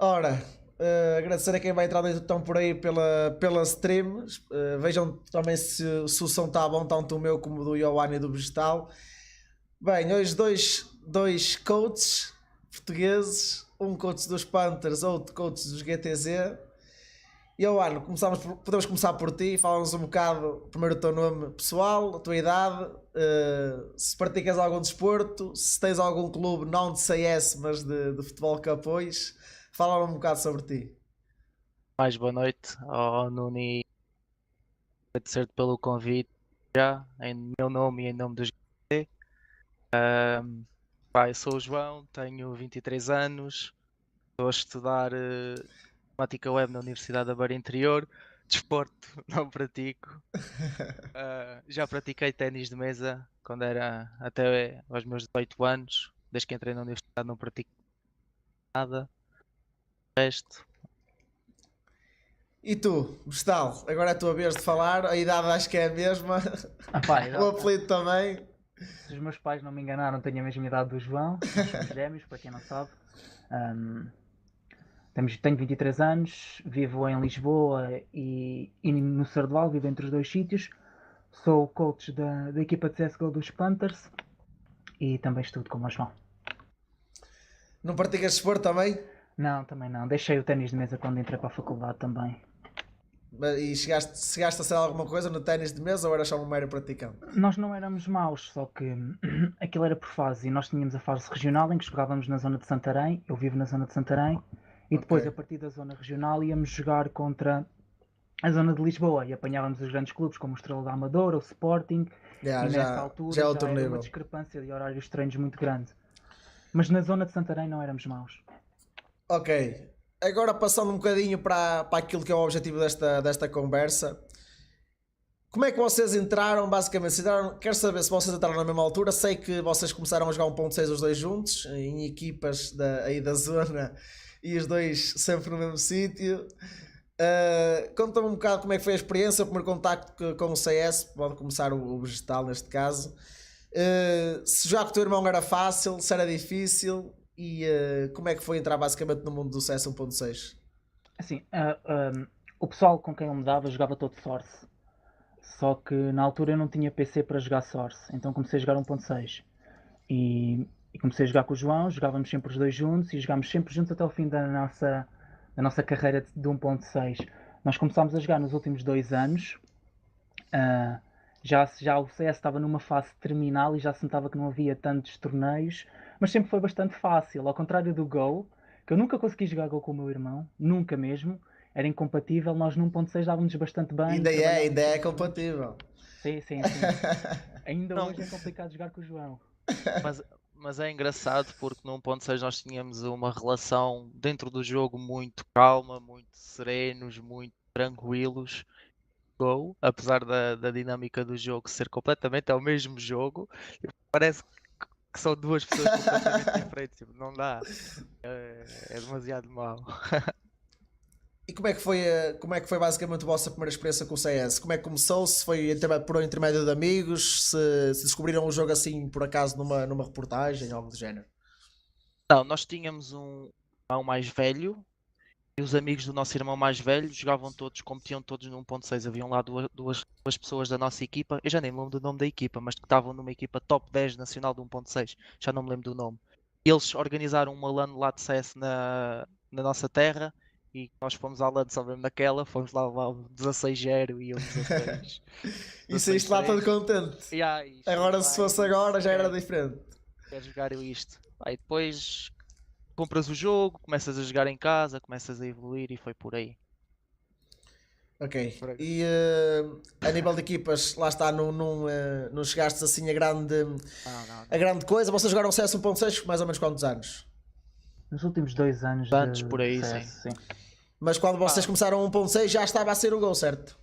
Ora, agradecer a quem vai entrar então por aí pela stream. Vejam também se o som está bom, tanto o meu como o do Ioane e do Vegetal. Bem, hoje dois coaches portugueses, um coach dos Panthers, outro coach dos GTZ. Ioane, podemos começar por ti. Fala-nos um bocado, primeiro o teu nome pessoal, a tua idade, se praticas algum desporto, se tens algum clube não de CS, mas de futebol que apoies. Fala um bocado sobre ti. Mais boa noite ao Nuni, agradecer-te pelo convite já, em meu nome e em nome dos GT. Eu sou o João, tenho 23 anos, estou a estudar informática web na Universidade da Beira Interior, desporto não pratico. Já pratiquei ténis de mesa quando era até aos meus 18 anos, desde que entrei na universidade não pratico nada. O resto, E tu, Vestal, agora é a tua vez de falar. A idade acho que é a mesma. Pá, O apelido também. se os meus pais não me enganaram, tenho a mesma idade do João. Nós somos gêmeos, para quem não sabe. Tenho 23 anos, vivo em Lisboa e no Sardual, vivo entre os dois sítios. Sou coach da equipa de CSGO dos Panthers e também estudo como o João. Não praticas desporto também? Não, também não. Deixei o ténis de mesa quando entrei para a faculdade também. E chegaste a ser alguma coisa no ténis de mesa ou eras só um mero praticante? Nós não éramos maus, só que aquilo era por fase. E nós tínhamos a fase regional em que jogávamos na zona de Santarém. Eu vivo na zona de Santarém. E depois, a partir da zona regional, íamos jogar contra a zona de Lisboa e apanhávamos os grandes clubes como o Estrela da Amadora, o Sporting. E nessa altura já é outro era uma nível. discrepância de horários de treinos muito grande. Mas na zona de Santarém não éramos maus. Ok. Agora passando um bocadinho para aquilo que é o objetivo desta conversa. Como é que vocês entraram, basicamente? Quero saber se vocês entraram na mesma altura. Sei que vocês começaram a jogar 1.6 os dois juntos, em equipas aí da zona, e os dois sempre no mesmo sítio. Conta-me um bocado como é que foi a experiência, o primeiro contacto com o CS. Pode começar o Vegetal neste caso. Se jogar com o teu irmão era fácil, se era difícil, e como é que foi entrar basicamente no mundo do CS 1.6? Assim, o pessoal com quem eu me dava jogava todo Source. Só que na altura eu não tinha PC para jogar Source, então comecei a jogar 1.6. E comecei a jogar com o João, jogávamos sempre os dois juntos e jogámos sempre juntos até o fim da nossa carreira de 1.6. Nós começámos a jogar nos últimos 2 anos. Já o CS estava numa fase terminal e já se notava que não havia tantos torneios, mas sempre foi bastante fácil, ao contrário do Go, que eu nunca consegui jogar Go com o meu irmão, nunca mesmo, era incompatível, nós no 1.6 dávamos bastante bem. Ainda é compatível. Sim. Ainda Não. hoje é complicado jogar com o João. Mas é engraçado porque no 1.6 nós tínhamos uma relação dentro do jogo muito calma, muito serenos, muito tranquilos. Go, apesar da dinâmica do jogo ser completamente ao mesmo jogo, parece que são duas pessoas completamente diferentes. Tipo, não dá. É demasiado mau. E como é que foi basicamente a vossa primeira experiência com o CS? Como é que começou? Se foi por intermédio de amigos? Se descobriram o jogo assim por acaso numa reportagem, algo do género? Não, nós tínhamos um irmão mais velho e os amigos do nosso irmão mais velho jogavam todos, competiam todos no 1.6. Haviam lá duas pessoas da nossa equipa, eu já nem me lembro do nome da equipa, mas que estavam numa equipa top 10 nacional do 1.6, já não me lembro do nome. Eles organizaram uma LAN lá de CS na nossa terra e nós fomos à LAN só mesmo naquela, fomos lá 16-0 e eu 16. E saíste lá todo contente. Agora se fosse agora já era diferente. Quero jogar isto. Aí depois compras o jogo, começas a jogar em casa, começas a evoluir e foi por aí. Ok. E a nível de equipas, lá está, não chegaste assim a grande coisa. Vocês jogaram CS 1.6 mais ou menos quantos anos? Nos últimos 2 anos Antes por aí, de CS, sim. Mas quando vocês começaram 1.6 já estava a ser o Gol, certo?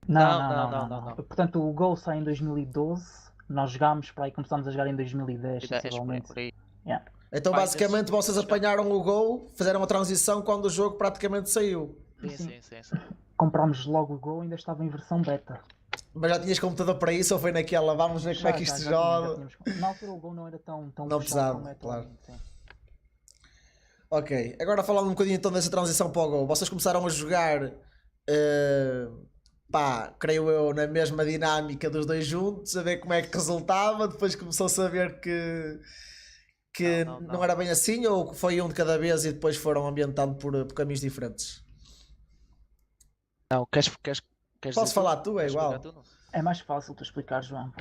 Não. Portanto, o Gol sai em 2012, nós jogámos para aí, começámos a jogar em 2010, sensivelmente. Por aí. Yeah. Então basicamente vocês apanharam o Gol, fizeram a transição quando o jogo praticamente saiu. Sim. Comprámos logo o Go, ainda estava em versão beta. Mas já tinhas computador para isso ou foi naquela, vamos ver como é que isto joga? Na altura o Go não era tão não pesado, como é claro. atualmente. Ok, agora falando um bocadinho então dessa transição para o Go, vocês começaram a jogar, eh, pá, creio eu, na mesma dinâmica dos dois juntos, a ver como é que resultava, depois começou-se a ver que Não, não não. era bem assim, ou que foi um de cada vez e depois foram ambientando por caminhos diferentes? Não, queres dizer Posso tu? falar tu, é Queres explicar igual. tu? Não. É mais fácil tu explicar, João.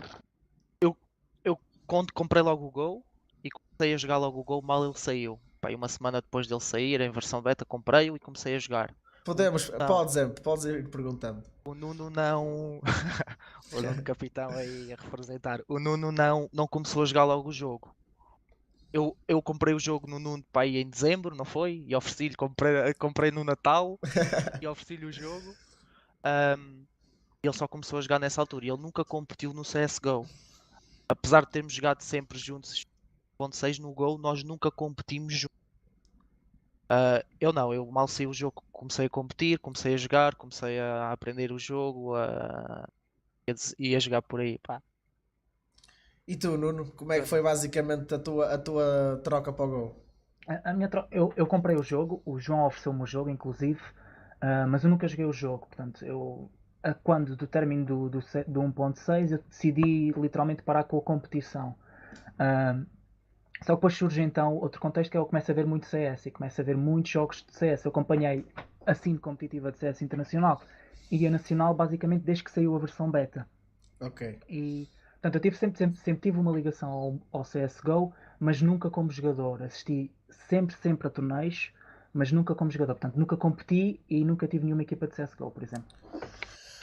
Eu quando comprei logo o Go e comecei a jogar logo o Go, mal ele saiu. Pá, e uma semana depois dele sair, em versão beta, comprei-o e comecei a jogar. O Nuno Podemos, não. podes ir perguntando. O Nuno não. O Nuno Capitão aí a representar. O Nuno não começou a jogar logo o jogo. Eu comprei o jogo no Nuno pá, aí em dezembro, não foi? E ofereci-lhe, comprei no Natal e ofereci-lhe o jogo. Ahm, ele só começou a jogar nessa altura e ele nunca competiu no CSGO. Apesar de termos jogado sempre juntos 1.6 no Go, nós nunca competimos juntos. Eu não, eu mal saí o jogo, comecei a competir, comecei a jogar, comecei a aprender o jogo e a jogar por aí, pá. E tu, Nuno, como é que foi basicamente a tua troca para o Go? Eu comprei o jogo, o João ofereceu-me o jogo, inclusive, mas eu nunca joguei o jogo. Portanto, quando do término do 1.6, eu decidi literalmente parar com a competição. Ah, Só que depois surge então outro contexto que é eu começo a ver muito CS e começo a ver muitos jogos de CS. Eu acompanhei a scene competitiva de CS internacional e a nacional basicamente desde que saiu a versão beta. Ok. E portanto eu sempre tive uma ligação ao CSGO, mas nunca como jogador. Assisti sempre a torneios, mas nunca como jogador. Portanto, nunca competi e nunca tive nenhuma equipa de CSGO, por exemplo.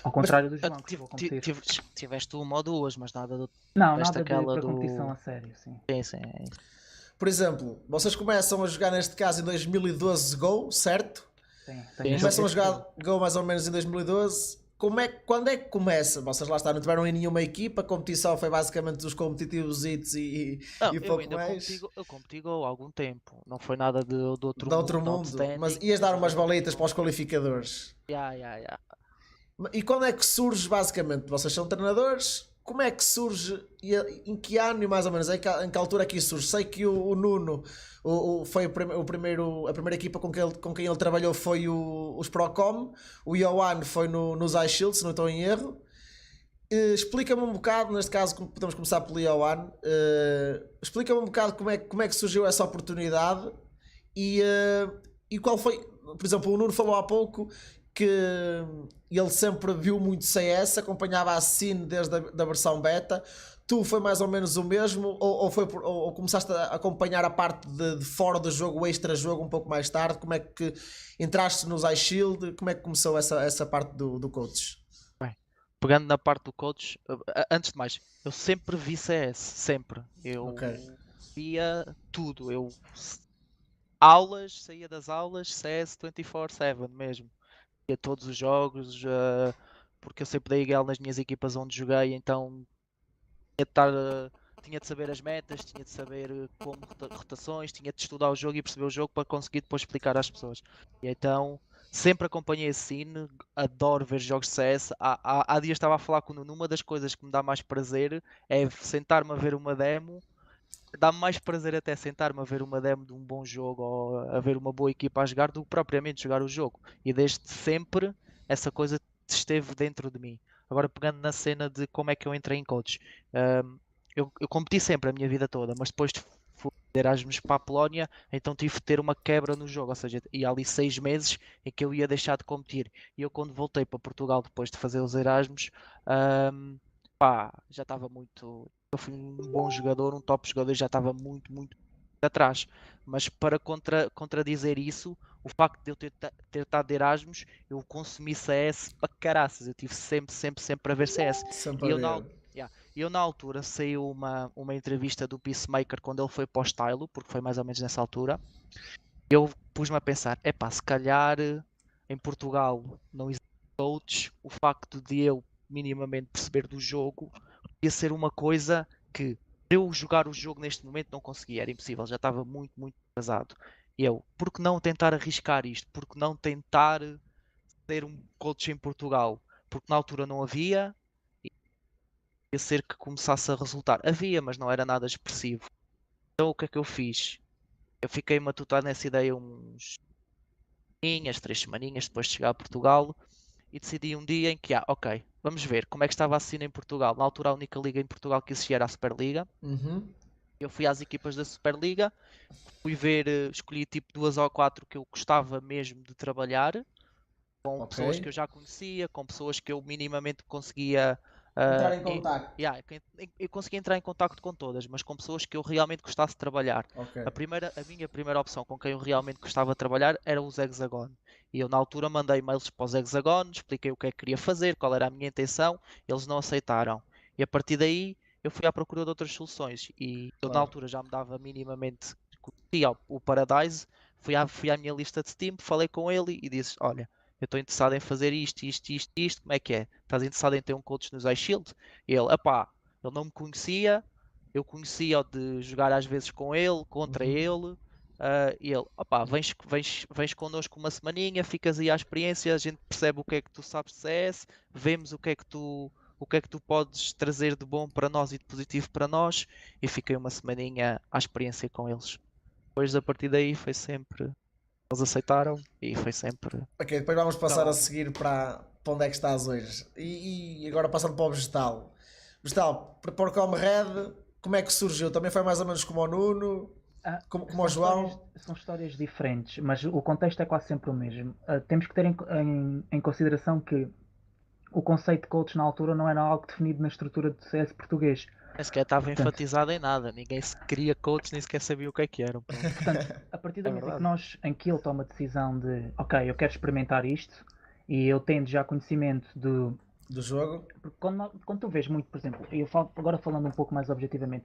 Ao Mas, contrário do João, que chegou a competir. Tiveste uma ou duas, mas nada do. Não, Tiveste nada de aquela para competição do. a sério, sim. Sim, sim, é isso. por exemplo, vocês começam a jogar neste caso em 2012 Go, certo? Sim, Sim, tenho jogo Começam a desde jogar cedo. Go mais ou menos em 2012. Quando é que começa? Vocês lá está, não tiveram em nenhuma equipa, a competição foi basicamente dos competitivos hits Não, e eu pouco ainda mais. competi Go há algum tempo. Não foi nada de outro De outro mundo, mundo. Mas outstanding, ias mas dar eu já umas competi balitas para os Go. qualificadores. Ya, ya, ya. E quando é que surge, basicamente? Vocês são treinadores? Como é que surge? Em que ano e mais ou menos? Em que altura é que isso surge? Sei que o Nuno foi o primeiro, a primeira equipa com quem ele trabalhou foi os Procom. O Yohan foi nos iShield, se não estou em erro. Explica-me um bocado, neste caso podemos começar pelo Yohan. Explica-me um bocado como é que surgiu essa oportunidade e qual foi. Por exemplo, o Nuno falou há pouco que ele sempre viu muito CS, acompanhava a scene desde a versão beta. Tu foi mais ou menos o mesmo, ou começaste a acompanhar a parte de fora do jogo, o extra jogo, um pouco mais tarde? Como é que entraste nos iShield? Como é que começou essa parte do coaches? Bem, pegando na parte do coach, antes de mais, eu sempre vi CS, sempre. Ok. Eu via tudo. Aulas, saía das aulas, CS 24/7 mesmo. Via todos os jogos, porque eu sempre dei igual nas minhas equipas onde joguei, então tinha de estar, tinha de saber as metas, tinha de saber como rotações, tinha de estudar o jogo e perceber o jogo para conseguir depois explicar às pessoas. E então sempre acompanhei a scene, adoro ver jogos de CS. Há dias estava a falar com o Nuno, uma das coisas que me dá mais prazer é sentar-me a ver uma demo. Dá-me mais prazer até sentar-me a ver uma demo de um bom jogo ou a ver uma boa equipa a jogar do que propriamente jogar o jogo. E desde sempre essa coisa esteve dentro de mim. Agora pegando na cena de como é que eu entrei em coach. Eu competi sempre a minha vida toda, mas depois de Erasmus para a Polónia, então tive de ter uma quebra no jogo, ou seja, ia ali 6 meses em que eu ia deixar de competir. E eu quando voltei para Portugal depois de fazer os Erasmus, um, pá, já estava muito. Eu fui um bom jogador, um top jogador, já estava muito atrás. Mas para contradizer isso, o facto de eu ter estado de Erasmus, eu consumi CS para caraças. Eu tive sempre a ver CS. Sempre E a eu ver. na altura saiu uma entrevista do Peacemaker quando ele foi para o Stylo, porque foi mais ou menos nessa altura. Eu pus-me a pensar, epá, se calhar em Portugal não existe coach, o facto de eu minimamente perceber do jogo ia ser uma coisa que eu jogar o jogo neste momento não conseguia, era impossível, já estava muito atrasado. E eu, por que não tentar arriscar isto? Por que não tentar ter um coach em Portugal? Porque na altura não havia, e ia ser que começasse a resultar. Havia, mas não era nada expressivo. Então o que é que eu fiz? Eu fiquei matutado nessa ideia uns semaninhas, 3 semaninhas depois de chegar a Portugal e decidi um dia em que, ok, vamos ver como é que estava a cena em Portugal. Na altura a única liga em Portugal que existia era a Superliga. Uhum. Eu fui às equipas da Superliga, fui ver, escolhi tipo 2 ou 4 que eu gostava mesmo de trabalhar, com Ok. pessoas que eu já conhecia, com pessoas que eu minimamente conseguia. Entrar em contacto. Eu conseguia entrar em contacto com todas, mas com pessoas que eu realmente gostasse de trabalhar. Ok. A minha primeira opção com quem eu realmente gostava de trabalhar era os Hexagon. E eu na altura mandei e-mails para os Hexagon, expliquei o que é que queria fazer, qual era a minha intenção, eles não aceitaram. E a partir daí eu fui à procura de outras soluções. E eu na Claro. altura já me dava minimamente, conhecia o Paradise, fui à minha lista de Steam, falei com ele e disse, olha, eu estou interessado em fazer isto, isto, isto, isto, como é que é? Estás interessado em ter um coach nos iShield? E ele, ele não me conhecia, eu conhecia-o de jogar às vezes com ele, contra Uhum. ele, e ele, vens connosco uma semaninha, ficas aí à experiência, a gente percebe o que é que tu sabes de CS, vemos o que é que tu podes trazer de bom para nós e de positivo para nós, e fiquei uma semaninha à experiência com eles. Depois, a partir daí, foi sempre, eles aceitaram e foi sempre. Ok, depois vamos passar a Trabalho. seguir para onde é que estás hoje. E agora passando para o vegetal. Vegetal, para o Comrade, como é que surgiu? Também foi mais ou menos como o Nuno, Ah, como o João? são histórias diferentes, mas o contexto é quase sempre o mesmo. Temos que ter em consideração que o conceito de coach na altura não era algo definido na estrutura do CS português. Nem sequer estava Portanto, enfatizado em nada, ninguém se queria coach, nem sequer sabia o que eram. Pronto. a partir do É momento verdade. em que ele toma a decisão de, ok, eu quero experimentar isto, e eu tendo já conhecimento do. Do jogo? Porque quando tu vês muito, por exemplo, eu falo, agora falando um pouco mais objetivamente,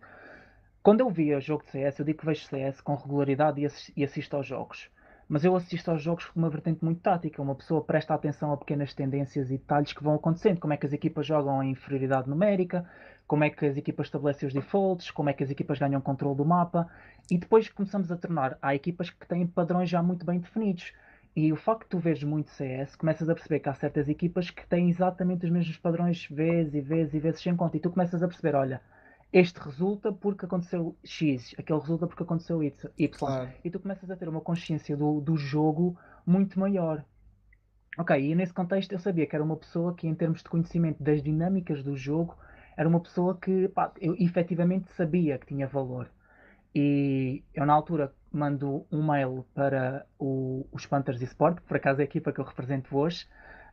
quando eu via jogo de CS, eu digo que vejo CS com regularidade e assisto aos jogos. Mas eu assisto aos jogos com uma vertente muito tática. Uma pessoa presta atenção a pequenas tendências e detalhes que vão acontecendo. Como é que as equipas jogam em inferioridade numérica, como é que as equipas estabelecem os defaults, como é que as equipas ganham controle do mapa. E depois começamos a tornar. Há equipas que têm padrões já muito bem definidos. E o facto de tu veres muito CS, começas a perceber que há certas equipas que têm exatamente os mesmos padrões vezes e vezes e vezes sem conta. E tu começas a perceber, olha, este resulta porque aconteceu X, aquele resulta porque aconteceu Y. Claro. E tu começas a ter uma consciência do jogo muito maior. Ok, e nesse contexto eu sabia que era uma pessoa que, em termos de conhecimento das dinâmicas do jogo, era uma pessoa que pá, eu efetivamente sabia que tinha valor. E eu, na altura, mando um mail para os Panthers eSport, que por acaso é a equipa que eu represento hoje,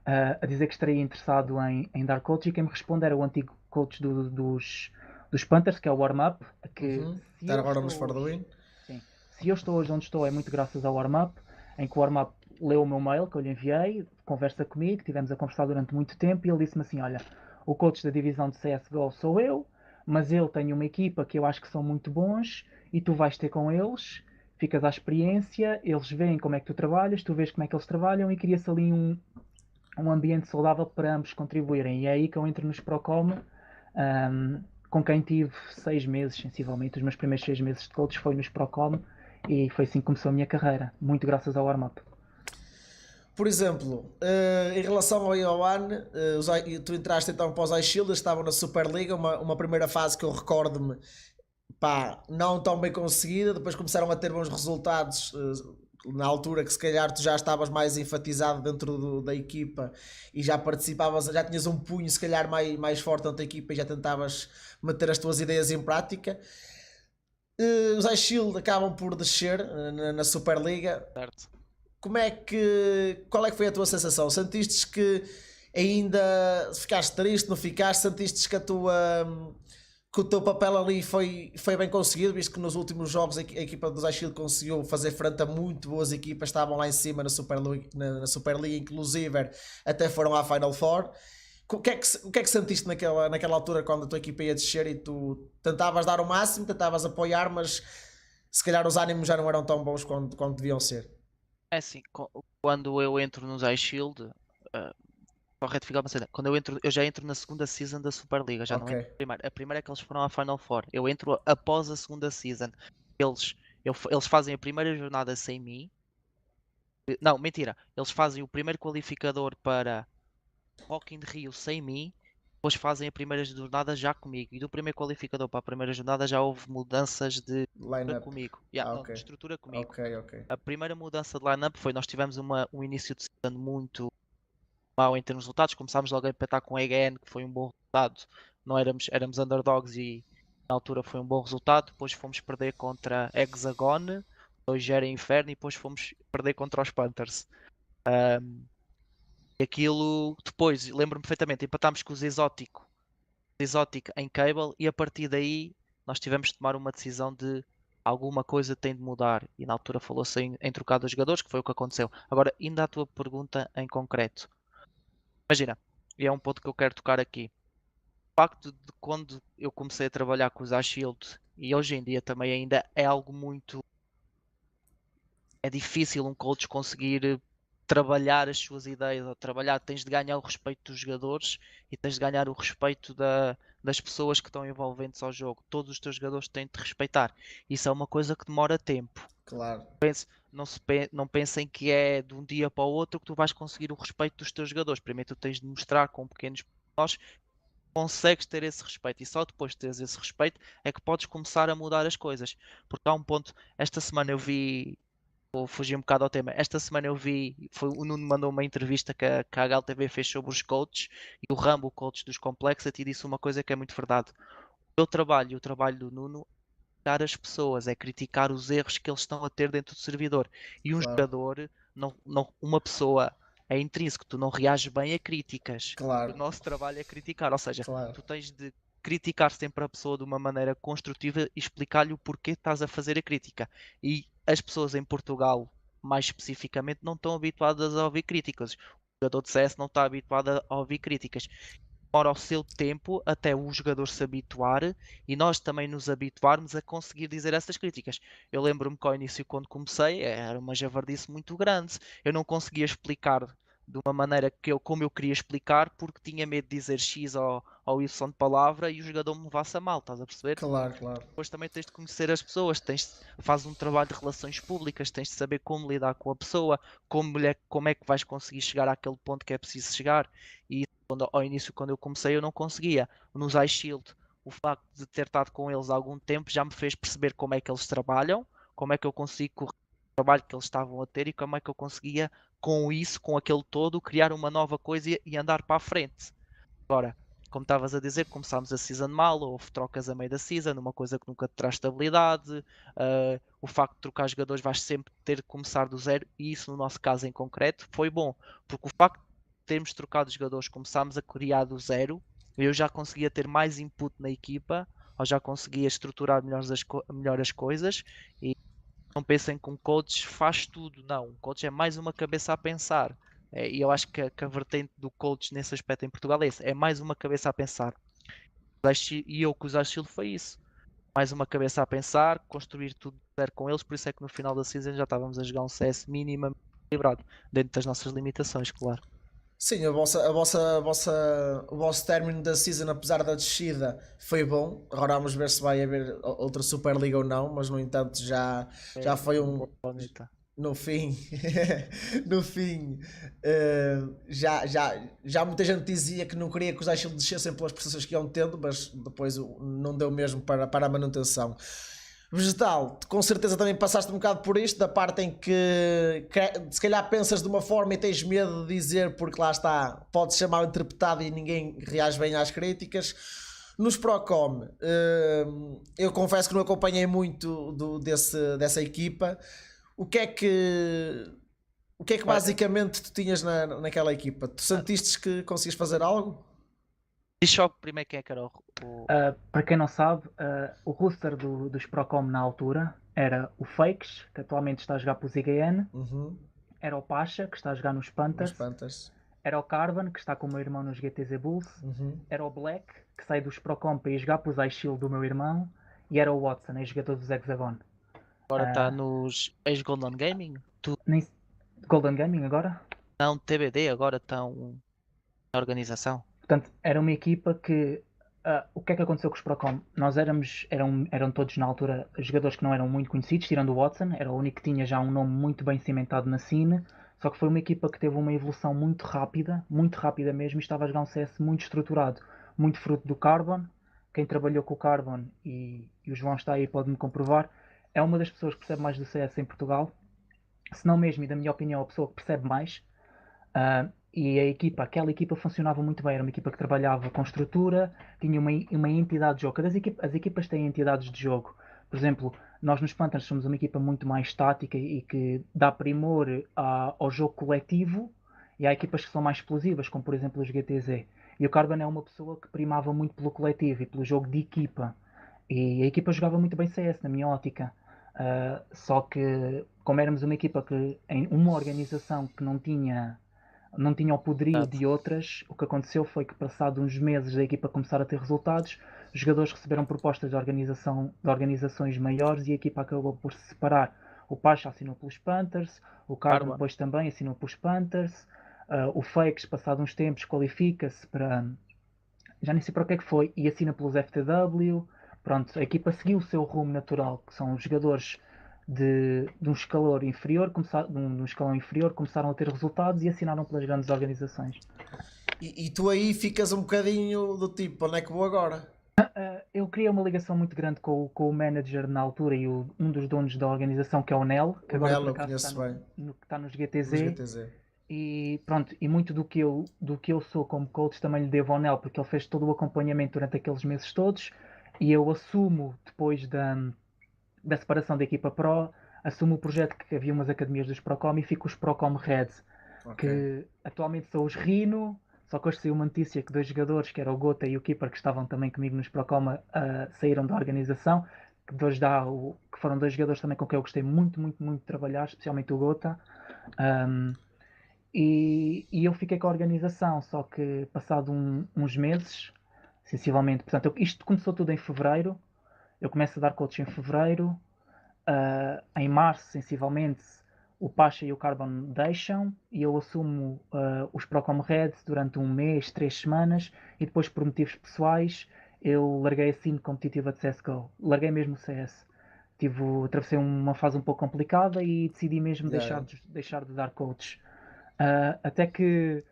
a dizer que estaria interessado em dar coach, e quem me responde era o antigo coach dos Panthers, que é o Warm-Up, que Uhum. se Estar eu agora nos estou For the hoje, Win. sim, se eu estou hoje onde estou é muito graças ao Warm-Up, em que o Warm-Up leu o meu mail que eu lhe enviei, conversa comigo, tivemos a conversar durante muito tempo, e ele disse-me assim, olha, o coach da divisão de CSGO sou eu, mas eu tenho uma equipa que eu acho que são muito bons, e tu vais ter com eles, ficas à experiência, eles veem como é que tu trabalhas, tu vês como é que eles trabalham, e cria-se ali um ambiente saudável para ambos contribuírem. E é aí que eu entro nos Procom, com quem tive 6 meses, sensivelmente. Os meus primeiros 6 meses de coach foi nos Procom, e foi assim que começou a minha carreira, muito graças ao warm-up. Por exemplo, em relação ao Iowan, tu entraste então para os iShield, estavam na Superliga, uma primeira fase que eu recordo-me, pá, não tão bem conseguida, depois começaram a ter bons resultados, na altura que se calhar tu já estavas mais enfatizado dentro da equipa e já participavas, já tinhas um punho se calhar mais forte na tua equipa e já tentavas meter as tuas ideias em prática. Os iShield acabam por descer na Superliga. Certo. Qual é que foi a tua sensação? Sentiste que ainda ficaste triste, não ficaste? Sentiste que o teu papel ali foi bem conseguido, visto que nos últimos jogos a equipa dos iShield conseguiu fazer frente a muito boas equipas, estavam lá em cima na Superliga, na Superliga inclusive até foram à Final Four. O que é que sentiste naquela altura quando a tua equipa ia descer e tu tentavas dar o máximo, tentavas apoiar, mas se calhar os ânimos já não eram tão bons quanto deviam ser? É assim, quando eu entro nos iShield, só retificar uma cena, eu já entro na segunda season da Superliga, já não Ok. entro na primeira. A primeira é que eles foram à Final Four. Eu entro após a segunda season. Eles fazem a primeira jornada sem mim. Não, mentira. Eles fazem o primeiro qualificador para Rock in Rio sem mim. depois fazem a primeira jornada já comigo. E do primeiro qualificador para a primeira jornada já houve mudanças de estrutura Line-up. comigo. Não, de Ok. estrutura comigo. Ok. A primeira mudança de line-up foi nós tivemos um início de season muito mau em termos de resultados. Começámos logo a empatar com a EGN, que foi um bom resultado. Não éramos underdogs e na altura foi um bom resultado. Depois fomos perder contra Hexagon, 2-0 em Inferno, e depois fomos perder contra os Panthers. E aquilo, depois, lembro-me perfeitamente, empatámos com os Exotic em Cable, e a partir daí nós tivemos de tomar uma decisão de alguma coisa tem de mudar. E na altura falou-se em trocar dos jogadores, que foi o que aconteceu. Agora, ainda a tua pergunta em concreto. Imagina, e é um ponto que eu quero tocar aqui. O facto de quando eu comecei a trabalhar com os iShield, e hoje em dia também ainda é algo muito. É difícil um coach conseguir trabalhar as suas ideias, ou trabalhar, tens de ganhar o respeito dos jogadores e tens de ganhar o respeito das pessoas que estão envolventes ao jogo. Todos os teus jogadores têm de te respeitar. Isso é uma coisa que demora tempo. Claro. Não pensem que é de um dia para o outro que tu vais conseguir o respeito dos teus jogadores. Primeiro tu tens de mostrar com pequenos pormenores que consegues ter esse respeito, e só depois de teres esse respeito é que podes começar a mudar as coisas. Porque há um ponto, esta semana eu vi, vou fugir um bocado ao tema, esta semana eu vi, o Nuno mandou uma entrevista que a HLTV fez sobre os coaches, e o Rambo, o coach dos Complexity, disse uma coisa que é muito verdade. O meu trabalho e o trabalho do Nuno criticar as pessoas, é criticar os erros que eles estão a ter dentro do servidor. E um Claro. jogador, uma pessoa, é intrínseco, tu não reages bem a críticas. Claro. O nosso trabalho é criticar, ou seja, Claro. tu tens de criticar sempre a pessoa de uma maneira construtiva e explicar-lhe o porquê estás a fazer a crítica. E as pessoas em Portugal, mais especificamente, não estão habituadas a ouvir críticas. O jogador de CS não está habituado a ouvir críticas. Demora o seu tempo até o jogador se habituar e nós também nos habituarmos a conseguir dizer essas críticas. Eu lembro-me que ao início, quando comecei, era uma javardice muito grande. Eu não conseguia explicar de uma maneira como eu queria explicar, porque tinha medo de dizer X ou Y de palavra e o jogador me levasse a mal, estás a perceber? Claro. Depois também tens de conhecer as pessoas, fazes um trabalho de relações públicas, tens de saber como lidar com a pessoa, como é que vais conseguir chegar àquele ponto que é preciso chegar. E ao início, quando eu comecei, eu não conseguia. Nos iShield, o facto de ter estado com eles há algum tempo já me fez perceber como é que eles trabalham, como é que eu consigo correr o trabalho que eles estavam a ter e como é que eu conseguia, com isso, com aquele todo, criar uma nova coisa e andar para a frente. Agora, como estavas a dizer, começámos a season mal, houve trocas a meio da season, uma coisa que nunca te traz estabilidade. O facto de trocar jogadores vais sempre ter que começar do zero, e isso no nosso caso em concreto foi bom, porque o facto de termos trocado jogadores, começámos a criar do zero, eu já conseguia ter mais input na equipa, ou já conseguia estruturar melhor as coisas. E não pensem que um coach faz tudo, não, um coach é mais uma cabeça a pensar. E eu acho que a vertente do coach nesse aspecto em Portugal é esse, é mais uma cabeça a pensar. E eu com os Shield foi isso. Mais uma cabeça a pensar, construir tudo zero com eles, por isso é que no final da season já estávamos a jogar um CS minimamente equilibrado, dentro das nossas limitações, claro. Sim, o vosso término da season, apesar da descida, foi bom. Agora vamos ver se vai haver outra Superliga ou não, mas no entanto já foi um. No fim, no fim, já muita gente dizia que não queria que os iShield descessem pelas prestações que iam tendo, mas depois não deu mesmo para a manutenção. Vegetal, com certeza também passaste um bocado por isto, da parte em que se calhar pensas de uma forma e tens medo de dizer, porque lá está, pode ser mal interpretado e ninguém reage bem às críticas. Nos Procom, eu confesso que não acompanhei muito dessa equipa. O que é que basicamente tu tinhas naquela equipa? Tu sentiste que conseguias fazer algo? Diz só primeiro quem é que era para quem não sabe, o roster dos Procom na altura era o Fakes, que atualmente está a jogar para os IGN, era o Pasha, que está a jogar nos Panthers, era o Carvan, que está com o meu irmão nos GTZ Bulls, era o Black, que sai dos Procom para ir jogar para os iShield do meu irmão, e era o Watson, ex-jogador dos Hexagon. Agora está nos ex-Golden Gaming? Golden Gaming agora? Não, TBD, agora estão na organização. Portanto, era uma equipa que... o que é que aconteceu com os Procom? Nós eram todos na altura jogadores que não eram muito conhecidos, tirando o Watson, era o único que tinha já um nome muito bem cimentado na scene, só que foi uma equipa que teve uma evolução muito rápida mesmo, e estava a jogar um CS muito estruturado. muito fruto do Carbon. Quem trabalhou com o Carbon, e o João está aí, pode-me comprovar, é uma das pessoas que percebe mais do CS em Portugal, se não mesmo, e da minha opinião, a pessoa que percebe mais. E a equipa, aquela equipa funcionava muito bem, era uma equipa que trabalhava com estrutura, tinha uma entidade de jogo. As equipas têm entidades de jogo. Por exemplo, nós nos Panthers somos uma equipa muito mais estática e que dá primor ao jogo coletivo, e há equipas que são mais explosivas, como por exemplo os GTZ. E o Carbon é uma pessoa que primava muito pelo coletivo e pelo jogo de equipa. E a equipa jogava muito bem CS, na minha ótica. Só que, como éramos uma equipa que, em uma organização que não tinha o poderio de outras, o que aconteceu foi que, passados uns meses da equipa começar a ter resultados, os jogadores receberam propostas de organizações maiores e a equipa acabou por se separar. O Pacha assinou pelos Panthers, o Carbon depois também assinou pelos Panthers, o Fakes, passado uns tempos, qualifica-se para... já nem sei para o que é que foi, e assina pelos FTW. Pronto, a equipa seguiu o seu rumo natural, que são os jogadores de um escalão inferior, começaram a ter resultados e assinaram pelas grandes organizações. E tu aí ficas um bocadinho do tipo, onde é que vou agora? Eu criei uma ligação muito grande com o manager na altura e um dos donos da organização, que é o Nel, que agora por acaso está nos GTZ. E pronto, e muito do que eu sou como coach também lhe devo ao Nel, porque ele fez todo o acompanhamento durante aqueles meses todos, e eu assumo, depois da separação da equipa Pro, assumo o projeto que havia umas academias dos Procom e fico os Procom Reds, que atualmente são os Rhino, só que hoje saiu uma notícia que 2 jogadores, que era o Gota e o Keeper, que estavam também comigo nos Procom, saíram da organização, que foram 2 jogadores também com quem eu gostei muito, muito, muito de trabalhar, especialmente o Gota. E eu fiquei com a organização, só que passado uns meses, sensivelmente, portanto, isto começou tudo em fevereiro, eu começo a dar coach em fevereiro, em março, sensivelmente, o Pacha e o Carbon deixam e eu assumo os Procom Reds durante um mês, 3 semanas, e depois, por motivos pessoais, eu larguei a scene competitiva de CSGO, larguei mesmo o CS. Atravessei uma fase um pouco complicada e decidi mesmo deixar de dar coach. Até que,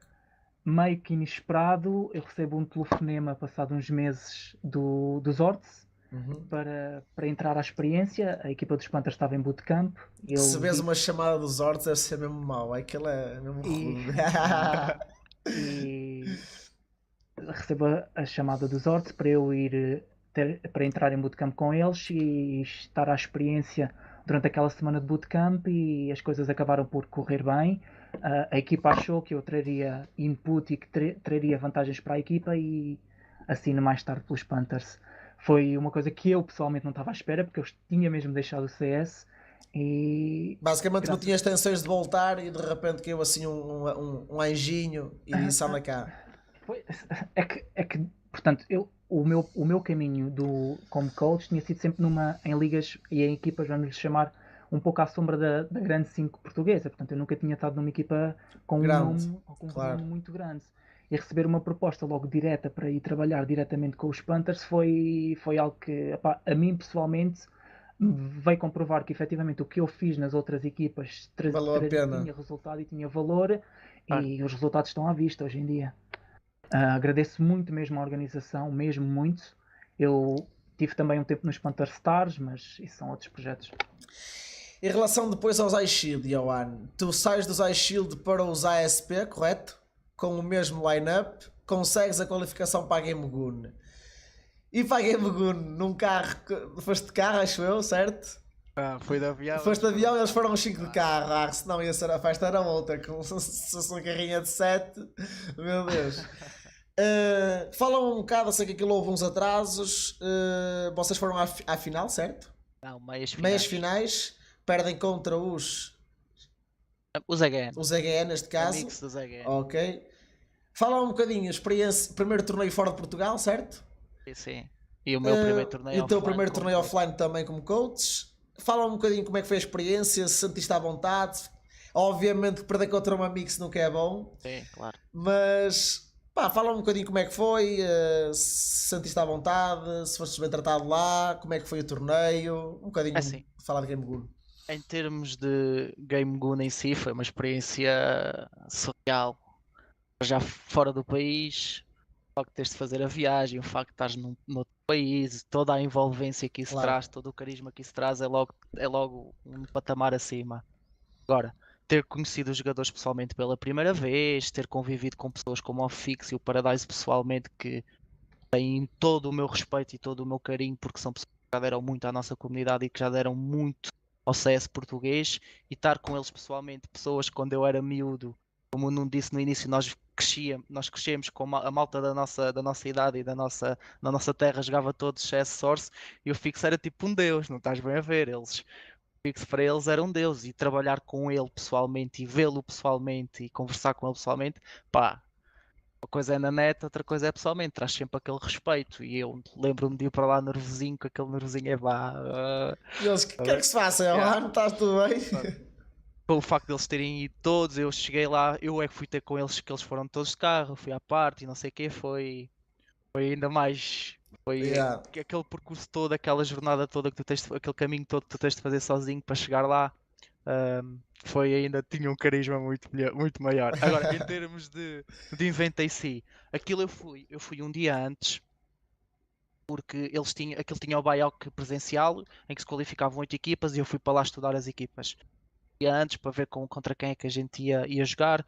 meio que inesperado, eu recebo um telefonema passado uns meses dos Orts para entrar à experiência. A equipa dos Panthers estava em bootcamp. Se vês uma chamada dos Orts, deve ser mesmo mau. Aquilo é mesmo rude. E recebo a chamada dos Orts para eu ir para entrar em bootcamp com eles e estar à experiência durante aquela semana de bootcamp, e as coisas acabaram por correr bem. A equipa achou que eu traria input e que traria vantagens para a equipa, e assino mais tarde pelos Panthers. Foi uma coisa que eu pessoalmente não estava à espera, porque eu tinha mesmo deixado o CS e... Basicamente não tinhas tensões de voltar e de repente caiu assim um anjinho e disse anda cá. É que portanto, o meu caminho como coach tinha sido sempre em ligas e em equipas, vamos lhe chamar, um pouco à sombra da grande 5 portuguesa. Portanto, eu nunca tinha estado numa equipa com um nome muito grande. E receber uma proposta logo direta para ir trabalhar diretamente com os Panthers foi algo que, a mim pessoalmente, veio comprovar que efetivamente o que eu fiz nas outras equipas tinha resultado e tinha valor, e os resultados estão à vista hoje em dia. Agradeço muito mesmo a organização, mesmo muito. Eu tive também um tempo nos Panther Stars, mas isso são outros projetos. Em relação depois aos iShield, Johan, tu sais dos iShield para os ASP, correto? Com o mesmo line-up, consegues a qualificação para a Game Goon. E para a Game Goon, num carro, foste de carro, acho eu, certo? Foi de avião. Foste de avião e eles foram 5 de carro, senão ia ser a festa era outra, com se fosse uma carrinha de 7, meu Deus. Fala um bocado, sei que aquilo houve uns atrasos, vocês foram à final, certo? Não, meias finais, perdem contra os EGN. Os EGN neste caso. O mix dos EGN. Ok. Fala um bocadinho, experiência, primeiro torneio fora de Portugal, certo? Sim. E o meu primeiro torneio offline. E o teu primeiro torneio offline também como coach. Fala um bocadinho como é que foi a experiência, se sentiste à vontade. Obviamente que perder contra um amigo nunca é bom. Sim, claro. Mas fala um bocadinho como é que foi, se sentiste à vontade, se foste bem tratado lá, como é que foi o torneio, um bocadinho assim, falar de Game Goon. Em termos de Game Goon em si, foi uma experiência surreal. Já fora do país, facto de teres de fazer a viagem, o facto de estás noutro país, toda a envolvência que isso Claro. traz, todo o carisma que isso traz, é logo um patamar acima. Agora, ter conhecido os jogadores pessoalmente pela primeira vez, ter convivido com pessoas como o Fix e o Paradise pessoalmente, que têm todo o meu respeito e todo o meu carinho, porque são pessoas que já deram muito à nossa comunidade e que já deram muito ao CS português, e estar com eles pessoalmente, pessoas que quando eu era miúdo, como não disse no início, nós crescemos com a malta da nossa idade e na nossa terra, jogava todos CS Source, e o Fix era tipo um deus, não estás bem a ver, eles Fix para eles era um deus, e trabalhar com ele pessoalmente e vê-lo pessoalmente e conversar com ele pessoalmente, pá, uma coisa é na net, outra coisa é pessoalmente, traz sempre aquele respeito. E eu lembro-me de ir para lá nervosinho, com aquele nervosinho é vá. E eles, o que é que se passa? Yeah. Não estás tudo bem? Pelo facto de eles terem ido todos, eu cheguei lá, eu é que fui ter com eles, que eles foram todos de carro, fui à parte e não sei o quê, foi ainda mais. Foi Yeah. aquele percurso todo, aquela jornada toda que tu tens, aquele caminho todo que tu tens de fazer sozinho para chegar lá. Foi ainda, tinha um carisma muito maior. Agora, em termos de evento em si, aquilo eu fui um dia antes, porque aquilo tinha o buyout presencial, em que se qualificavam 8 equipas, e eu fui para lá estudar as equipas. Um dia antes, para ver contra quem é que a gente ia jogar,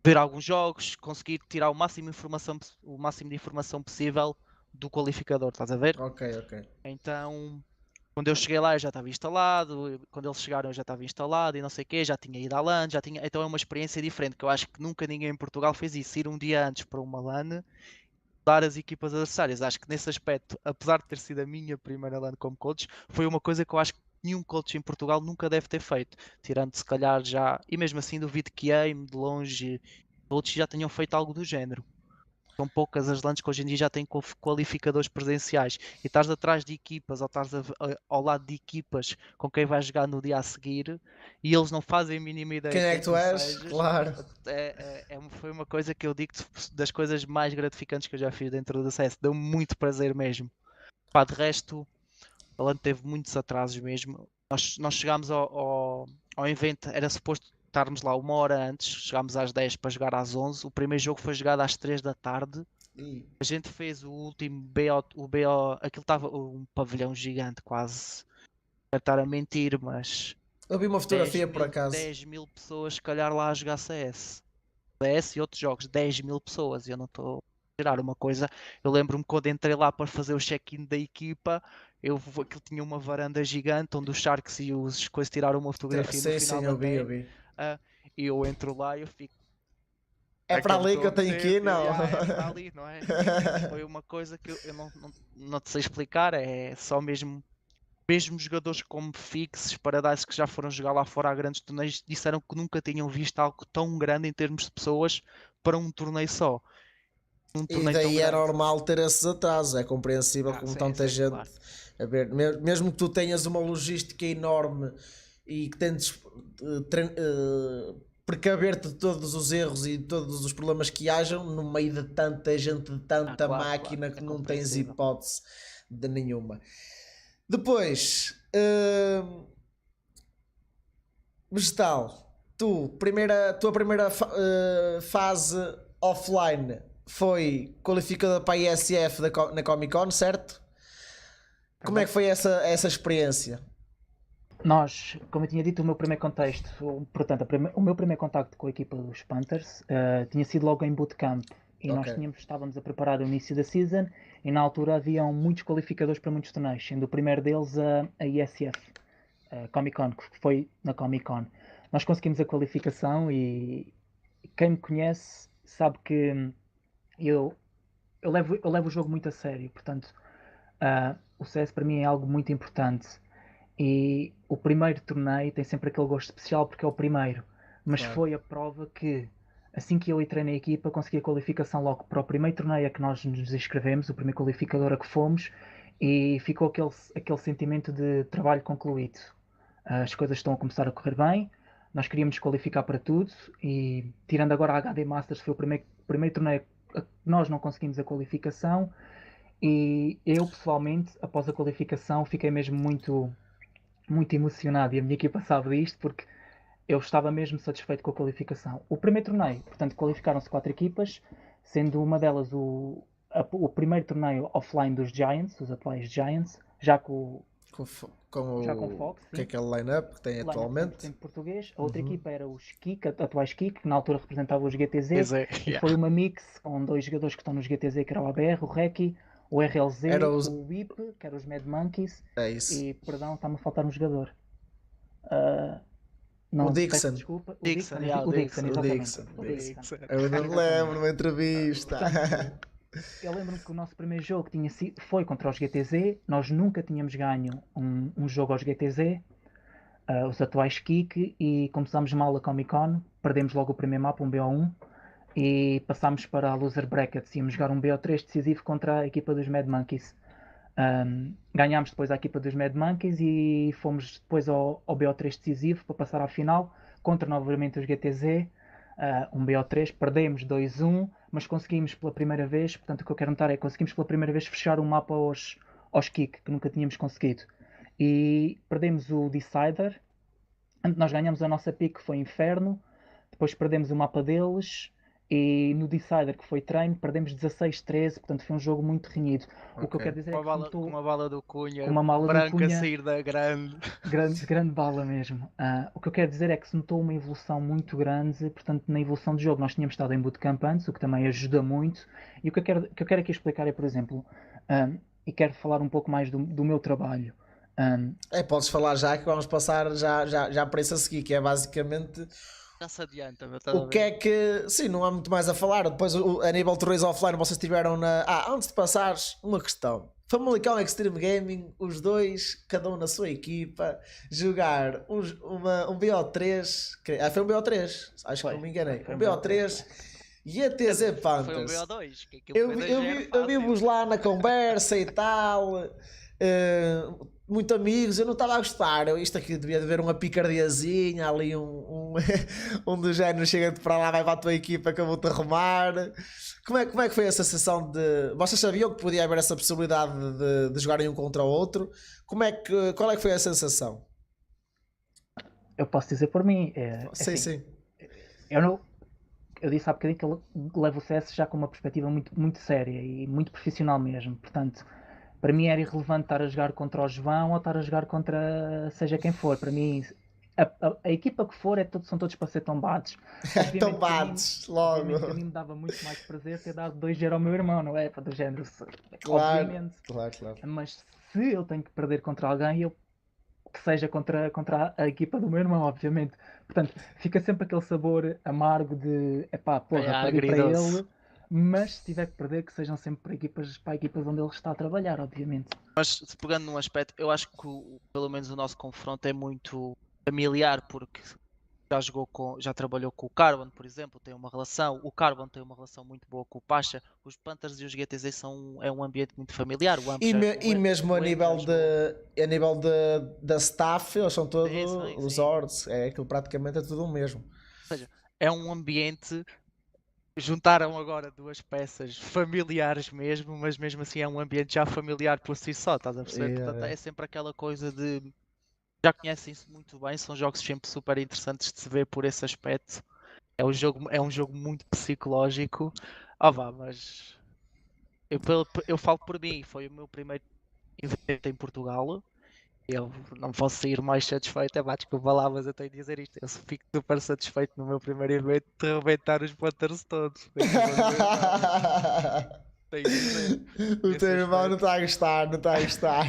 ver alguns jogos, conseguir tirar o máximo de informação possível do qualificador, estás a ver? Ok. Então, quando eu cheguei lá eu já estava instalado, quando eles chegaram eu já estava instalado e não sei o quê, já tinha ido à LAN, então é uma experiência diferente, que eu acho que nunca ninguém em Portugal fez isso, ir um dia antes para uma LAN, dar as equipas adversárias. Acho que nesse aspecto, apesar de ter sido a minha primeira LAN como coach, foi uma coisa que eu acho que nenhum coach em Portugal nunca deve ter feito, tirando se calhar já, e mesmo assim duvido que Aim, de longe, outros já tenham feito algo do género. São poucas as LANs que hoje em dia já têm qualificadores presenciais, e estás atrás de equipas ou estás ao lado de equipas com quem vais jogar no dia a seguir e eles não fazem a mínima ideia Quem é que tu és? sejas. Claro. Foi uma coisa que eu digo das coisas mais gratificantes que eu já fiz dentro do CS. Deu-me muito prazer mesmo. Pá, de resto, a LAN teve muitos atrasos mesmo. Nós chegámos ao evento, era suposto estarmos lá uma hora antes, chegámos às 10 para jogar às 11. O primeiro jogo foi jogado às 3 da tarde. A gente fez o último BO, aquilo estava um pavilhão gigante quase. Para estar a mentir, mas Eu vi uma 10 fotografia por mil, acaso. 10 mil pessoas se calhar lá a jogar CS. CS e outros jogos, 10 mil pessoas. Eu não estou a tirar uma coisa. Eu lembro-me quando entrei lá para fazer o check-in da equipa, aquilo tinha uma varanda gigante onde os Sharks e os coisas tiraram uma fotografia no final Sim, da eu vi. tag. E eu entro lá e eu fico. É para que me ali que estou eu a tenho que ir, meter, não. é para ali, não é? Foi uma coisa que eu não te sei explicar, é só mesmo jogadores como Fix, Paradise, que já foram jogar lá fora a grandes torneios, disseram que nunca tinham visto algo tão grande em termos de pessoas para um torneio só. Um E torneio tão daí é grande. normal ter esses atrasos, é compreensível como Sim, tanta sim, gente claro. a ver, mesmo que tu tenhas uma logística enorme e que tentes precaver-te de todos os erros e de todos os problemas que hajam no meio de tanta gente, de tanta Claro, máquina, claro, que é não tens compreensível. hipótese de nenhuma. Depois, Vegetal, tua primeira fase offline foi qualificada para a ISF na Comic Con, certo? Como é que foi essa experiência? Nós, como eu tinha dito, o meu primeiro contexto, portanto, o meu primeiro contacto com a equipa dos Panthers tinha sido logo em bootcamp, e nós Ok. estávamos a preparar o início da season, e na altura haviam muitos qualificadores para muitos torneios, sendo o primeiro deles a ISF, a Comic Con, que foi na Comic Con. Nós conseguimos a qualificação, e quem me conhece sabe que eu levo o jogo muito a sério, portanto, o CS para mim é algo muito importante. E o primeiro torneio tem sempre aquele gosto especial porque é o primeiro, mas Claro. foi a prova que, assim que eu entrei na equipa, consegui a qualificação logo para o primeiro torneio a que nós nos inscrevemos, o primeiro qualificador a que fomos, e ficou aquele sentimento de trabalho concluído. As coisas estão a começar a correr bem, nós queríamos qualificar para tudo, e tirando agora a HD Masters, foi o primeiro torneio a que nós não conseguimos a qualificação, e eu pessoalmente, após a qualificação, fiquei mesmo muito emocionado, e a minha equipa sabe disto, porque eu estava mesmo satisfeito com a qualificação. O primeiro torneio, portanto, qualificaram-se 4 equipas, sendo uma delas o primeiro torneio offline dos Giants, os atuais Giants, já com já com o Fox, que é sim. aquele line-up que tem Line-up atualmente. 100% português. A outra Uhum. equipa era os Kik, atuais Kik, que na altura representava os GTZ, Pois é, e yeah. foi uma mix com dois jogadores que estão nos GTZ, que era o ABR, o Reki, o RLZ, Era os- o WIP, que era os Mad Monkeys, É isso. e, perdão, está-me a faltar um jogador. O Não, Dixon. peço desculpa. Dixon, O yeah, Dixon, o Dixon. O exatamente. Dixon. O Dixon. Eu ainda me lembro numa entrevista. Portanto, eu lembro-me que o nosso primeiro jogo foi contra os GTZ. Nós nunca tínhamos ganho um jogo aos GTZ, os atuais Kik, e começámos mal a Comic Con. Perdemos logo o primeiro mapa, um BO1, e passámos para a Loser Brackets. Íamos jogar um BO3 decisivo contra a equipa dos Mad Monkeys. Ganhámos depois a equipa dos Mad Monkeys e fomos depois ao BO3 decisivo para passar à final contra novamente os GTZ, um BO3, perdemos 2-1, mas conseguimos pela primeira vez, portanto o que eu quero notar é que conseguimos pela primeira vez fechar um mapa aos Kik, que nunca tínhamos conseguido, e perdemos o Decider. Nós ganhamos a nossa pick, que foi Inferno, depois perdemos o mapa deles, e no Decider, que foi treino, perdemos 16-13, portanto foi um jogo muito renhido. O que eu Ok. quero dizer é que Com uma bala do Cunha, com uma mala do branca Cunha, a sair da grande. grande bala mesmo. O que eu quero dizer é que se notou uma evolução muito grande, portanto, na evolução do jogo. Nós tínhamos estado em bootcamp antes, o que também ajuda muito. E o que eu quero aqui explicar é, por exemplo, e quero falar um pouco mais do meu trabalho. Podes falar já que vamos passar já para isso a seguir, que é basicamente Já se adianta, meu, estás a o que ver? é que. Sim, não há muito mais a falar. Depois, a nível de torneios offline, vocês tiveram na. Antes de passares, uma questão. Famalicão Extreme Gaming, os dois, cada um na sua equipa, jogar um BO3. Foi um BO3, acho que não me enganei. Foi Um um BO3 e a TZ Foi um Panthers. BO2, que aquilo Eu, foi vi- 2 eu, 0 vi- eu vi-vos lá na conversa e tal, muito amigos. Eu não estava a gostar. Isto aqui devia haver uma picardiazinha ali, um do género chega-te para lá, vai para a tua equipa que eu vou-te arrumar. Como é que foi a sensação de. Vocês sabiam que podia haver essa possibilidade de jogarem um contra o outro? Qual é que foi a sensação? Eu posso dizer por mim, Sim, assim, sim. eu disse há bocadinho que eu levo o CS já com uma perspectiva muito, muito séria e muito profissional mesmo. Portanto, para mim era irrelevante estar a jogar contra o João ou estar a jogar contra seja quem for. Para mim, a equipa que for são todos para ser tombados. Obviamente, Tombados, logo. obviamente que a mim me dava muito mais prazer ter dado 2-0 ao meu irmão, não é? Para do género. Claro, Obviamente. claro. Mas se eu tenho que perder contra alguém, que seja contra a equipa do meu irmão, obviamente. Portanto, fica sempre aquele sabor amargo de perdi para agridoce. ele, mas se tiver que perder, que sejam sempre para equipas onde ele está a trabalhar, obviamente. Mas pegando num aspecto, eu acho que pelo menos o nosso confronto é muito familiar, porque já trabalhou com o Carbon, por exemplo, tem uma relação. O Carbon tem uma relação muito boa com o Pacha. Os Panthers e os GTZ é um ambiente muito familiar. O E mesmo a nível da staff, eles são todos Sim. os ords, aquilo praticamente é tudo o mesmo. Ou seja, é um ambiente. Juntaram agora duas peças familiares mesmo, mas mesmo assim é um ambiente já familiar por si só, estás a perceber? Portanto, é sempre aquela coisa de já conhecem-se muito bem, são jogos sempre super interessantes de se ver por esse aspecto. É um jogo muito psicológico. Mas eu falo por mim, foi o meu primeiro evento em Portugal. Eu não posso sair mais satisfeito, desculpa lá, mas eu tenho de dizer isto. Eu fico super satisfeito no meu primeiro evento de arrebentar os Panthers todos. O teu irmão não está a gostar, não está a gostar.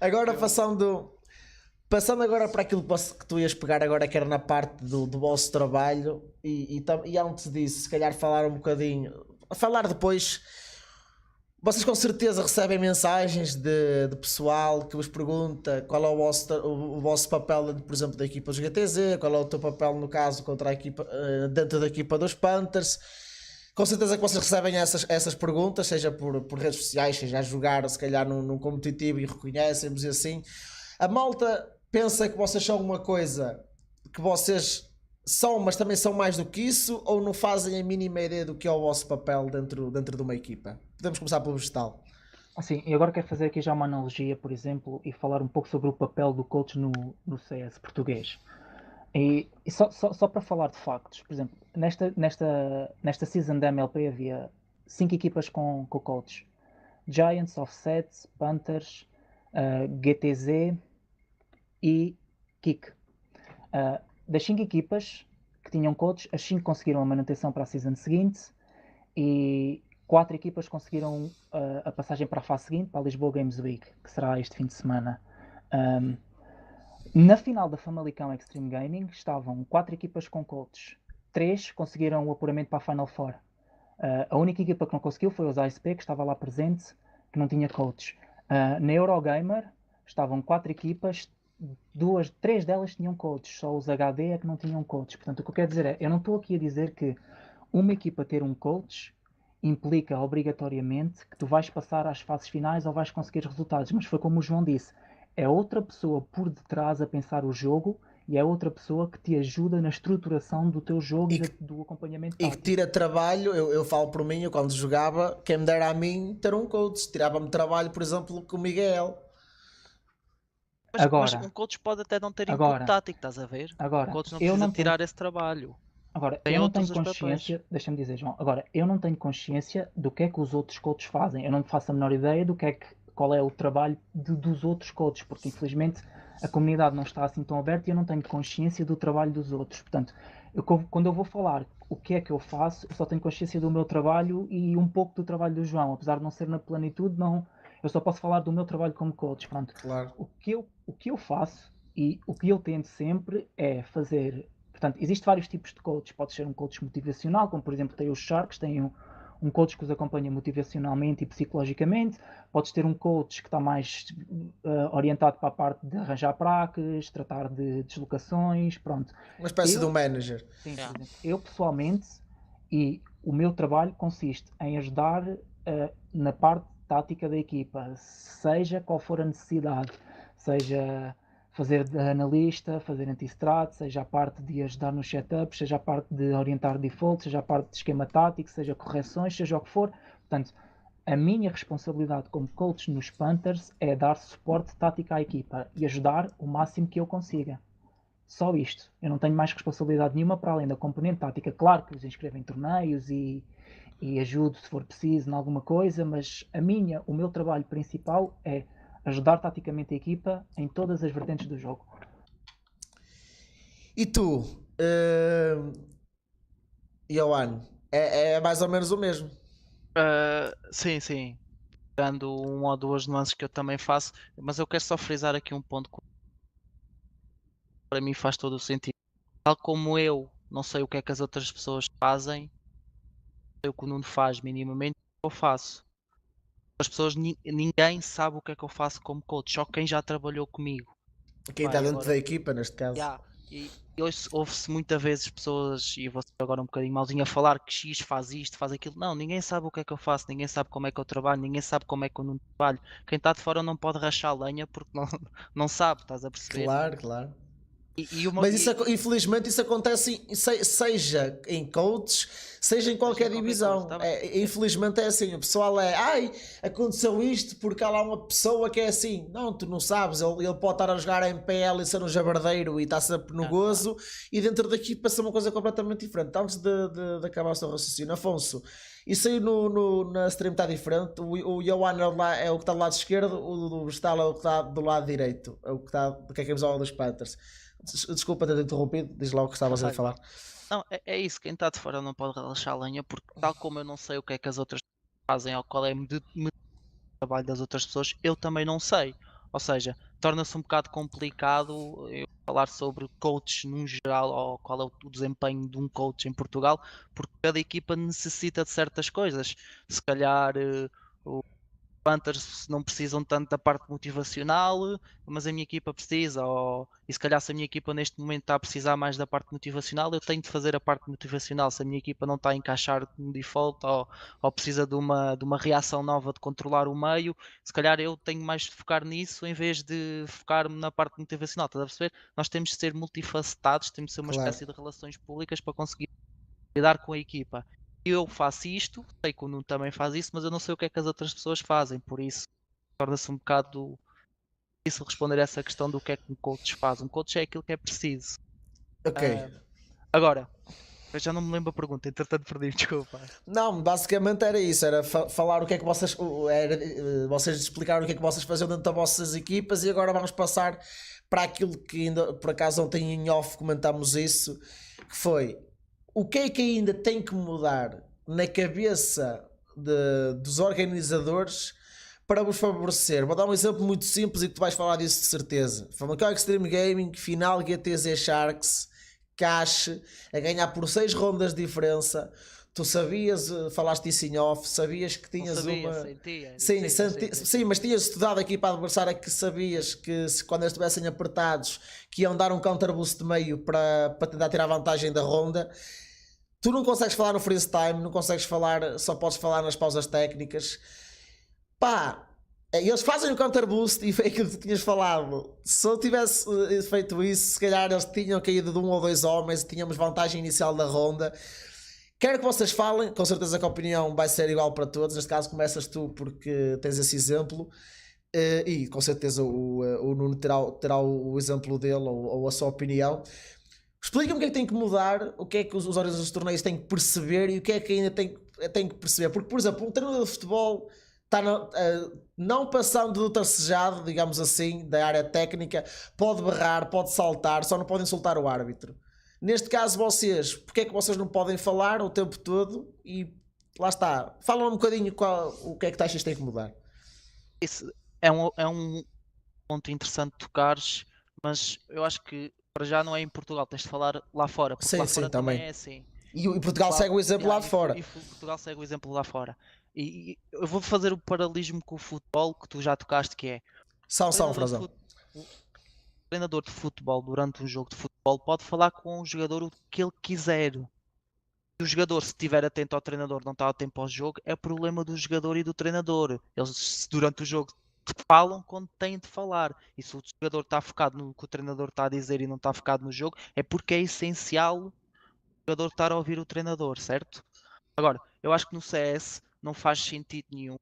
Agora passando agora para aquilo que tu ias pegar agora, que era na parte do vosso trabalho, e antes disso, se calhar falar um bocadinho, falar depois. Vocês com certeza recebem mensagens de pessoal que vos pergunta qual é o vosso papel dentro, por exemplo, da equipa dos GTZ, qual é o teu papel no caso contra a equipa, dentro da equipa dos Panthers. Com certeza que vocês recebem essas perguntas, seja por redes sociais, seja a jogar, se calhar num competitivo, e reconhecem-vos e assim. A malta pensa que vocês são uma coisa que vocês são, mas também são mais do que isso, ou não fazem a mínima ideia do que é o vosso papel dentro de uma equipa? Podemos começar pelo vegetal. Assim, e agora quero fazer aqui já uma analogia, por exemplo, e falar um pouco sobre o papel do coach no CS português. E só para falar de factos, por exemplo, nesta season da MLP havia 5 equipas com coaches: Giants, Offset, Panthers, GTZ e Kick. Das 5 equipas que tinham coaches, as 5 conseguiram a manutenção para a season seguinte e 4 equipas conseguiram a passagem para a fase seguinte, para a Lisboa Games Week, que será este fim de semana. Na final da Famalicão Extreme Gaming estavam 4 equipas com coaches. 3 conseguiram o apuramento para a Final Four. A única equipa que não conseguiu foi os ASP, que estava lá presente, que não tinha coaches. Na Eurogamer estavam 4 equipas, 3 delas tinham coaches, só os HD é que não tinham coaches. Portanto, o que eu quero dizer é, eu não estou aqui a dizer que uma equipa ter um coach implica obrigatoriamente que tu vais passar às fases finais ou vais conseguir resultados, mas foi como o João disse, é outra pessoa por detrás a pensar o jogo e é outra pessoa que te ajuda na estruturação do teu jogo e do acompanhamento E que tático. tira trabalho, eu falo por mim, eu quando jogava, quem me dera a mim ter um coach, tirava-me trabalho, por exemplo, com o Miguel. Mas Agora, um coach pode até não ter input agora, tático, estás a ver? agora, O coach não eu precisa não tenho, tirar esse trabalho. agora, Tem eu não tenho outros os papéis. consciência, deixa-me dizer, João, agora, eu não tenho consciência do que é que os outros coaches fazem. Eu não faço a menor ideia do que é que, qual é o trabalho dos outros coaches, porque infelizmente a comunidade não está assim tão aberta e eu não tenho consciência do trabalho dos outros. Portanto, quando eu vou falar o que é que eu faço, eu só tenho consciência do meu trabalho e um pouco do trabalho do João, apesar de não ser na plenitude, não, eu só posso falar do meu trabalho como coach. Pronto. Claro. O que eu faço e o que eu tento sempre é fazer. Portanto, existem vários tipos de coaches. Pode ser um coach motivacional, como por exemplo tem os Sharks, tem um coach que os acompanha motivacionalmente e psicologicamente. Podes ter um coach que está mais orientado para a parte de arranjar praques, tratar de deslocações, pronto. Uma espécie de um manager. Sim, por exemplo, eu pessoalmente, e o meu trabalho consiste em ajudar na parte tática da equipa, seja qual for a necessidade, seja fazer de analista, fazer anti-strat, seja a parte de ajudar nos setups, seja a parte de orientar default, seja a parte de esquema tático, seja correções, seja o que for. Portanto, a minha responsabilidade como coach nos Panthers é dar suporte tático à equipa e ajudar o máximo que eu consiga. Só isto. Eu não tenho mais responsabilidade nenhuma para além da componente tática. Claro que os inscrevo em torneios e ajudo se for preciso em alguma coisa, mas o meu trabalho principal é ajudar taticamente a equipa em todas as vertentes do jogo. E tu, Johan, é mais ou menos o mesmo. Sim, sim. Dando uma ou duas nuances que eu também faço, mas eu quero só frisar aqui um ponto que para mim faz todo o sentido. Tal como eu não sei o que é que as outras pessoas fazem, sei o que o Nuno faz minimamente, eu faço. As pessoas, ninguém sabe o que é que eu faço como coach, só quem já trabalhou comigo. Quem está dentro da equipa, neste caso. E ouve-se muitas vezes pessoas, e eu vou ser agora um bocadinho malzinho, a falar que X faz isto, faz aquilo. Não, ninguém sabe o que é que eu faço, ninguém sabe como é que eu trabalho, ninguém sabe como é que eu não trabalho. Quem está de fora não pode rachar lenha porque não sabe, estás a perceber? Claro, claro. E mas infelizmente isso acontece seja em coaches, seja em qualquer divisão. Coisa, tá infelizmente é assim, o pessoal aconteceu isto porque há lá uma pessoa que é assim. Não, tu não sabes, ele pode estar a jogar MPL e ser um jabardeiro e está sempre no gozo, e dentro daqui passa uma coisa completamente diferente. Antes de acabar o seu raciocínio, Afonso, isso aí na stream está diferente. O Johan é o que está do lado esquerdo, o Vestal é o que está do lado direito, é o que está do que é a camisola dos Panthers. Desculpa ter interrompido, diz lá o que estavas a falar. Não, é isso, quem está de fora não pode relaxar a lenha, porque tal como eu não sei o que é que as outras fazem ou qual é o trabalho das outras pessoas, eu também não sei. Ou seja, torna-se um bocado complicado eu falar sobre coaches num geral ou qual é o desempenho de um coach em Portugal, porque cada equipa necessita de certas coisas. Se calhar o Panthers não precisam tanto da parte motivacional, mas a minha equipa precisa, e se calhar se a minha equipa neste momento está a precisar mais da parte motivacional, eu tenho de fazer a parte motivacional. Se a minha equipa não está a encaixar no default ou precisa de uma reação nova de controlar o meio, se calhar eu tenho mais de focar nisso em vez de focar-me na parte motivacional. Estás a perceber? Nós temos de ser multifacetados, temos de ser uma espécie de relações públicas para conseguir lidar com a equipa. Eu faço isto, sei que o Nuno também faz isso, mas eu não sei o que é que as outras pessoas fazem, por isso torna-se um bocado difícil responder essa questão do que é que um coach faz. Um coach é aquilo que é preciso. Ok. Agora, eu já não me lembro a pergunta, entretanto perdi, desculpa. Não, basicamente era isso, era falar o que é que vocês, vocês explicaram o que é que vocês faziam dentro das vossas equipas e agora vamos passar para aquilo que ainda, por acaso ontem em off comentámos isso, que foi, o que é que ainda tem que mudar na cabeça dos organizadores para vos favorecer? Vou dar um exemplo muito simples e tu vais falar disso de certeza. Famicom Extreme Gaming, final GTZ Sharks, Cash, a ganhar por 6 rondas de diferença. Tu sabias, falaste isso em off, sabias que tinhas Não sabia, uma. sentia, Sim, mas tinhas estudado aqui para a adversária que sabias que quando eles estivessem apertados que iam dar um counter boost de meio para tentar tirar vantagem da ronda. Tu não consegues falar no freeze time, não consegues falar, só podes falar nas pausas técnicas. Pá, eles fazem o counter boost e foi aquilo que tu tinhas falado. Se eu tivesse feito isso, se calhar eles tinham caído de 1 ou 2 homens e tínhamos vantagem inicial da ronda. Quero que vocês falem, com certeza que a opinião vai ser igual para todos. Neste caso começas tu porque tens esse exemplo. E com certeza o Nuno terá o exemplo dele ou a sua opinião. Explica-me o que é que tem que mudar, o que é que os organizadores dos torneios têm que perceber e o que é que ainda tem que perceber. Porque, por exemplo, um treinador de futebol está não passando do tracejado, digamos assim, da área técnica, pode berrar, pode saltar, só não pode insultar o árbitro. Neste caso, vocês, porque é que vocês não podem falar o tempo todo? E lá está, fala um bocadinho o que é que tu achas que tem que mudar. Isso é um ponto interessante de tocares, mas eu acho que para já não é em Portugal, tens de falar lá fora, porque lá Sim, fora também também. é assim. E Portugal segue o exemplo lá de fora. E Portugal segue o exemplo lá fora. E eu vou fazer o paralelismo com o futebol que tu já tocaste, que é São, treinador de Frazão. o treinador de futebol durante um jogo de futebol pode falar com o jogador o que ele quiser. Se o jogador, se estiver atento ao treinador, não está atento ao jogo, é problema do jogador e do treinador. Eles durante o jogo falam quando têm de falar. E se o jogador está focado no que o treinador está a dizer e não está focado no jogo, é porque é essencial o jogador estar a ouvir o treinador, certo? Agora, eu acho que no CS não faz sentido nenhum,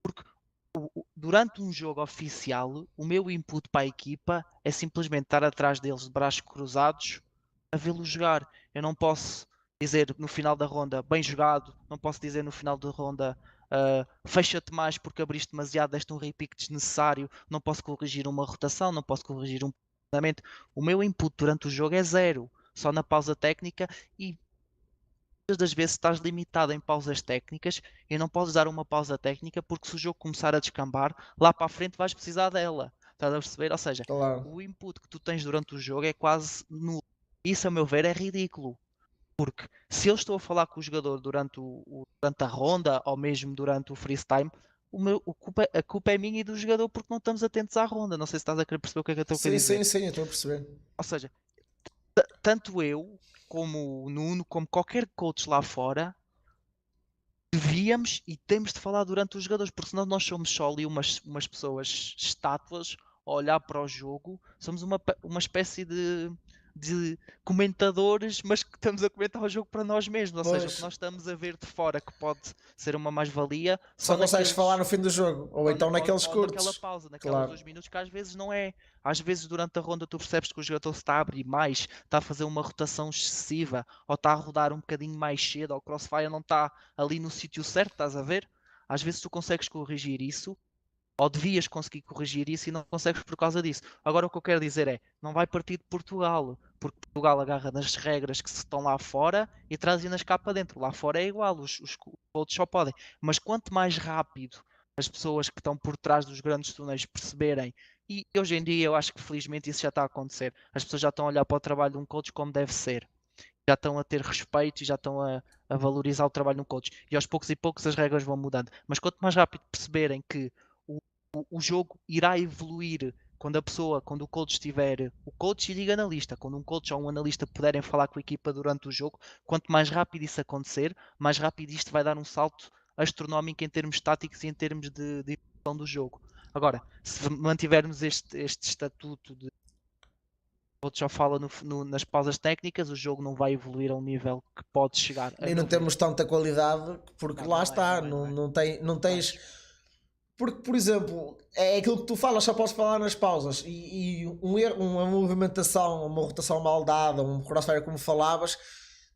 porque durante um jogo oficial, o meu input para a equipa é simplesmente estar atrás deles de braços cruzados a vê-los jogar. Eu não posso dizer no final da ronda bem jogado, não posso dizer no final da ronda fecha-te mais porque abriste demasiado, deste um repique desnecessário, não posso corrigir uma rotação, não posso corrigir um posicionamento. O meu input durante o jogo é zero, só na pausa técnica, e muitas das vezes estás limitado em pausas técnicas e não podes dar uma pausa técnica porque se o jogo começar a descambar, lá para a frente vais precisar dela. Estás a perceber? Ou seja, Claro. o input que tu tens durante o jogo é quase nulo. Isso, a meu ver, é ridículo. Porque se eu estou a falar com o jogador durante a ronda ou mesmo durante o freestyle, a culpa é minha e do jogador porque não estamos atentos à ronda. Não sei se estás a querer perceber o que é que eu estou a querer dizer. Sim, eu estou a perceber. Ou seja, tanto eu, como o Nuno, como qualquer coach lá fora, devíamos e temos de falar durante os jogadores, porque senão nós somos só ali umas pessoas estátuas a olhar para o jogo, somos uma espécie de comentadores, mas que estamos a comentar o jogo para nós mesmos, ou seja, o que nós estamos a ver de fora que pode ser uma mais-valia, só consegues falar no fim do jogo, ou então naqueles curtos. Naquela pausa, naquelas 2 minutos, que às vezes não é. Às vezes durante a ronda tu percebes que o jogador se está a abrir mais, está a fazer uma rotação excessiva, ou está a rodar um bocadinho mais cedo, ou o crossfire não está ali no sítio certo, estás a ver? Às vezes tu consegues corrigir isso, ou devias conseguir corrigir isso e não consegues por causa disso. Agora o que eu quero dizer é, não vai partir de Portugal, porque Portugal agarra nas regras que estão lá fora e trazem-nas cá para dentro. Lá fora é igual, os coaches só podem. Mas quanto mais rápido as pessoas que estão por trás dos grandes torneios perceberem, e hoje em dia eu acho que felizmente isso já está a acontecer, as pessoas já estão a olhar para o trabalho de um coach como deve ser. Já estão a ter respeito e já estão a valorizar o trabalho de um coach. E aos poucos e poucos as regras vão mudando. Mas quanto mais rápido perceberem que o jogo irá evoluir quando o coach estiver, o coach e liga analista, quando um coach ou um analista puderem falar com a equipa durante o jogo, quanto mais rápido isso acontecer, mais rápido isto vai dar um salto astronómico em termos táticos e em termos de evolução do jogo. Agora, se mantivermos este estatuto de o coach só fala nas pausas técnicas, o jogo não vai evoluir a um nível que pode chegar. E não temos tanta qualidade porque lá está, não tens. porque, por exemplo, é aquilo que tu falas, só podes falar nas pausas. E um erro, uma movimentação, uma rotação mal dada, um crossfire como falavas,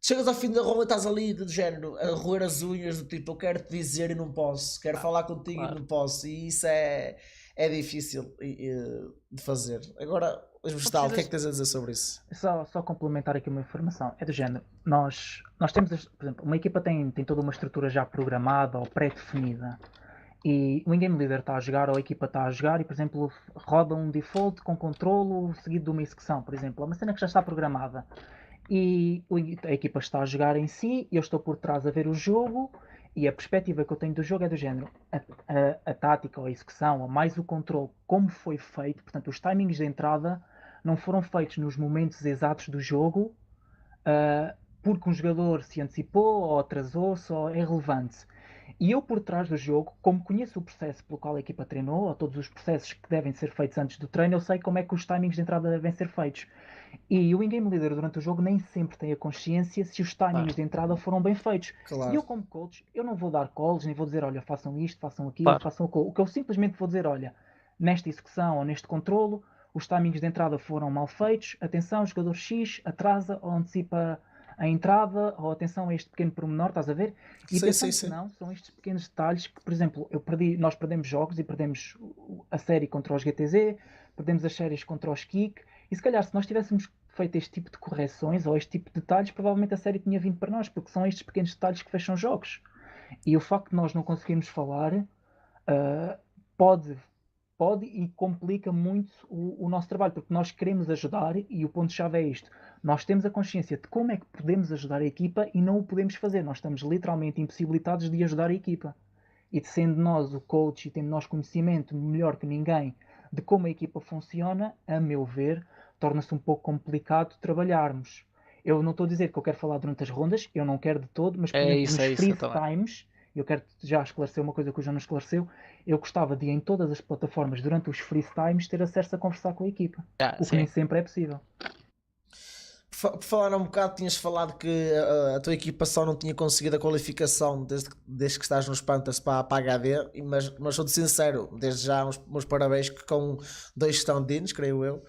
chegas ao fim da ronda e estás ali de género a roer as unhas, do tipo, eu quero te dizer e não posso, quero falar contigo claro. e não posso. E isso é difícil de fazer. Agora, Vegetal, o que é que tens a dizer sobre isso? Só complementar aqui uma informação. É do género. Nós temos, por exemplo, uma equipa tem toda uma estrutura já programada ou pré-definida. E o in-game leader está a jogar, ou a equipa está a jogar, e por exemplo, roda um default com controlo seguido de uma execução, por exemplo. É uma cena que já está programada. E a equipa está a jogar em si, eu estou por trás a ver o jogo, e a perspectiva que eu tenho do jogo é do género. A tática ou a execução, ou mais o controle, como foi feito, portanto, os timings de entrada não foram feitos nos momentos exatos do jogo, porque um jogador se antecipou ou atrasou-se, ou é relevante. E eu, por trás do jogo, como conheço o processo pelo qual a equipa treinou, ou todos os processos que devem ser feitos antes do treino, eu sei como é que os timings de entrada devem ser feitos. E o in-game leader durante o jogo nem sempre tem a consciência se os timings de entrada foram bem feitos. Claro. E eu, como coach, eu não vou dar calls, nem vou dizer, olha, façam isto, façam aquilo, Claro. façam aquilo. O que eu simplesmente vou dizer, olha, nesta execução ou neste controlo, os timings de entrada foram mal feitos, atenção, jogador X atrasa ou antecipa a entrada, ou atenção a este pequeno pormenor, estás a ver? E pensando que não, são estes pequenos detalhes que, por exemplo, nós perdemos jogos e perdemos a série contra os GTZ, perdemos as séries contra os Kik, e se calhar se nós tivéssemos feito este tipo de correções ou este tipo de detalhes, provavelmente a série tinha vindo para nós, porque são estes pequenos detalhes que fecham jogos. E o facto de nós não conseguirmos falar pode e complica muito o nosso trabalho, porque nós queremos ajudar, e o ponto-chave é isto. Nós temos a consciência de como é que podemos ajudar a equipa e não o podemos fazer. Nós estamos literalmente impossibilitados de ajudar a equipa. E sendo nós o coach e tendo nós conhecimento melhor que ninguém de como a equipa funciona, a meu ver, torna-se um pouco complicado trabalharmos. Eu não estou a dizer que eu quero falar durante as rondas, eu não quero de todo, mas por exemplo, nos free times, eu quero já esclarecer uma coisa que o João não esclareceu, eu gostava de, em todas as plataformas, durante os free times, ter acesso a conversar com a equipa, o que nem sempre é possível. Por falar um bocado, tinhas falado que a tua equipa só não tinha conseguido a qualificação desde que estás nos Panthers para a HD, mas sou-te sincero, desde já meus parabéns, que com 2 stand-ins, creio eu,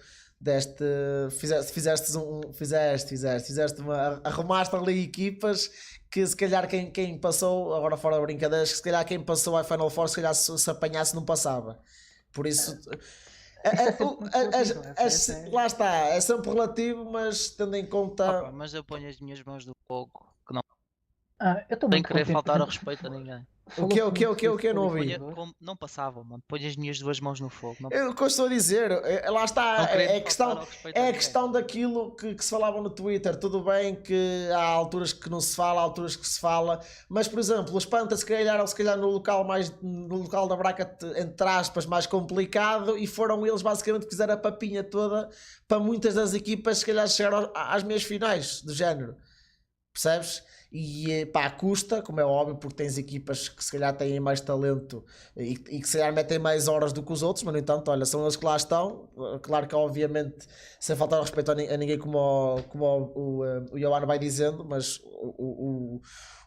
arrumaste ali equipas que se calhar quem passou, agora fora de brincadeiras, que se calhar quem passou à Final Four, se calhar se apanhasse não passava. Por isso... lá está, é sempre relativo, mas tendo em conta. Mas eu ponho as minhas mãos no fogo, que não eu estou nem muito querer contente, faltar ao por exemplo, respeito a ninguém. O que não ouvi? Não passava, mano. Ponho as minhas 2 mãos no fogo. Não... O que eu estou a dizer, lá está, é a questão daquilo que se falava no Twitter. Tudo bem que há alturas que não se fala, há alturas que se fala, mas por exemplo, os Panthers se calhar no local da bracket, entre aspas, mais complicado, e foram eles basicamente que fizeram a papinha toda para muitas das equipas se calhar chegar às meias finais do género, percebes? E pá, custa, como é óbvio, porque tens equipas que se calhar têm mais talento e que se calhar metem mais horas do que os outros, mas no entanto, olha, são eles que lá estão. Claro que obviamente, sem faltar respeito a ninguém, como o Johan vai dizendo, mas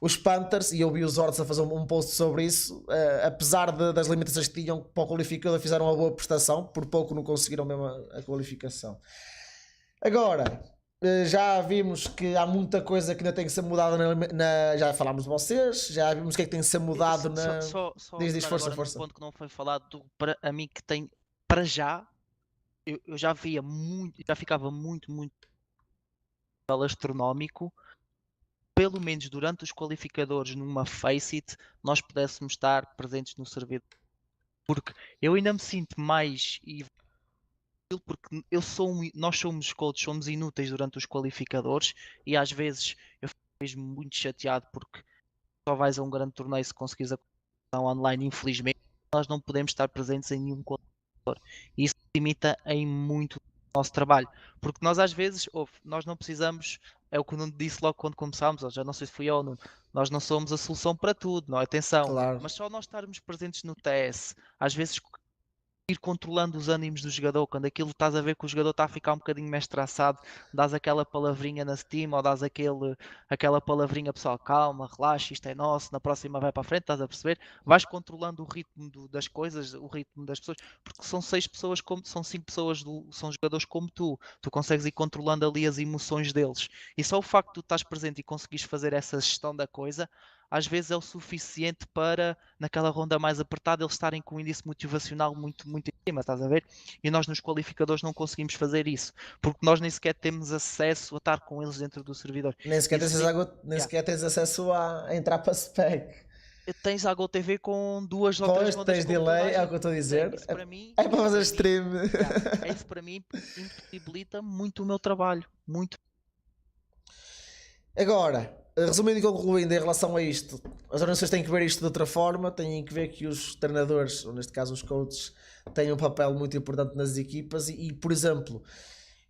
os Panthers, e eu vi os Hornets a fazer um post sobre isso, apesar das limitações que tinham para o qualificador, fizeram uma boa prestação, por pouco não conseguiram mesmo a qualificação. Agora, já vimos que há muita coisa que ainda tem que ser mudada já falámos de vocês, já vimos o que é que tem que ser mudado na... Só diz, força. Um ponto que não foi falado, para a mim, que tem, para já, eu já via muito, já ficava muito astronómico, pelo menos durante os qualificadores numa Faceit, nós pudéssemos estar presentes no servidor, porque eu ainda me sinto mais porque nós somos coaches, somos inúteis durante os qualificadores, e às vezes eu fico mesmo muito chateado porque só vais a um grande torneio se conseguires a competição online. Infelizmente nós não podemos estar presentes em nenhum qualificador, e isso limita em muito o nosso trabalho, porque nós às vezes nós não precisamos, é o que o Nuno disse logo quando começámos, já não sei se fui eu, Nuno, nós não somos a solução para tudo, não, atenção, Claro. mas só nós estarmos presentes no TS, às vezes ir controlando os ânimos do jogador, quando aquilo estás a ver que o jogador está a ficar um bocadinho mais estressado, dás aquela palavrinha na Steam ou dás aquela palavrinha pessoal, calma, relaxa, isto é nosso, na próxima vai para a frente, estás a perceber? Vais controlando o ritmo das coisas, o ritmo das pessoas, porque são 6 pessoas, são 5 pessoas, são jogadores como tu consegues ir controlando ali as emoções deles, e só o facto de tu estás presente e conseguires fazer essa gestão da coisa, às vezes é o suficiente para, naquela ronda mais apertada, eles estarem com um índice motivacional muito, muito em cima, estás a ver? E nós nos qualificadores não conseguimos fazer isso, porque nós nem sequer temos acesso a estar com eles dentro do servidor. Nem sequer Isso tens, sim, nem sequer tens acesso a entrar para spec. tens a GoTV com 2 ou 3 Pois, rondas tens como toda delay, a é o que eu estou a dizer. Isso para mim, É para fazer stream. isso para mim impossibilita muito o meu trabalho, muito. Agora, resumindo e concluindo em relação a isto, as organizações têm que ver isto de outra forma, têm que ver que os treinadores, ou neste caso os coaches, têm um papel muito importante nas equipas e por exemplo,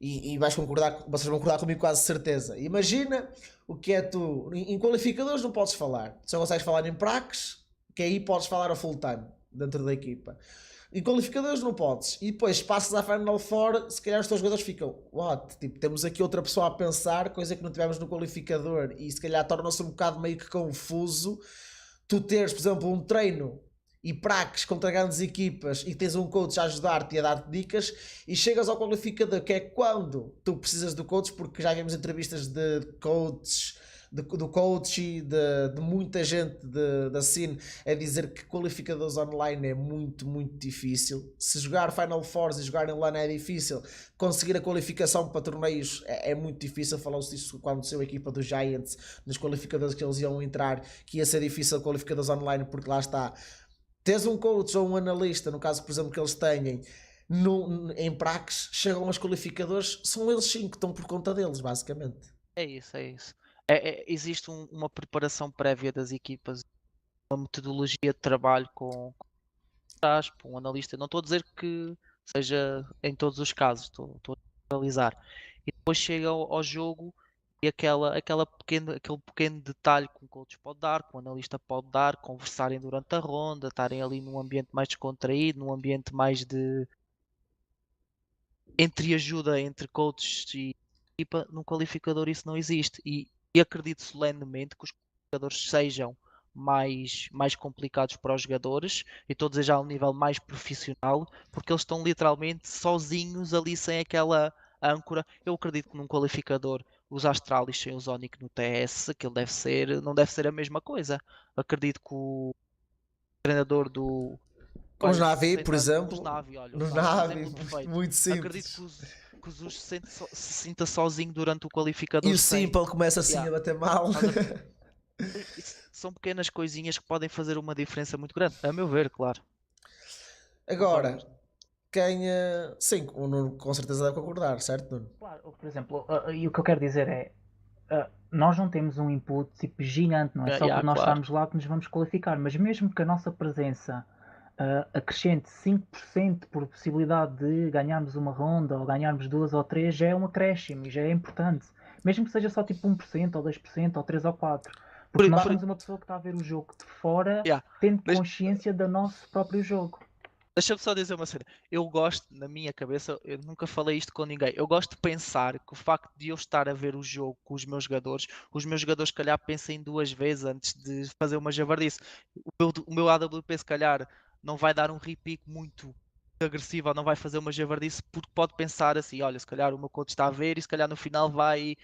e vocês vão concordar comigo quase certeza, imagina o que é tu, em qualificadores não podes falar, só consegues falar em praques, que aí podes falar a full time, dentro da equipa. Em qualificadores não podes. E depois passas à Final Four, se calhar os teus jogadores ficam, what? Tipo, temos aqui outra pessoa a pensar, coisa que não tivemos no qualificador. E se calhar torna-se um bocado meio que confuso tu teres, por exemplo, um treino e praques contra grandes equipas e tens um coach a ajudar-te e a dar-te dicas e chegas ao qualificador, que é quando tu precisas do coach, porque já vimos entrevistas de coaches do coach e de muita gente da scene a dizer que qualificadores online é muito, muito difícil. Se jogar Final Fours e jogar em LAN é difícil, conseguir a qualificação para torneios é muito difícil. Falou-se disso quando saiu a equipa dos Giants, nos qualificadores que eles iam entrar, que ia ser difícil qualificadores online, porque lá está, tens um coach ou um analista, no caso, por exemplo, que eles têm em praques, chegam aos qualificadores, são eles 5 que estão por conta deles, basicamente. É isso, é isso. Existe uma preparação prévia das equipas, uma metodologia de trabalho com um analista. Não estou a dizer que seja em todos os casos, estou a analisar. E depois chega ao jogo e aquele pequeno detalhe que um coach pode dar, que um analista pode dar, conversarem durante a ronda, estarem ali num ambiente mais descontraído, num ambiente mais de entre ajuda entre coaches e equipa. Num qualificador isso não existe e acredito solenemente que os qualificadores sejam mais complicados para os jogadores, e estou a dizer já a um nível mais profissional, porque eles estão literalmente sozinhos ali sem aquela âncora. Eu acredito que num qualificador os Astralis sem o Zonic no TS, aquilo não deve ser a mesma coisa. Acredito que o treinador do Com os olha, Navi, por exemplo. os Navi, olha, Nos os Navi é um Navi, exemplo perfeito. muito Acredito simples. que o Zeus se sinta sozinho durante o E qualificador o sem. Simple começa assim Yeah. a bater mal. Isso são pequenas coisinhas que podem fazer uma diferença muito grande, a meu ver, claro. Agora, quem. Sim, o Nuno com certeza deve concordar, certo, Nuno? Claro, por exemplo, e o que eu quero dizer é, nós não temos um input tipo gigante, não é só por nós claro. estarmos lá que nos vamos qualificar, mas mesmo que a nossa presença acrescente 5% por possibilidade de ganharmos uma ronda ou ganharmos 2 ou 3, já é um acréscimo e já é importante. Mesmo que seja só tipo 1% ou 2% ou 3 ou 4. Porque nós somos uma pessoa que está a ver o jogo de fora, tendo consciência do nosso próprio jogo. Deixa-me só dizer uma cena. Eu gosto, na minha cabeça, eu nunca falei isto com ninguém. Eu gosto de pensar que o facto de eu estar a ver o jogo com os meus jogadores, se calhar pensem 2 vezes antes de fazer uma javardice. O meu AWP se calhar não vai dar um repique muito agressivo, ou não vai fazer uma javardice, porque pode pensar assim, olha, se calhar o meu coach está a ver e se calhar no final vai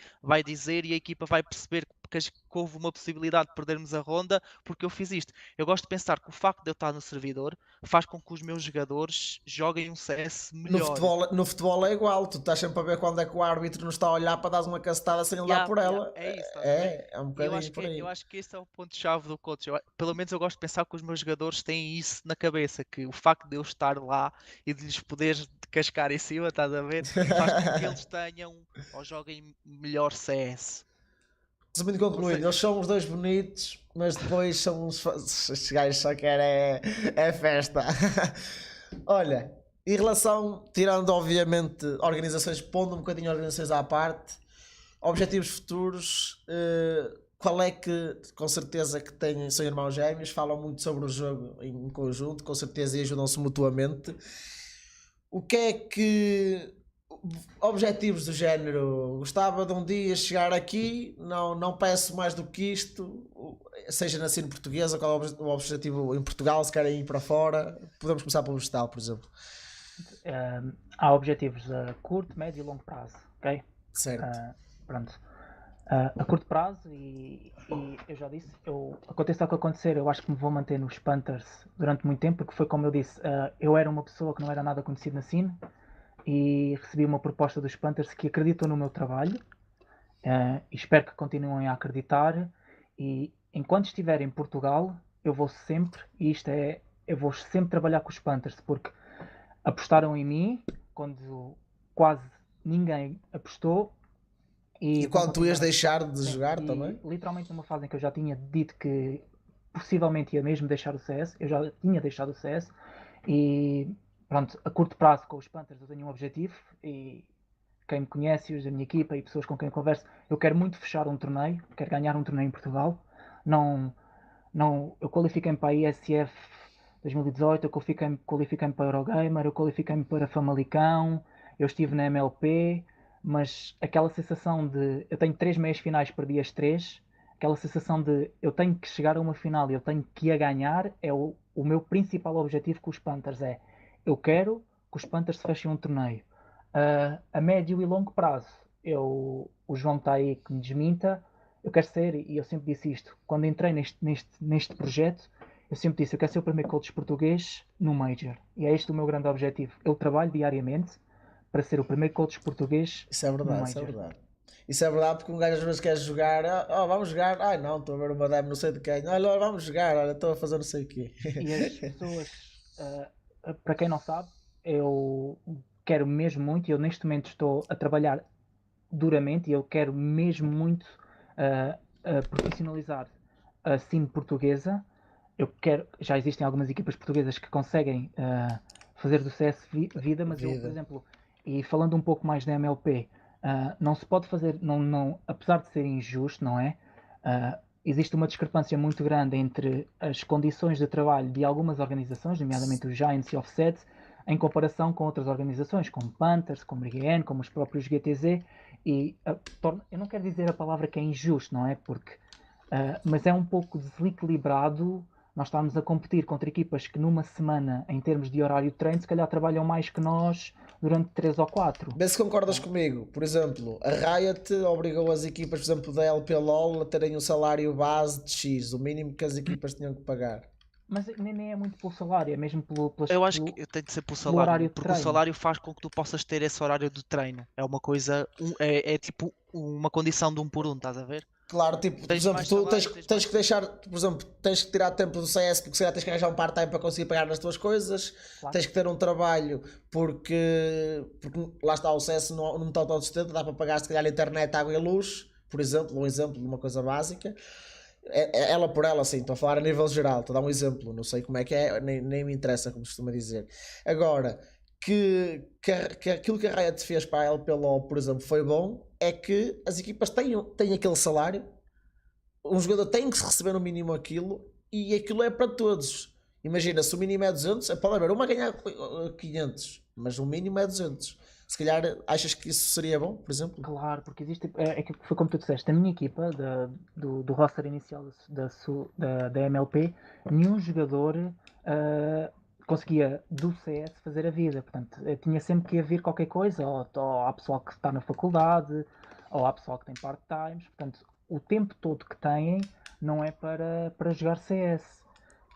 dizer e a equipa vai perceber que houve uma possibilidade de perdermos a ronda porque eu fiz isto. Eu gosto de pensar que o facto de eu estar no servidor faz com que os meus jogadores joguem um CS melhor. No futebol é igual, tu estás sempre a ver quando é que o árbitro não está a olhar para dar uma castada sem ele dar por ela. É isso, é um bocadinho por aí. Eu acho que esse é o ponto-chave do coach. Pelo menos eu gosto de pensar que os meus jogadores têm isso na cabeça, que o facto de eu estar lá e de lhes poder cascar em cima, estás a ver, faz com que eles tenham ou joguem melhor CS. Resumindo e concluindo, eles são os dois bonitos, mas depois são estes gajos só querem é festa. Olha, em relação, tirando obviamente organizações, pondo um bocadinho organizações à parte, objetivos futuros, qual é que, com certeza que têm, são irmãos gêmeos, falam muito sobre o jogo em conjunto, com certeza e ajudam-se mutuamente. o que é que objetivos do género, gostava de um dia chegar aqui, não peço mais do que isto, seja na cena portuguesa, qual é o objetivo em Portugal, se querem ir para fora, podemos começar pelo vegetal, por exemplo. Há objetivos a curto, médio e longo prazo, ok? Certo. Pronto. A curto prazo, e eu já disse, aconteça o que acontecer, eu acho que me vou manter nos Panthers durante muito tempo, porque foi como eu disse, eu era uma pessoa que não era nada conhecida na cine, e recebi uma proposta dos Panthers que acreditam no meu trabalho, e espero que continuem a acreditar, e enquanto estiver em Portugal, eu vou sempre, eu vou sempre trabalhar com os Panthers, porque apostaram em mim quando quase ninguém apostou. E Vão quando tu ias continuar deixar de Sim, jogar e também? literalmente numa fase em que eu já tinha dito que possivelmente ia mesmo deixar o CS, eu já tinha deixado o CS, e pronto, a curto prazo com os Panthers eu tenho um objetivo, e quem me conhece, os da minha equipa e pessoas com quem eu converso, eu quero muito fechar um torneio, quero ganhar um torneio em Portugal. Eu qualifiquei-me para a ISF 2018, eu qualifiquei-me para a Eurogamer, eu qualifiquei-me para Famalicão, eu estive na MLP, mas aquela sensação de eu tenho 3 meias finais, perdi as 3, aquela sensação de eu tenho que chegar a uma final e eu tenho que a ganhar, é o meu principal objetivo com os Panthers, eu quero que os Panthers fechem um torneio. A médio e longo prazo, o João está aí que me desminta, eu quero ser, e eu sempre disse isto, quando entrei neste projeto, eu sempre disse, eu quero ser o primeiro coach português no Major, e é este o meu grande objetivo. Eu trabalho diariamente para ser o primeiro coach português Isso é no verdade, isso é Major. verdade. Isso é verdade porque um gajo às vezes quer jogar, vamos jogar, ai não, estou a ver uma demo não sei de quem, olha, vamos jogar, olha, estou a fazer não sei o quê. E as pessoas, para quem não sabe, eu quero mesmo muito, e eu neste momento estou a trabalhar duramente, e eu quero mesmo muito profissionalizar a cine portuguesa. Já existem algumas equipas portuguesas que conseguem fazer do CS vida, mas eu, por exemplo, e falando um pouco mais da MLP, não se pode fazer, apesar de ser injusto, não é? Existe uma discrepância muito grande entre as condições de trabalho de algumas organizações, nomeadamente os Giants e Offset, em comparação com outras organizações, como Panthers, como IGN, como os próprios GTZ, e eu não quero dizer a palavra que é injusto, não é? Porque, mas é um pouco desequilibrado nós estarmos a competir contra equipas que numa semana, em termos de horário de treino, se calhar trabalham mais que nós durante 3 ou 4. Vê se concordas comigo. Por exemplo, a Riot obrigou as equipas, por exemplo, da LPLOL a terem um salário base de X, o mínimo que as equipas tinham que pagar. Mas nem é muito pelo salário, é mesmo Eu acho que tem de ser pelo pelo horário salário, de porque o treino. salário faz com que tu possas ter esse horário de treino. É uma coisa, é tipo uma condição de 1 por 1, estás a ver? Claro, tipo, por Tens exemplo, mais tu salário, tens mais que deixar, por exemplo, tens que tirar tempo do CS porque se calhar tens que arranjar um part-time para conseguir pagar nas tuas coisas, Claro. tens que ter um trabalho porque lá está o CS não está tão distante, dá para pagar se calhar a internet, água e luz, por exemplo, um exemplo de uma coisa básica. Ela por ela, sim, estou a falar a nível geral, estou a dar um exemplo, não sei como é que é, nem me interessa, como costuma dizer. Agora, que aquilo que a Riot fez para a LPLO, por exemplo, foi bom, é que as equipas têm aquele salário, um jogador tem que receber no mínimo aquilo, e aquilo é para todos. Imagina, se o mínimo é 200, pode haver uma a ganhar 500, mas o mínimo é 200. Se calhar achas que isso seria bom, por exemplo? Claro, porque existe, que foi como tu disseste, a minha equipa do roster inicial da MLP, nenhum jogador conseguia do CS fazer a vida, portanto tinha sempre que haver qualquer coisa, ou há pessoal que está na faculdade, ou há pessoal que tem part-times, portanto o tempo todo que têm não é para jogar CS,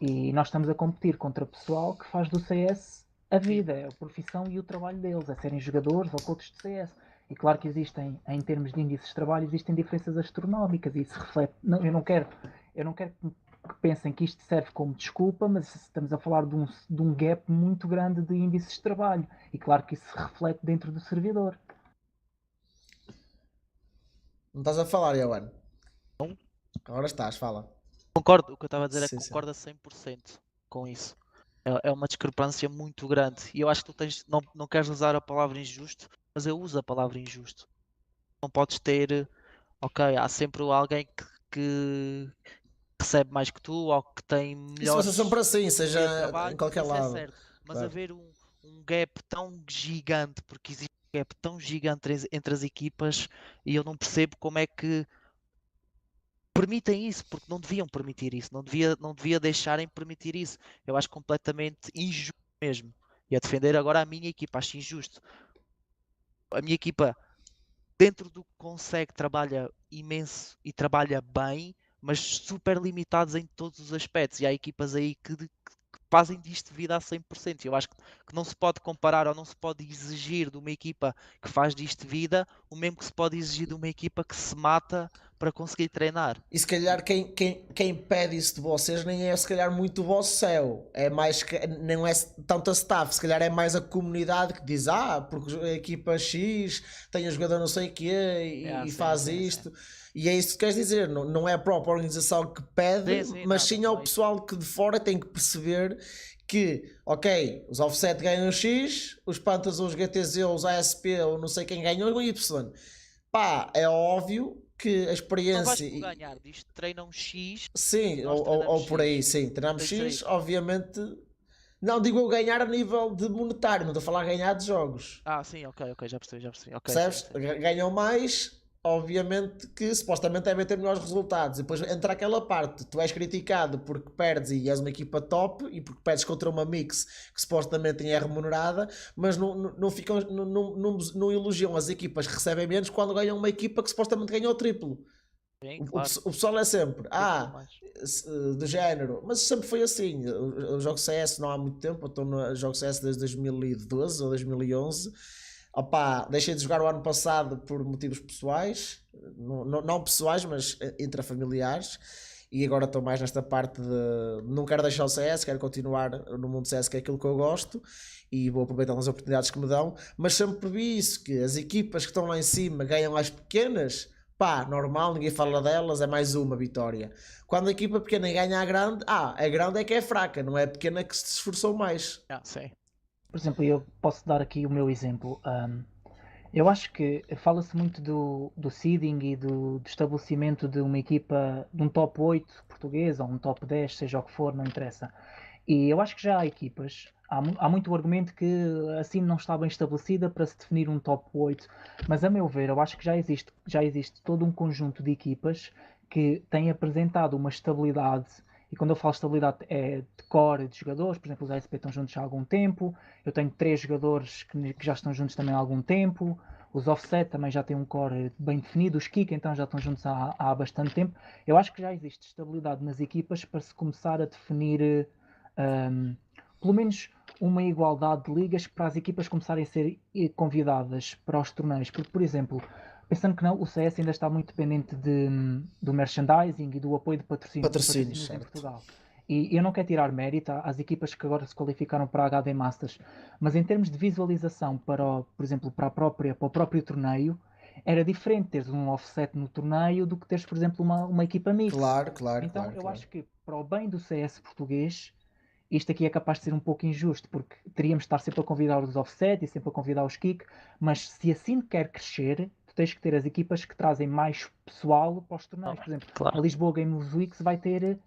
e nós estamos a competir contra pessoal que faz do CS a vida, é a profissão e o trabalho deles, é serem jogadores ou coaches de CS. E claro que existem, em termos de índices de trabalho, existem diferenças astronómicas, e isso reflete. Eu não quero que pensem que isto serve como desculpa, mas estamos a falar de um gap muito grande de índices de trabalho. E claro que isso se reflete dentro do servidor. Não estás a falar, Yohan? Agora estás, fala. Concordo, o que eu estava a dizer é Sim, que sim. concordo a 100% com isso. É uma discrepância muito grande. E eu acho que tu não queres usar a palavra injusto, mas eu uso a palavra injusto. Não podes ter, ok, há sempre alguém que recebe mais que tu ou que tem Isso vai ser melhores sempre assim, de seja trabalho, em qualquer isso é lado. certo. Mas Claro. haver um gap tão gigante, porque existe um gap tão gigante entre as equipas e eu não percebo como é que permitem isso, porque não deviam permitir isso, não devia deixarem permitir isso. Eu acho completamente injusto mesmo. E a defender agora a minha equipa, acho injusto. A minha equipa, dentro do que consegue, trabalha imenso e trabalha bem, mas super limitados em todos os aspectos. E há equipas aí que fazem disto vida a 100%. Eu acho que não se pode comparar ou não se pode exigir de uma equipa que faz disto vida o mesmo que se pode exigir de uma equipa que se mata para conseguir treinar. E se calhar quem pede isso de vocês nem é se calhar muito o vosso céu, é mais que não é tanto a staff, se calhar é mais a comunidade que diz, porque a equipa X tem um jogador não sei o quê e Sim, faz sim, isto. E é isso que queres dizer, não é a própria organização que pede, Sim, mas nada, sim não ao é isso. pessoal que de fora tem que perceber que, ok, os offset ganham X, os Panthers, os GTZ, os ASP, ou não sei quem ganhou, Y. Pá, é óbvio que a Não vais experiência. por ganhar disto, treinam X, Sim, nós ou treinamos por aí, X. sim. Treinamos Tem de ser X, isso. obviamente. Não digo eu ganhar a nível de monetário, não estou a falar ganhar de jogos. Sim, ok, já percebi. Ok, sim, Percebes? sim. Ganham mais, obviamente que supostamente devem ter melhores resultados. E depois entra aquela parte, tu és criticado porque perdes e és uma equipa top e porque perdes contra uma mix que supostamente é remunerada, mas não ficam, não elogiam as equipas que recebem menos quando ganham uma equipa que supostamente ganhou o triplo. Sim, O claro. pessoal é sempre, Triplo mais. do género, mas sempre foi assim. Eu jogo CS não há muito tempo, eu estou no jogo CS desde 2012 ou 2011. Opá, deixei de jogar o ano passado por motivos pessoais, não pessoais, mas intrafamiliares. E agora estou mais nesta parte de não quero deixar o CS, quero continuar no mundo CS, que é aquilo que eu gosto, e vou aproveitar as oportunidades que me dão. Mas sempre vi isso: que as equipas que estão lá em cima ganham as pequenas. Pá, normal, ninguém fala delas, é mais uma vitória. Quando a equipa pequena ganha a grande, a grande é que é fraca, não é a pequena que se esforçou mais. Sim. Por exemplo, eu posso dar aqui o meu exemplo. Eu acho que fala-se muito do seeding e do estabelecimento de uma equipa, de um top 8 português ou um top 10, seja o que for, não interessa. E eu acho que já há equipas, há muito argumento que assim não está bem estabelecida para se definir um top 8, mas a meu ver, eu acho que já existe todo um conjunto de equipas que têm apresentado uma estabilidade, e quando eu falo estabilidade é de core de jogadores, por exemplo, os ASP estão juntos há algum tempo, eu tenho 3 jogadores que já estão juntos também há algum tempo, os Offset também já têm um core bem definido, os Kik então já estão juntos há bastante tempo. Eu acho que já existe estabilidade nas equipas para se começar a definir pelo menos uma igualdade de ligas para as equipas começarem a ser convidadas para os torneios, porque por exemplo, pensando que não, o CS ainda está muito dependente do merchandising e do apoio de patrocínios em Certo. Portugal. E eu não quero tirar mérito às equipas que agora se qualificaram para a HD Masters, mas em termos de visualização para, por exemplo, para o próprio torneio, era diferente teres um offset no torneio do que teres, por exemplo, uma equipa mix. Claro. Então eu Claro. acho que para o bem do CS português, isto aqui é capaz de ser um pouco injusto, porque teríamos de estar sempre a convidar os offset e sempre a convidar os kick, mas se assim quer crescer, tu tens que ter as equipas que trazem mais pessoal para os torneios. Por exemplo, Claro. a Lisboa Games Week vai ter,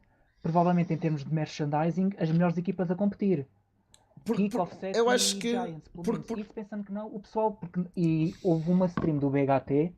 provavelmente em termos de merchandising, as melhores equipas a competir. Kick, Offset Eu e acho que. Giants, pelo menos. Isso pensando que não, o pessoal, e houve uma stream do BHT,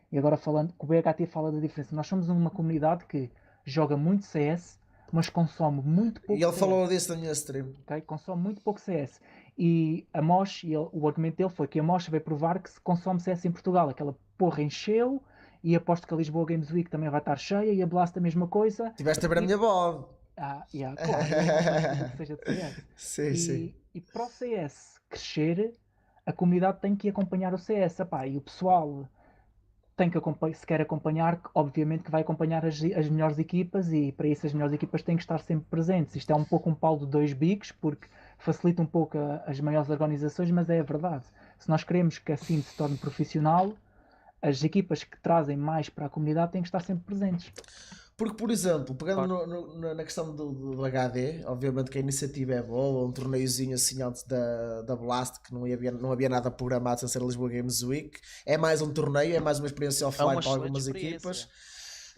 e agora falando, que o BHT fala da diferença. Nós somos uma comunidade que joga muito CS, mas consome muito pouco E ele CS. falou disso na minha stream. Okay? Consome muito pouco CS. E a Mosh, o argumento dele foi que a Mosh veio provar que se consome CS em Portugal. Aquela porra encheu, e aposto que a Lisboa Games Week também vai estar cheia, e a Blast a mesma coisa. Tiveste a ver a minha voz. Claro, eu gosto mais de tudo que seja de CS. Sim. E para o CS crescer, a comunidade tem que acompanhar o CS. Epá, e o pessoal tem que se quer acompanhar, obviamente que vai acompanhar as melhores equipas, e para isso as melhores equipas têm que estar sempre presentes. Isto é um pouco um pau de dois bicos, porque facilita um pouco as maiores organizações, mas é a verdade. Se nós queremos que assim se torne profissional, as equipas que trazem mais para a comunidade têm que estar sempre presentes. Porque, por exemplo, pegando na questão do HD, obviamente que a iniciativa é boa, um torneiozinho assim antes da Blast, que não havia nada programado sem ser a Lisboa Games Week. É mais um torneio, é mais uma experiência offline para algumas equipas.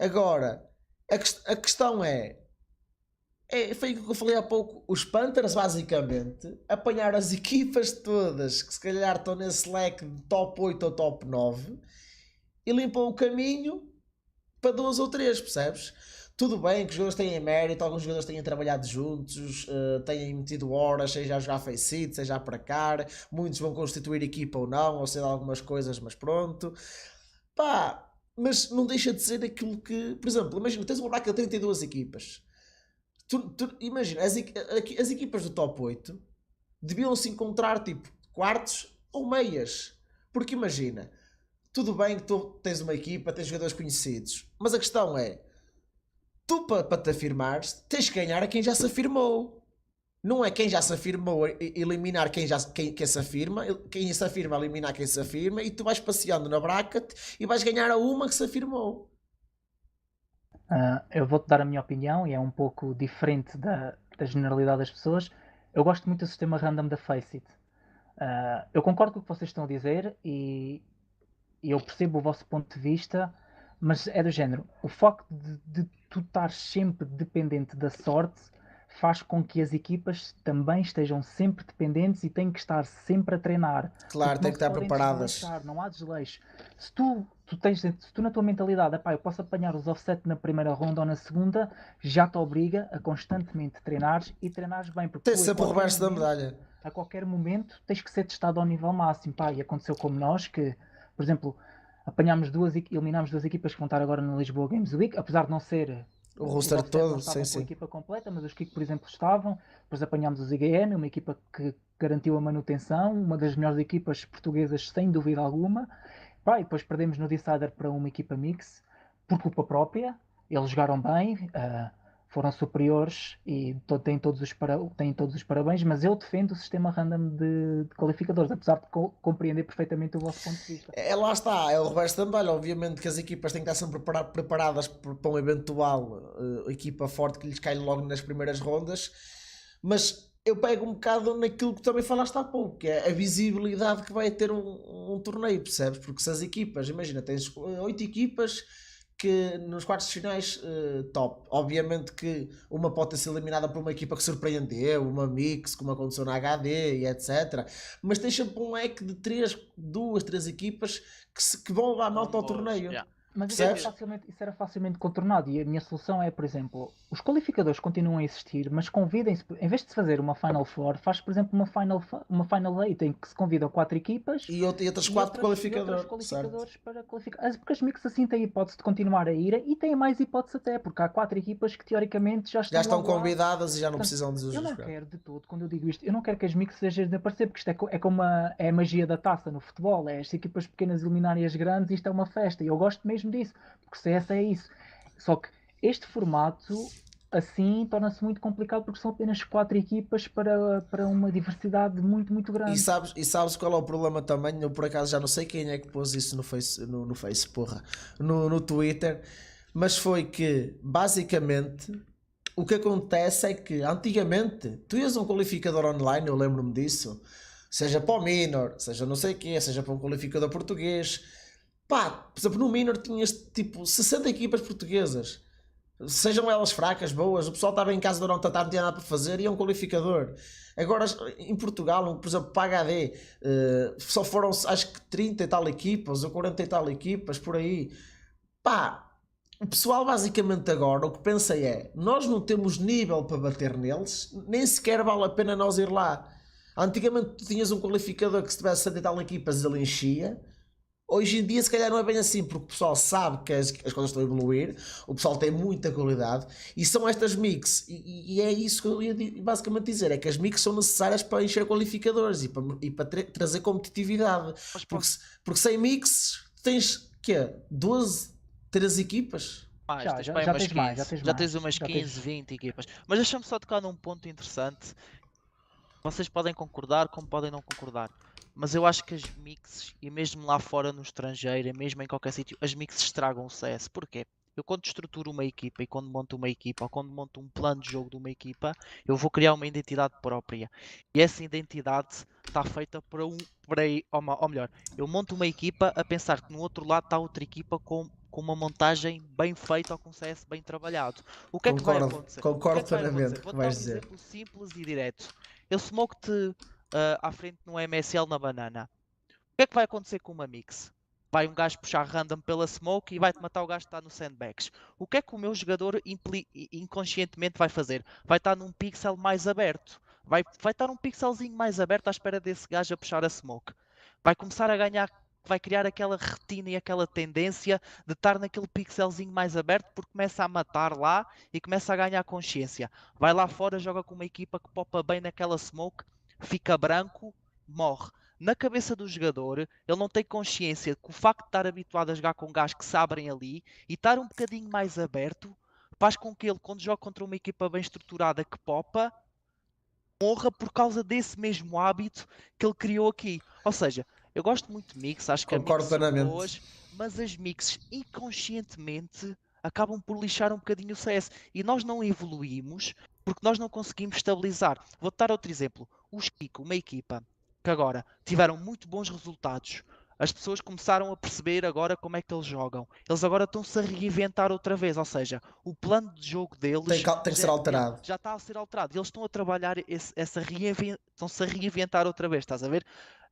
Agora, a questão é foi o que eu falei há pouco. Os Panthers, basicamente, apanharam as equipas todas que se calhar estão nesse leque de top 8 ou top 9 e limpam o caminho para 2 ou 3, percebes? Tudo bem que os jogadores têm mérito, alguns jogadores têm trabalhado juntos, têm metido horas, seja a jogar face it, seja a pracar, muitos vão constituir equipa ou não, ou seja, algumas coisas, mas pronto. Pá, mas não deixa de ser aquilo que, por exemplo, imagina, tens uma braca de 32 equipas. Imagina, as equipas do top 8 deviam se encontrar tipo quartos ou meias. Porque imagina, tudo bem que tu tens uma equipa, tens jogadores conhecidos, mas a questão é, tu para te afirmares, tens que ganhar a quem já se afirmou. Não é quem já se afirmou eliminar quem se afirma, quem se afirma eliminar quem se afirma, e tu vais passeando na bracket e vais ganhar a uma que se afirmou. Eu vou-te dar a minha opinião e é um pouco diferente da generalidade das pessoas. Eu gosto muito do sistema random da Faceit. Eu concordo com o que vocês estão a dizer e eu percebo o vosso ponto de vista, mas é do género. O facto de tu estar sempre dependente da sorte faz com que as equipas também estejam sempre dependentes e têm que estar sempre a treinar. Claro, Porque têm não que se estar podem preparadas. desleixar, não há desleixo. Se tu na tua mentalidade, epá, eu posso apanhar os offset na primeira ronda ou na segunda, já te obriga a constantemente treinares e treinares bem. Porque Tem tu, sempre o reverso da medalha. a qualquer momento tens que ser testado ao nível máximo. Pá, e aconteceu como nós, que, por exemplo, eliminámos 2 equipas que vão estar agora na Lisboa Games Week, apesar de não ser O os roster offset não todo, estavam sim, com a sim. equipa completa, mas os Kik, por exemplo, estavam. Depois apanhámos os IGN, uma equipa que garantiu a manutenção, uma das melhores equipas portuguesas sem dúvida alguma. Pá, e depois perdemos no Decider para uma equipa mix por culpa própria. Eles jogaram bem, foram superiores e têm todos os parabéns, mas eu defendo o sistema random de qualificadores, apesar de compreender perfeitamente o vosso ponto de vista. Lá está, é o reverso da medalha. Obviamente que as equipas têm que estar sempre preparadas para uma eventual equipa forte que lhes cai logo nas primeiras rondas, mas eu pego um bocado naquilo que também falaste há pouco, que é a visibilidade que vai ter um torneio, percebes? Porque se as equipas, imagina, tens 8 equipas que nos quartos de finais top. Obviamente que uma pode ter sido eliminada por uma equipa que surpreendeu, uma mix, como aconteceu na HD e etc. Mas tens sempre um leque de 2, 3 equipas que vão levar malta ao torneio. Yeah. Mas Percebes? isso era facilmente contornado e a minha solução é, por exemplo, os qualificadores continuam a existir, mas convidem-se, em vez de se fazer uma Final Four, faz, por exemplo, uma Final 8 em que se convidam 4 equipas E outras 4 qualificadores. qualificadores para qualificar. Porque as mix assim têm hipótese de continuar a ir e têm mais hipótese até, porque há 4 equipas que teoricamente já estão lá. Convidadas e já não Portanto, precisam de eu não jogar. quero de todo, quando eu digo isto, eu não quero que as mix deixem de aparecer, porque isto é como é a magia da taça no futebol, é as equipas pequenas eliminarem as grandes e isto é uma festa, e eu gosto mesmo disso, porque CS é isso. Só que este formato, assim, torna-se muito complicado, porque são apenas 4 equipas para uma diversidade muito, muito grande. E sabes qual é o problema também? Eu por acaso já não sei quem é que pôs isso no Face, porra, no Twitter, mas foi que, basicamente, o que acontece é que, antigamente, tu ias a um qualificador online, eu lembro-me disso, seja para o Minor, seja não sei o quê, seja para um qualificador português, pá, por exemplo, no Minor tinhas, tipo, 60 equipas portuguesas, sejam elas fracas, boas, o pessoal estava em casa durante a tarde, não tinha nada para fazer, ia a um qualificador. Agora, em Portugal, por exemplo, para a HD, só foram, acho que 30 e tal equipas, ou 40 e tal equipas, por aí. Pá, o pessoal basicamente agora, o que pensa é, nós não temos nível para bater neles, nem sequer vale a pena nós ir lá. Antigamente tu tinhas um qualificador que se tivesse 70 e tal equipas, ele enchia. Hoje em dia se calhar não é bem assim, porque o pessoal sabe que as coisas estão a evoluir, o pessoal tem muita qualidade, e são estas mix, e é isso que eu ia basicamente dizer, é que as mix são necessárias para encher qualificadores e para trazer competitividade, porque sem mix tens, quê? 12, 13 equipas? Já tens umas 15, 20 equipas. Mas deixa-me só tocar num ponto interessante. Vocês podem concordar como podem não concordar. Mas eu acho que as mixes, e mesmo lá fora no estrangeiro, e mesmo em qualquer sítio, as mixes estragam o CS. Porquê? Eu quando estruturo uma equipa e quando monto uma equipa ou quando monto um plano de jogo de uma equipa, eu vou criar uma identidade própria. E essa identidade está feita ou melhor, eu monto uma equipa a pensar que no outro lado está outra equipa com uma montagem bem feita ou com CS bem trabalhado. O que é que vai Concordo, acontecer? O que é concordo que vai plenamente acontecer? com o que Vou-te dar vais um dizer. exemplo simples e direto. Eu smoke-te à frente no MSL na banana. O que é que vai acontecer com uma mix? Vai um gajo puxar random pela smoke e vai-te matar o gajo que está no sandbags. O que é que o meu jogador inconscientemente vai fazer? Vai estar num pixel mais aberto. Vai estar um pixelzinho mais aberto à espera desse gajo a puxar a smoke. Vai começar a ganhar, vai criar aquela retina e aquela tendência de estar naquele pixelzinho mais aberto porque começa a matar lá e começa a ganhar consciência. Vai lá fora, joga com uma equipa que popa bem naquela smoke, fica branco, morre. Na cabeça do jogador, ele não tem consciência que o facto de estar habituado a jogar com gajos que se abrem ali e estar um bocadinho mais aberto faz com que ele, quando joga contra uma equipa bem estruturada que popa, morra por causa desse mesmo hábito que ele criou aqui. Ou seja, eu gosto muito de mix, acho que as Concordo mix são plenamente. boas, mas as mixes inconscientemente acabam por lixar um bocadinho o CS. E nós não evoluímos porque nós não conseguimos estabilizar. Vou-te dar outro exemplo. Os Kiko, uma equipa que agora tiveram muito bons resultados. As pessoas começaram a perceber agora como é que eles jogam. Eles agora estão-se a reinventar outra vez. Ou seja, o plano de jogo deles Tem que ser alterado. já está a ser alterado. Eles estão a trabalhar estão-se a reinventar outra vez, estás a ver?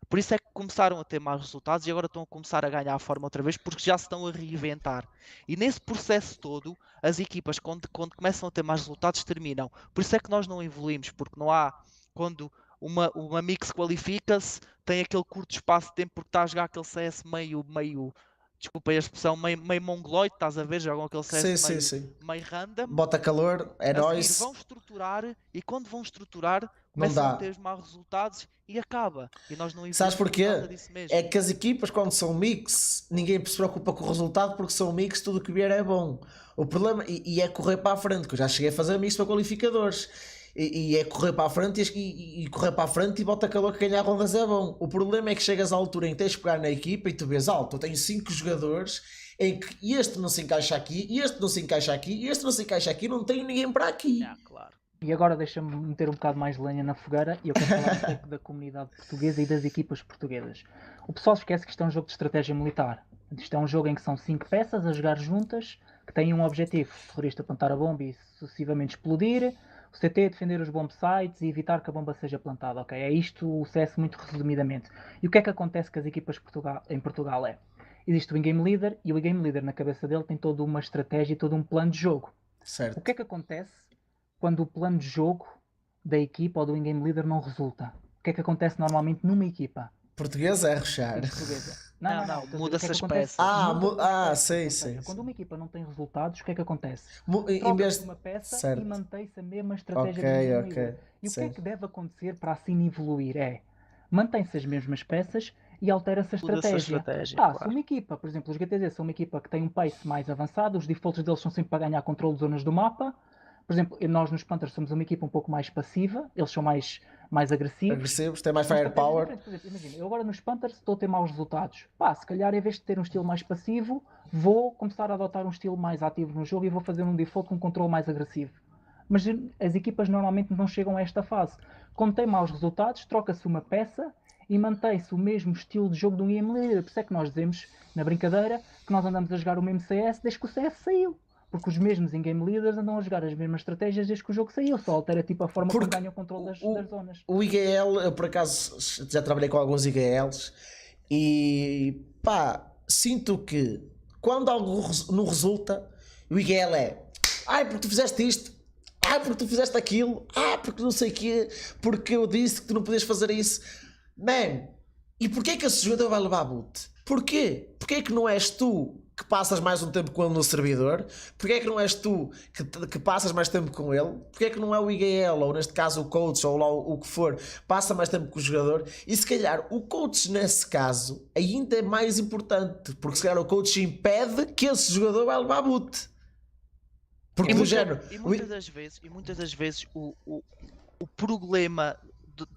Por isso é que começaram a ter mais resultados e agora estão a começar a ganhar a forma outra vez porque já se estão a reinventar. E nesse processo todo, as equipas, quando começam a ter mais resultados, terminam. Por isso é que nós não evoluímos, porque não há. Quando uma mix qualifica-se, tem aquele curto espaço de tempo porque está a jogar aquele CS meio desculpa a expressão, meio mongoloide, estás a ver? Jogam aquele CS Sim. meio random. Bota calor, é A seguir nóis. vão estruturar e quando vão estruturar Não começam a dá. ter os maus resultados e acaba. E nós não Sabes evoluímos por porquê? causa disso mesmo. É que as equipas, quando são mix, ninguém se preocupa com o resultado porque são mix, tudo o que vier é bom. O problema, e é correr para a frente, que eu já cheguei a fazer mix para qualificadores. E é correr para a frente e correr para a frente e bota calor que ganhar rondas é bom. O problema é que chegas à altura em que tens de pegar na equipa e tu vês alto, eu tenho 5 jogadores em que este não se encaixa aqui, este não se encaixa aqui, este não se encaixa aqui, não tenho ninguém para aqui. Claro. E agora deixa-me meter um bocado mais de lenha na fogueira e eu quero falar um pouco da comunidade portuguesa e das equipas portuguesas. O pessoal esquece que isto é um jogo de estratégia militar. Isto é um jogo em que são 5 peças a jogar juntas que têm um objetivo: o terrorista apontar a bomba e sucessivamente explodir, o CT defender os bomb sites e evitar que a bomba seja plantada. Okay? É isto o CS muito resumidamente. E o que é que acontece com as equipas em Portugal é: existe o in-game leader e o in-game leader na cabeça dele tem toda uma estratégia e todo um plano de jogo. Certo. O que é que acontece quando o plano de jogo da equipa ou do in-game leader não resulta? O que é que acontece normalmente numa equipa? Portuguesa é rushar. Portuguesa. Não, muda-se as peças. Sim. Quando uma equipa não tem resultados, o que é que acontece? Em vez Troca-se uma peça certo. e mantém-se a mesma estratégia do Ok. in-game leader. E o que é Sim. que deve acontecer para assim evoluir? É, mantém-se as mesmas peças e altera-se a Muda-se a estratégia. estratégia, Se claro. uma equipa, por exemplo, os GTZ são uma equipa que tem um pace mais avançado, os defaults deles são sempre para ganhar controle de zonas do mapa. Por exemplo, nós nos Panthers somos uma equipa um pouco mais passiva, eles são mais agressivos. Tem mais São firepower. estratégias diferentes. Por exemplo, imagina, eu agora nos Panthers estou a ter maus resultados. Se calhar em vez de ter um estilo mais passivo, vou começar a adotar um estilo mais ativo no jogo e vou fazer um default com um controle mais agressivo. Mas as equipas normalmente não chegam a esta fase. Quando tem maus resultados, troca-se uma peça e mantém-se o mesmo estilo de jogo do game leader. Por isso é que nós dizemos, na brincadeira, que nós andamos a jogar o mesmo CS desde que o CS saiu. Porque os mesmos in-game leaders andam a jogar as mesmas estratégias desde que o jogo saiu. Só altera tipo a forma como ganham o controle das zonas. O IGL, eu por acaso já trabalhei com alguns IGLs e sinto que quando algo não resulta, o IGL é porque tu fizeste isto, porque tu fizeste aquilo, porque não sei o quê, porque eu disse que tu não podias fazer isso. Man, e porquê que esse jogador vai levar boot? Porquê? Porquê que não és tu que passas mais um tempo com ele no servidor? Porquê que não és tu que passas mais tempo com ele? Porquê que não é o IGL, ou neste caso o coach, ou lá o que for, passa mais tempo com o jogador? E se calhar o coach nesse caso ainda é mais importante, porque se calhar o coach impede que esse jogador vai levar boot. Porque do género... E muitas das vezes o problema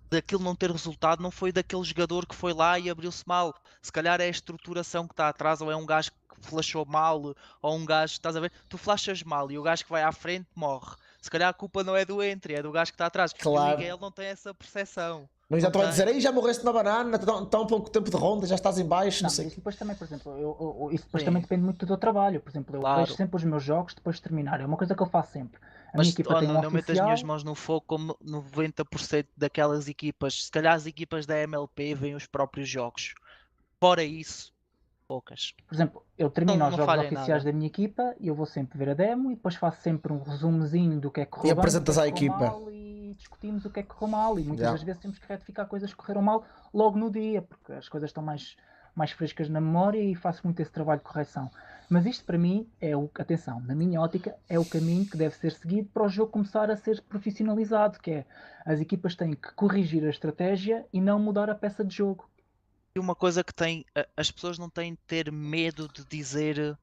daquilo não ter resultado não foi daquele jogador que foi lá e abriu-se mal. Se calhar é a estruturação que está atrás, ou é um gajo que flashou mal, ou um gajo, estás a ver? Tu flashas mal e o gajo que vai à frente morre. Se calhar a culpa não é do entry, é do gajo que está atrás. E o Claro. Miguel não tem essa percepção. Mas já Não estão a dizer, tem. aí já morreste na banana, está um pouco tempo de ronda, já estás em baixo, não Não, sei. isso depois também, por exemplo, isso depois Sim. também depende muito do teu trabalho. Por exemplo, eu Claro. vejo sempre os meus jogos depois de terminar. É uma coisa que eu faço sempre. A minha Mas equipa tem um não meto as oficial. minhas mãos no fogo, como 90% daquelas equipas, se calhar as equipas da MLP veem os próprios jogos. Fora isso, poucas. Por exemplo, eu termino Não os jogos falha em oficiais nada. da minha equipa e eu vou sempre ver a demo e depois faço sempre um resumozinho do que é que correu E bem, apresentas do que à é que correu equipa. mal e discutimos o que é que correu mal. E muitas Yeah. das vezes temos que retificar coisas que correram mal logo no dia, porque as coisas estão mais frescas na memória e faço muito esse trabalho de correção. Mas isto para mim atenção, na minha ótica, é o caminho que deve ser seguido para o jogo começar a ser profissionalizado, que é as equipas têm que corrigir a estratégia e não mudar a peça de jogo. E uma coisa que as pessoas não têm de ter medo de dizer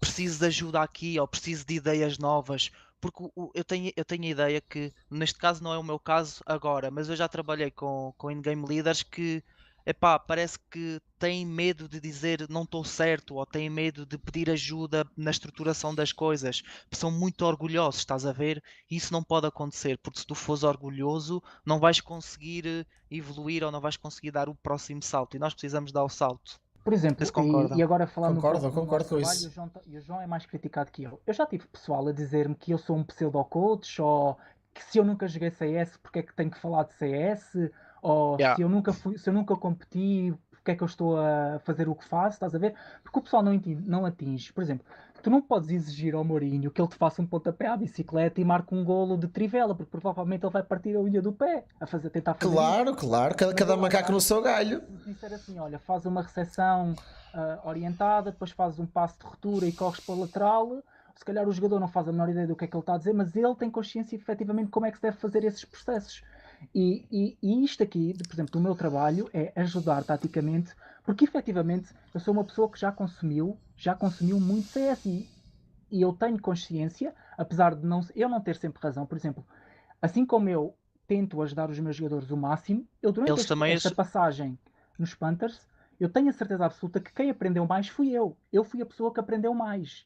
preciso de ajuda aqui ou preciso de ideias novas, porque eu tenho a ideia que, neste caso não é o meu caso agora, mas eu já trabalhei com in-game leaders que, epá, parece que têm medo de dizer não estou certo, ou têm medo de pedir ajuda na estruturação das coisas, são muito orgulhosos, estás a ver? E isso não pode acontecer, porque se tu fores orgulhoso não vais conseguir evoluir ou não vais conseguir dar o próximo salto, e nós precisamos dar o salto. Por exemplo, Vocês concordam? e agora falando Concordo, um pouco do concordo nosso com trabalho, isso. o João é mais criticado que eu. Eu já tive pessoal a dizer-me que eu sou um pseudo-coach, ou que se eu nunca joguei CS, porque é que tenho que falar de CS, ou Yeah. se eu nunca competi, porque é que eu estou a fazer o que faço, estás a ver? Porque o pessoal não atinge. Por exemplo, tu não podes exigir ao Mourinho que ele te faça um pontapé à bicicleta e marque um golo de trivela, porque provavelmente ele vai partir a unha do pé tentar fazer isso. Claro, cada macaco no seu galho. Se disser assim, olha, faz uma recepção orientada, depois fazes um passo de ruptura e corres para o lateral, se calhar o jogador não faz a menor ideia do que é que ele está a dizer, mas ele tem consciência efetivamente como é que se deve fazer esses processos. E isto aqui, por exemplo, do meu trabalho é ajudar taticamente, porque efetivamente eu sou uma pessoa que já consumiu muito CS e eu tenho consciência, apesar de eu não ter sempre razão, por exemplo, assim como eu tento ajudar os meus jogadores o máximo, eu durante esta passagem nos Panthers, eu tenho a certeza absoluta que quem aprendeu mais fui eu. Eu fui a pessoa que aprendeu mais.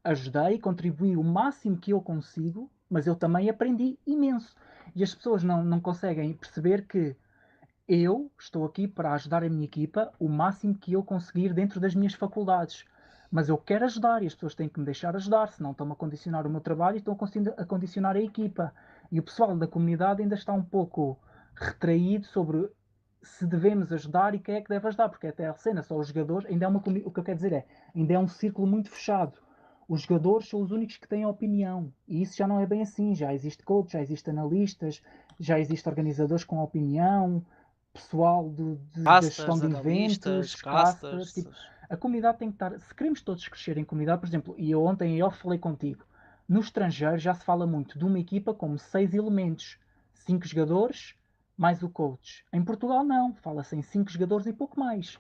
Ajudei, contribuí o máximo que eu consigo, mas eu também aprendi imenso. E as pessoas não conseguem perceber que eu estou aqui para ajudar a minha equipa o máximo que eu conseguir dentro das minhas faculdades. Mas eu quero ajudar e as pessoas têm que me deixar ajudar, senão estão-me a condicionar o meu trabalho e estão a condicionar a equipa. E o pessoal da comunidade ainda está um pouco retraído sobre se devemos ajudar e quem é que deve ajudar, porque até a cena, só os jogadores, ainda é o que eu quero dizer ainda é um círculo muito fechado. Os jogadores são os únicos que têm opinião e isso já não é bem assim. Já existe coach, já existe analistas, já existe organizadores com opinião, pessoal da gestão de eventos, casters. Tipo, a comunidade tem que estar. Se queremos todos crescer em comunidade, por exemplo, e eu ontem eu falei contigo, no estrangeiro já se fala muito de uma equipa como 6 elementos, 5 jogadores mais o coach. Em Portugal não, fala-se em 5 jogadores e pouco mais.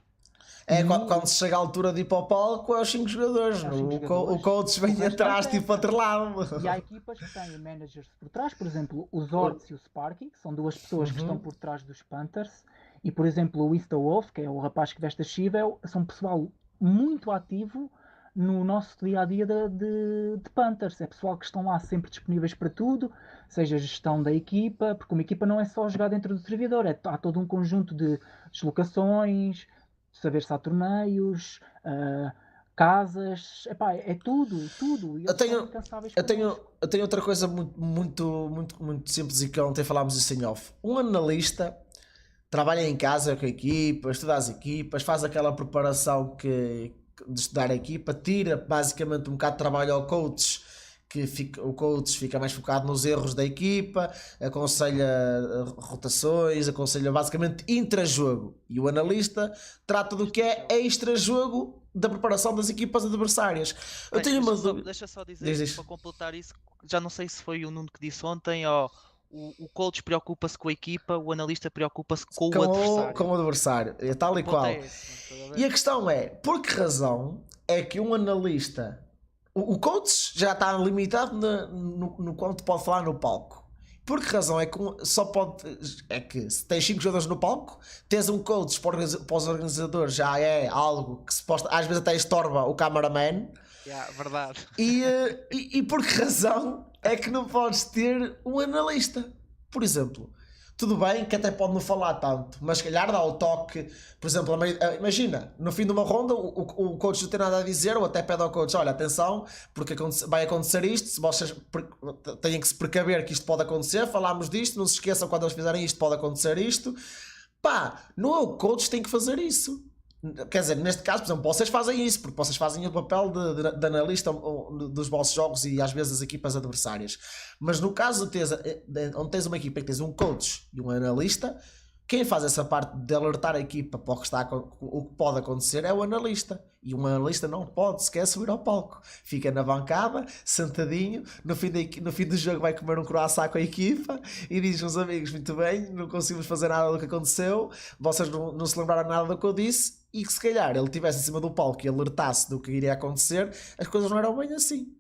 Quando se chega à altura de ir para o palco, é os 5 jogadores. O coach vem atrás, tipo atrelado. E há equipas que têm managers por trás, por exemplo, os Orts e o Sparky, que são duas pessoas que estão por trás dos Panthers, e por exemplo o Ista Wolf, que é o rapaz que veste a Chivel, são pessoal muito ativo no nosso dia-a-dia de Panthers. É pessoal que estão lá sempre disponíveis para tudo, seja gestão da equipa, porque uma equipa não é só jogar dentro do servidor, há todo um conjunto de deslocações, saber se há torneios, casas, epá, é tudo. Eu tenho outra coisa muito simples e que ontem falámos isso em off. Um analista trabalha em casa com a equipa, estuda as equipas, faz aquela preparação de estudar a equipa, tira basicamente um bocado de trabalho ao coach, o coach fica mais focado nos erros da equipa, aconselha rotações, aconselha basicamente intra-jogo, e o analista trata do que é extra-jogo da preparação das equipas adversárias. Eu tenho uma dúvida. Deixa só dizer, para completar isso, já não sei se foi o Nuno que disse ontem, o coach preocupa-se com a equipa, o analista preocupa-se com o adversário. Com o adversário, é tal e qual. E a questão é, por que razão é que um analista... O coach já está limitado no quanto pode falar no palco. Por que razão é que só pode. É que se tens 5 jogadores no palco, tens um coach para os organizadores, já é algo que às vezes até estorba o cameraman. Verdade. E por que razão é que não podes ter um analista? Por exemplo, tudo bem que até pode não falar tanto, mas se calhar dá o toque. Por exemplo, imagina, no fim de uma ronda o coach não tem nada a dizer, ou até pede ao coach: olha, atenção, porque vai acontecer isto, se vocês têm que se precaver que isto pode acontecer, falámos disto, não se esqueçam, quando eles fizerem isto pode acontecer isto. Pá, não é o coach que tem que fazer isso. Quer dizer, neste caso, por exemplo, vocês fazem isso, porque vocês fazem o papel de analista dos vossos jogos e às vezes das equipas adversárias. Mas no caso onde tens uma equipa que tens um coach e um analista, quem faz essa parte de alertar a equipa para o que pode acontecer é o analista. E um analista não pode sequer subir ao palco. Fica na bancada, sentadinho, no fim do jogo vai comer um croissant com a equipa e diz aos amigos: muito bem, não conseguimos fazer nada do que aconteceu, vocês não se lembraram nada do que eu disse, e que se calhar ele estivesse em cima do palco e alertasse do que iria acontecer, as coisas não eram bem assim.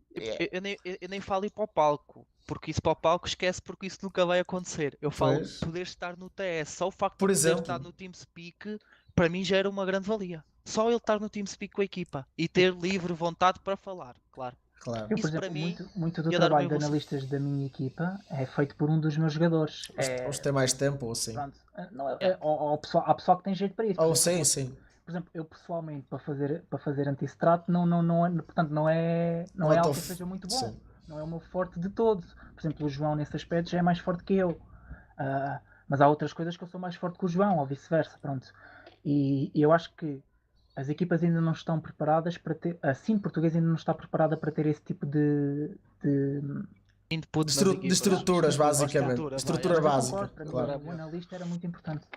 Eu nem falo ir para o palco, porque isso para o palco esquece, porque isso nunca vai acontecer. Eu falo Pois. poder estar no TS, só o facto Por de poder exemplo. estar no TeamSpeak, para mim já era uma grande valia. Só ele estar no TeamSpeak com a equipa e ter livre vontade para falar, claro. Claro. Eu, por Isso para exemplo, mim muito do ia dar uma trabalho de evolução. analistas da minha equipa é feito por um dos meus jogadores. Uns têm mais tempo ou assim. Pronto, não há pessoal que tem jeito para isso. Ou Por exemplo, sim. Por exemplo, eu pessoalmente para fazer anti-strat portanto, não é algo que seja muito bom. Sim. Não é o meu forte de todo. Por exemplo, o João nesse aspecto já é mais forte que eu. Mas há outras coisas que eu sou mais forte que o João, ou vice-versa. Pronto. E eu acho que as equipas ainda não estão preparadas para ter. A Sim Português ainda não está preparada para ter esse tipo de Input nas De equipas. estruturas, basicamente. Estrutura Mas eu básica. concordo, para mim, Claro. o analista era muito importante.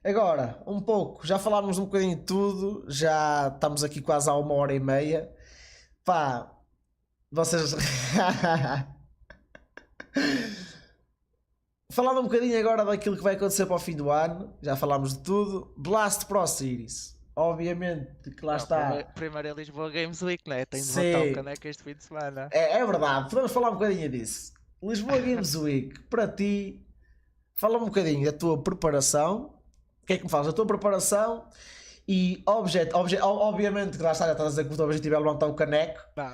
Agora, um pouco, já falámos um bocadinho de tudo, já estamos aqui quase há 1h30. Pá, vocês. Falando um bocadinho agora daquilo que vai acontecer para o fim do ano, já falámos de tudo. Blast Pro Series, obviamente que lá está. Primeiro é Lisboa Games Week, né? Tem de Sim. voltar o caneco este fim de semana. É verdade, podemos falar um bocadinho disso. Lisboa Games Week, para ti, fala um bocadinho da tua preparação. O que é que me falas da tua preparação? E obviamente que lá está, já estás a dizer que o teu objetivo é levantar o caneco. Não.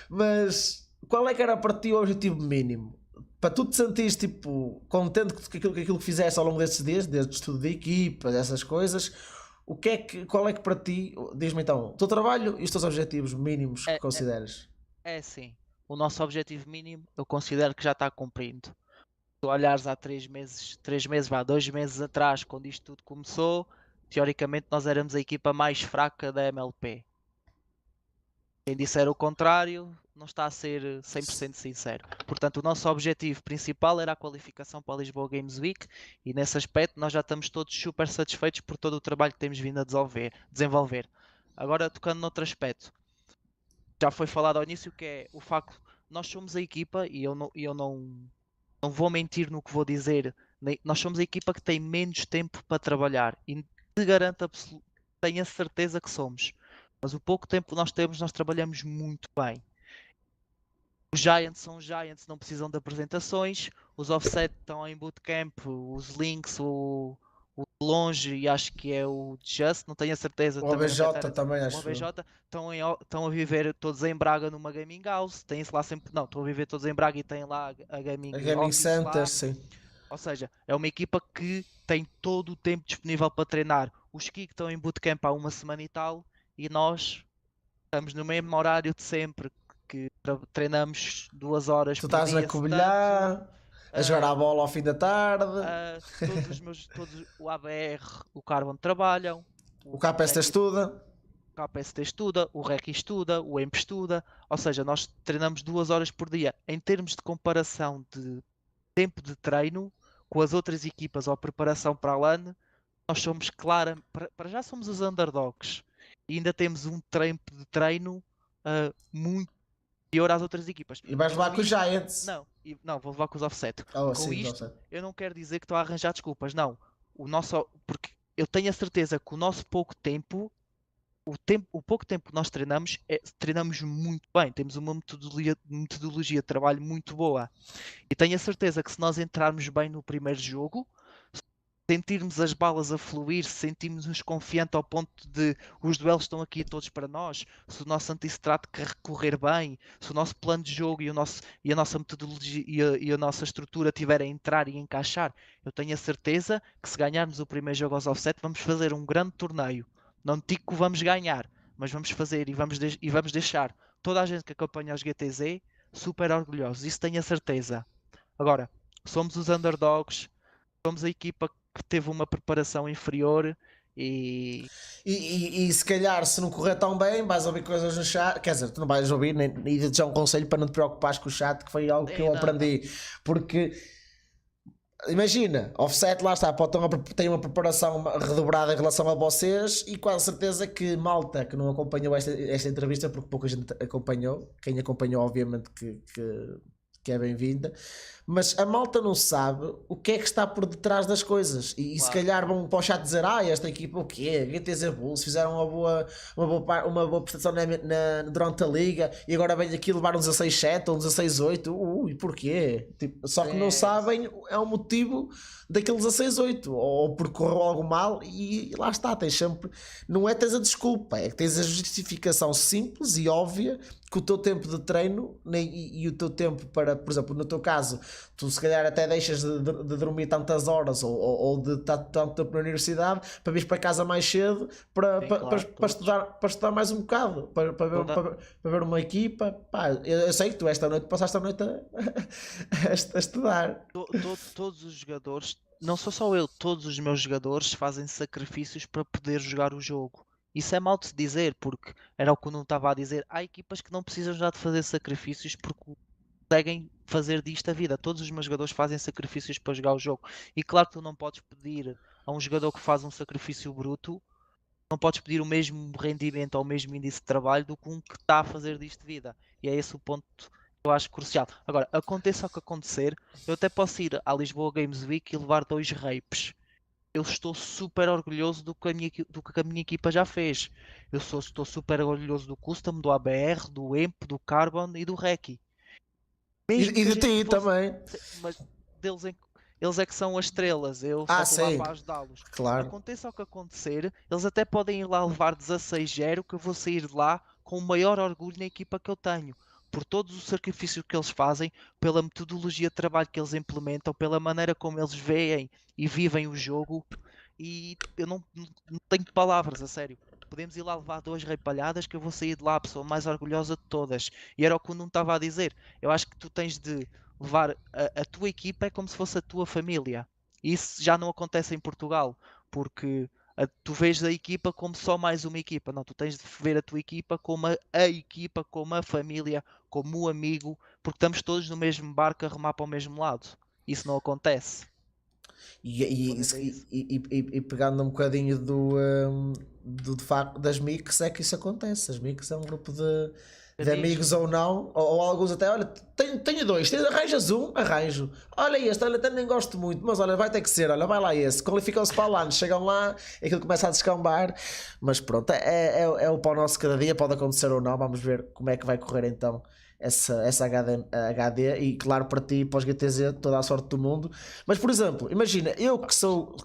Mas qual é que era para ti o objetivo mínimo? Para tu te sentires tipo contente com aquilo que fizeste ao longo destes dias, desde o estudo de equipa, essas coisas, qual é que para ti, diz-me então, o teu trabalho e os teus objetivos mínimos que consideras? É sim, o nosso objetivo mínimo eu considero que já está cumprindo. Se tu olhares há 2 meses, 2 meses atrás, quando isto tudo começou, teoricamente nós éramos a equipa mais fraca da MLP. Quem disser o contrário não está a ser 100% sincero. Portanto, o nosso objetivo principal era a qualificação para a Lisboa Games Week e nesse aspecto nós já estamos todos super satisfeitos por todo o trabalho que temos vindo a desenvolver. Agora, tocando noutro aspecto, já foi falado ao início que é o facto, nós somos a equipa, e eu não vou mentir no que vou dizer, nós somos a equipa que tem menos tempo para trabalhar e te garanto, tenho a certeza que somos. Mas o pouco tempo que nós temos, nós trabalhamos muito bem. Os Giants são Giants, não precisam de apresentações. Os Offset estão em bootcamp. Os Lynx, o Longe e acho que é o Just, não tenho a certeza. O OBJ também O acho. OBJ estão a viver todos em Braga numa gaming house. Têm-se lá sempre. Não, estão a viver todos em Braga e têm lá a gaming, A Gaming office Center, lá. sim. Ou seja, é uma equipa que tem todo o tempo disponível para treinar. Os Kik estão em bootcamp há uma semana e tal. E nós estamos no mesmo horário de sempre, que treinamos 2 horas Tu por estás dia. a cobilhar, a jogar a bola ao fim da tarde. O ABR, o Carbon trabalham. O KPST estuda. O KPST estuda, o REC estuda, o EMP estuda. Ou seja, nós treinamos 2 horas por dia. Em termos de comparação de tempo de treino com as outras equipas ou preparação para a LAN, nós somos para já somos os underdogs. E ainda temos um tempo de treino muito pior às outras equipas. E vais levar com os Giants. Não, vou levar com os Offset. Oh, Com sim, isto, offset. eu não quero dizer que estou a arranjar desculpas. Não. Porque eu tenho a certeza que o nosso pouco tempo o pouco tempo que nós treinamos, treinamos muito bem, temos uma metodologia de trabalho muito boa. E tenho a certeza que se nós entrarmos bem no primeiro jogo, sentirmos as balas a fluir, sentirmos-nos confiantes ao ponto de os duelos estão aqui todos para nós, se o nosso anti-strat correr bem, se o nosso plano de jogo e a nossa metodologia e a nossa estrutura tiver a entrar e encaixar, eu tenho a certeza que se ganharmos o primeiro jogo aos offset, vamos fazer um grande torneio. Não digo que vamos ganhar, mas vamos fazer e vamos deixar toda a gente que acompanha os GTZ super orgulhosos, isso tenho a certeza. Agora, somos os underdogs, somos a equipa que teve uma preparação inferior e E se calhar, se não correr tão bem, vais ouvir coisas no chat. Quer dizer, tu não vais ouvir, nem e já um conselho para não te preocupares com o chat, que foi algo que eu não. aprendi. Porque imagina, Offset, lá está, tem uma preparação redobrada em relação a vocês, e quase certeza que malta que não acompanhou esta entrevista, porque pouca gente acompanhou, quem acompanhou, obviamente, que é bem-vinda, mas a malta não sabe o que é que está por detrás das coisas. E se Claro. calhar vão para o chat dizer: esta equipa o quê? GTZ Bulls fizeram uma boa prestação durante a liga e agora vem aqui levar um 16-7 ou um 16-8. E porquê? Tipo, só que não sabem é o motivo daquele 16-8, ou porque correu algo mal, e lá está, tens sempre, não é tens a desculpa, é que tens a justificação simples e óbvia que o teu tempo de treino e o teu tempo para, por exemplo, no teu caso, tu se calhar até deixas de dormir tantas horas ou de estar tanto tempo na universidade para vir para casa mais cedo para estudar mais um bocado, para ver uma equipa. Pá, eu sei que tu esta noite passaste a noite a estudar. Todos os jogadores, não sou só eu, todos os meus jogadores fazem sacrifícios para poder jogar o jogo. Isso é mal de se dizer, porque era o que eu não estava a dizer. Há equipas que não precisam já de fazer sacrifícios porque conseguem fazer disto a vida. Todos os meus jogadores fazem sacrifícios para jogar o jogo. E claro que tu não podes pedir a um jogador que faz um sacrifício bruto, não podes pedir o mesmo rendimento ou o mesmo índice de trabalho do que um que está a fazer disto de vida. E é esse o ponto que eu acho crucial. Agora, aconteça o que acontecer, eu até posso ir à Lisboa Games Week e levar 2 rapes. Eu estou super orgulhoso do que a minha equipa já fez. Estou super orgulhoso do Custom, do ABR, do EMP, do Carbon e do Reki. E de ti também. Mas eles é que são as estrelas, eu só estou lá para ajudá-los. Claro. Aconteça o que acontecer, eles até podem ir lá levar 16-0, que eu vou sair de lá com o maior orgulho na equipa que eu tenho. Por todos os sacrifícios que eles fazem, pela metodologia de trabalho que eles implementam, pela maneira como eles veem e vivem o jogo. E eu não tenho palavras, a sério. Podemos ir lá levar 2 rapalhadas que eu vou sair de lá a pessoa mais orgulhosa de todas. E era o que eu não estava a dizer. Eu acho que tu tens de levar a tua equipa, é como se fosse a tua família. E isso já não acontece em Portugal, porque tu vês a equipa como só mais uma equipa. Não, tu tens de ver a tua equipa como a equipa, como a família, como o amigo, porque estamos todos no mesmo barco a remar para o mesmo lado. Isso não acontece. E pegando um bocadinho de facto das mix, é que isso acontece. As mix é um grupo de amigos ou não, ou alguns até, olha, tenho 2, arranjas um, arranjo. Olha este, olha, até nem gosto muito, mas olha, vai ter que ser, olha, vai lá esse. Qualificam-se para o ano, chegam lá, aquilo começa a descambar, mas pronto, é o pão nosso cada dia, pode acontecer ou não, vamos ver como é que vai correr então essa HD, e claro, para ti, para os GTZ, toda a sorte do mundo. Mas por exemplo, imagina, eu que sou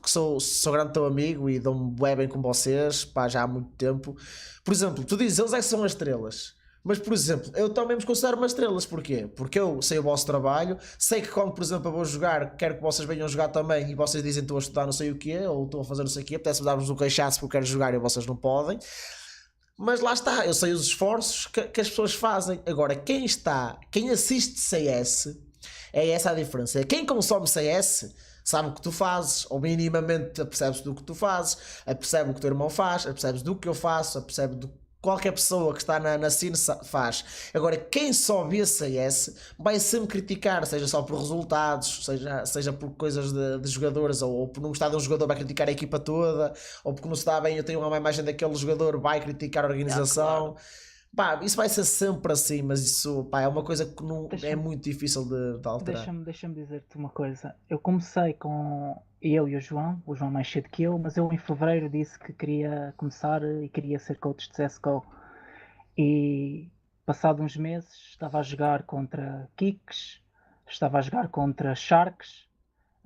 grande teu amigo e dou-me bué bem com vocês, pá, já há muito tempo. Por exemplo, tu dizes, eles é que são as estrelas. Mas, por exemplo, eu também me considero umas estrelas. Porquê? Porque eu sei o vosso trabalho, sei que quando, por exemplo, eu vou jogar, quero que vocês venham jogar também, e vocês dizem estou a estudar não sei o quê, ou estou a fazer não sei o quê, apetece-me dar-vos um queixaço porque eu quero jogar e vocês não podem. Mas lá está, eu sei os esforços que as pessoas fazem. Agora, quem assiste CS, é essa a diferença. Quem consome CS sabe o que tu fazes, ou minimamente apercebes do que tu fazes, apercebe o que o teu irmão faz, apercebes do que eu faço, apercebe do que qualquer pessoa que está na cena faz. Agora, quem só vê CS vai sempre criticar, seja só por resultados, seja por coisas de jogadores, ou por não gostar de um jogador vai criticar a equipa toda, ou porque não se dá bem, eu tenho uma imagem daquele jogador, vai criticar a organização. Pá, isso vai ser sempre assim, mas isso, pá, é uma coisa que não é muito difícil de alterar. Deixa-me dizer-te uma coisa. Eu comecei eu e o João mais cedo que eu, mas eu em fevereiro disse que queria começar e queria ser coach de CSGO. E passado uns meses estava a jogar contra Kicks, estava a jogar contra Sharks.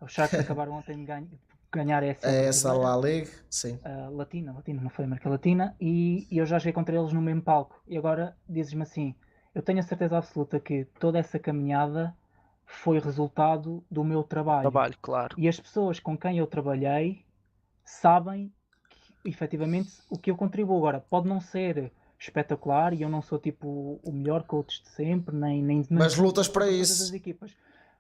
Os Sharks acabaram ontem de ganhar a ESL É essa brasileira. La Liga, sim. Latina, não foi América Latina, e eu já joguei contra eles no mesmo palco. E agora dizes-me assim: eu tenho a certeza absoluta que toda essa caminhada foi resultado do meu trabalho. Trabalho, claro. E as pessoas com quem eu trabalhei sabem que, efetivamente, o que eu contribuo. Agora, pode não ser espetacular e eu não sou tipo o melhor coach de sempre, nem Mas lutas para todas isso. as equipas,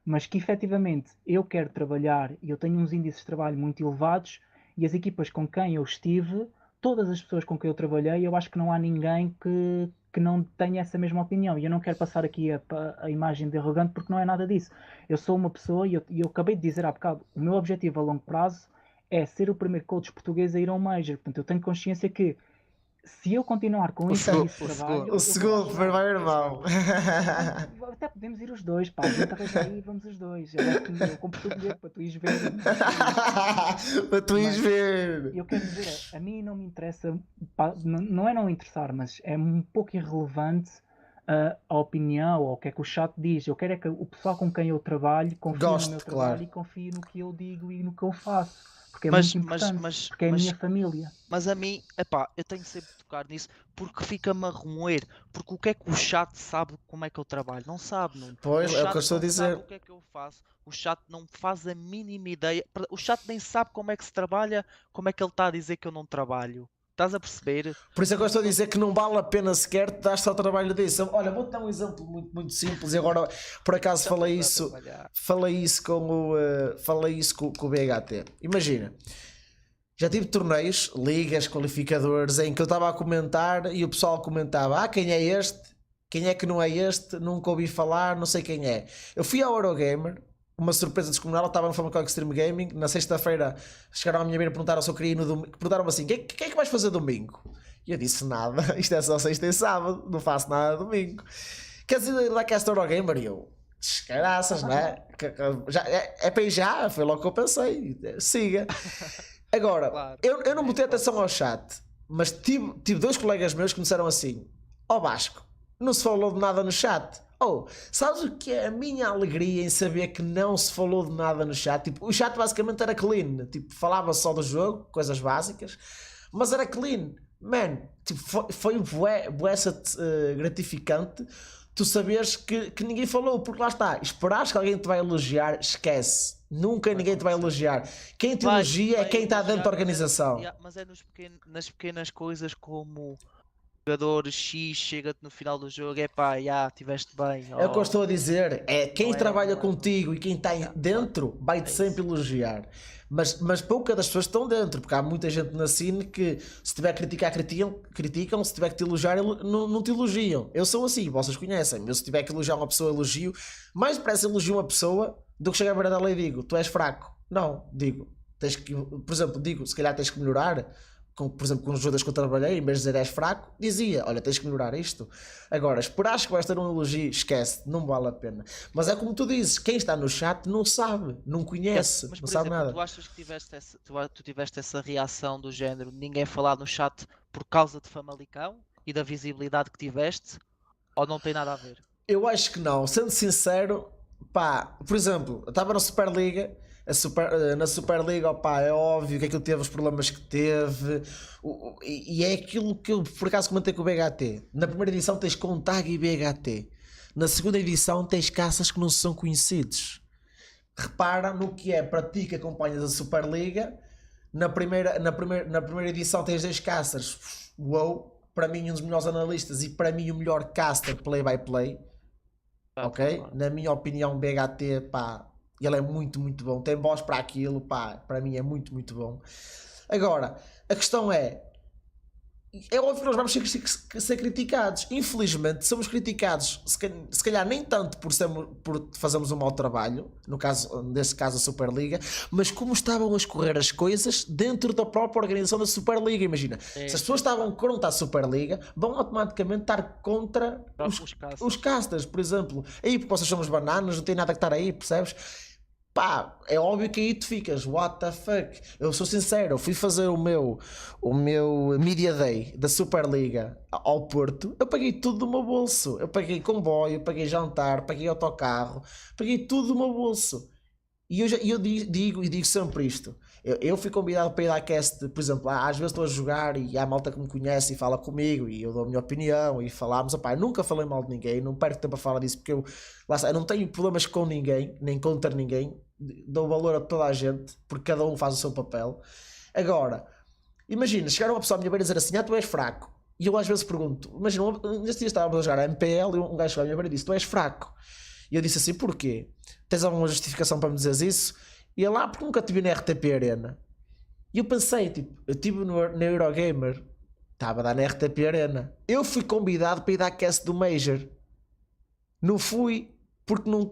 mas que efetivamente eu quero trabalhar e eu tenho uns índices de trabalho muito elevados e as equipas com quem eu estive, todas as pessoas com quem eu trabalhei, eu acho que não há ninguém que não tenha essa mesma opinião. E eu não quero passar aqui a imagem de arrogante porque não é nada disso. Eu sou uma pessoa e eu acabei de dizer há bocado, o meu objetivo a longo prazo é ser o primeiro coach português a ir a um Major. Portanto, eu tenho consciência que se eu continuar com O esse segundo, início de o trabalho... segundo. O eu segundo, vou primeiro irmão. até podemos ir os dois, pá. A gente arranja aí e vamos os dois. Eu compro o bilhete para tu ires ver. Para tu ires Mas ver. eu quero dizer, a mim não me interessa, pá, não é não interessar, mas é um pouco irrelevante a opinião ou o que é que o chat diz. Eu quero é que o pessoal com quem eu trabalho confie no Gosto, meu trabalho claro. e confie no que eu digo e no que eu faço. Porque é Mas, muito mas, importante, mas, porque é a mas, minha família. mas a mim, epá, eu tenho sempre de tocar nisso porque fica-me a remoer. Porque o que é que o chat sabe como é que eu trabalho? Não sabe, Nuno. O Pois, é o que chat eu estou a não sabe dizer. o que é que eu faço. O chat não faz a mínima ideia. O chat nem sabe como é que se trabalha, como é que ele está a dizer que eu não trabalho. Estás a perceber? Por isso é que eu estou a Não- dizer que não vale a pena sequer te dar-te ao trabalho disso. Olha, vou-te dar um exemplo muito simples e agora, por acaso, falei Estamos a isso, trabalhar. falei isso com o BHT. Imagina, já tive torneios, ligas, qualificadores, em que eu estava a comentar e o pessoal comentava: quem é este? Quem é que não é este? Nunca ouvi falar, não sei quem é. Eu fui ao Eurogamer, uma surpresa descomunal, eu estava no Famicom Extreme Gaming, na sexta-feira chegaram à minha beira e perguntaram se eu queria ir no domingo, perguntaram-me assim: quem é que vais fazer domingo? E eu disse: nada, isto é só sexta e sábado, não faço nada domingo. Queres ir lá cá esta Eurogamer? E eu: caraças, não é? Já, é para ir já, foi logo que eu pensei, siga. Agora, Claro. eu não É botei hipótese. atenção ao chat, mas tive dois colegas meus que me disseram assim: ó Vasco, não se falou de nada no chat. Oh, sabes o que é a minha alegria em saber que não se falou de nada no chat? Tipo, o chat basicamente era clean, tipo, falava só do jogo, coisas básicas, mas era clean. Man, tipo, foi bué gratificante tu saberes que ninguém falou, porque lá está, esperares que alguém te vai elogiar, esquece. Nunca Vai ninguém te vai acontecer. elogiar. Quem te Vai, elogia é vai quem está dentro da elogiar, organização. mas é nas pequenas coisas como o jogador X chega-te no final do jogo, é pá, já, tiveste bem. É o que eu Oh, estou a dizer. É quem não é, trabalha não é. contigo e quem está Yeah, dentro vai-te é sempre isso. elogiar. Mas poucas das pessoas estão dentro, porque há muita gente na cine que se tiver a criticar, criticam, se tiver que te elogiar, não te elogiam. Eu sou assim, vocês conhecem. Eu se tiver que elogiar uma pessoa, elogio. Mais depressa elogio uma pessoa do que chegar à beira dela e digo: tu és fraco. Não, digo, tens que, por exemplo, digo, se calhar tens que melhorar. Por exemplo, com os jogadores que eu trabalhei, em vez de dizer és fraco, dizia: olha, tens que melhorar isto. Agora, esperares que vais ter um elogio, esquece, não vale a pena. Mas é como tu dizes: quem está no chat não sabe, não conhece, Mas não por sabe exemplo, nada. tu achas que tu tiveste essa reação do género, ninguém falar no chat por causa de Famalicão e da visibilidade que tiveste? Ou não tem nada a ver? Eu acho que não, sendo sincero, pá, por exemplo, eu estava na Superliga, na Superliga, opá, é óbvio que aquilo teve os problemas que teve, e é aquilo que eu por acaso comentei com o BHT. Na primeira edição tens Contag e BHT, na segunda edição tens caças que não são conhecidos. Repara no que é para ti que acompanhas a Superliga. Na primeira edição tens 10 casters. Uou, para mim um dos melhores analistas e para mim o melhor caster play-by-play. Ok? Concordo. Na minha opinião, BHT, pá, ele é muito bom. Tem voz para aquilo, pá, para mim é muito bom. Agora, a questão é óbvio que nós vamos ser criticados. Infelizmente, somos criticados, se calhar nem tanto por fazermos um mau trabalho, neste caso a Superliga, mas como estavam a escorrer as coisas dentro da própria organização da Superliga. Imagina, se as pessoas estavam contra a Superliga, vão automaticamente estar contra os casters, por exemplo. Aí, porque vocês somos bananas, não tem nada que estar aí, percebes? pá, é óbvio que aí tu ficas, what the fuck? Eu sou sincero, eu fui fazer o meu Media Day da Superliga ao Porto, eu paguei tudo do meu bolso. Eu paguei comboio, paguei jantar, paguei autocarro, paguei tudo do meu bolso. E eu digo sempre isto. Eu fui convidado para ir à cast, por exemplo, às vezes estou a jogar e há malta que me conhece e fala comigo e eu dou a minha opinião e falamos. Opá, eu nunca falei mal de ninguém, não perco tempo a falar disso porque lá está, eu não tenho problemas com ninguém, nem contra ninguém, dou valor a toda a gente porque cada um faz o seu papel. Agora, imagina, chegar uma pessoa à minha beira e dizer assim: tu és fraco. E eu às vezes pergunto: imagina, neste dia estávamos a jogar a MPL e um gajo chegou à minha beira e disse: tu és fraco. E eu disse assim: porquê? Tens alguma justificação para me dizeres isso? E ele: porque nunca te vi na RTP Arena. E eu pensei, tipo, eu estive na Eurogamer, estava a dar na RTP Arena. Eu fui convidado para ir dar cast do Major. Não fui, porque não,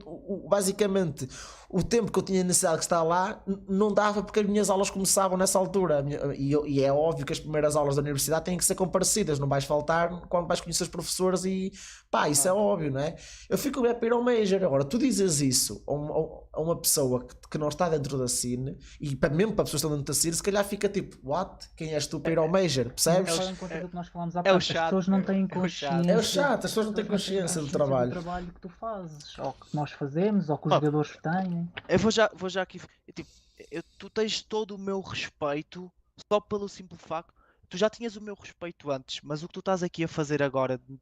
basicamente o tempo que eu tinha necessidade de estar lá não dava porque as minhas aulas começavam nessa altura. E é óbvio que as primeiras aulas da universidade têm que ser comparecidas, não vais faltar quando vais conhecer os professores e pá, isso é óbvio, não é? Eu fui convidado para ir ao Major. Agora, tu dizes isso a uma pessoa que não está dentro da cine e mesmo para pessoas que estão dentro da cine, se calhar fica tipo, what? Quem és tu para ir ao Major? Percebes? Só em conta do que nós falámos há é o bocado, as chato, pessoas não têm é o chato. consciência. É o chato, as pessoas não têm consciência do trabalho. Que tu fazes, ou que nós fazemos, ou que os jogadores têm. Eu vou já aqui. Tipo, tu tens todo o meu respeito só pelo simples facto. Tu já tinhas o meu respeito antes, mas o que tu estás aqui a fazer agora, de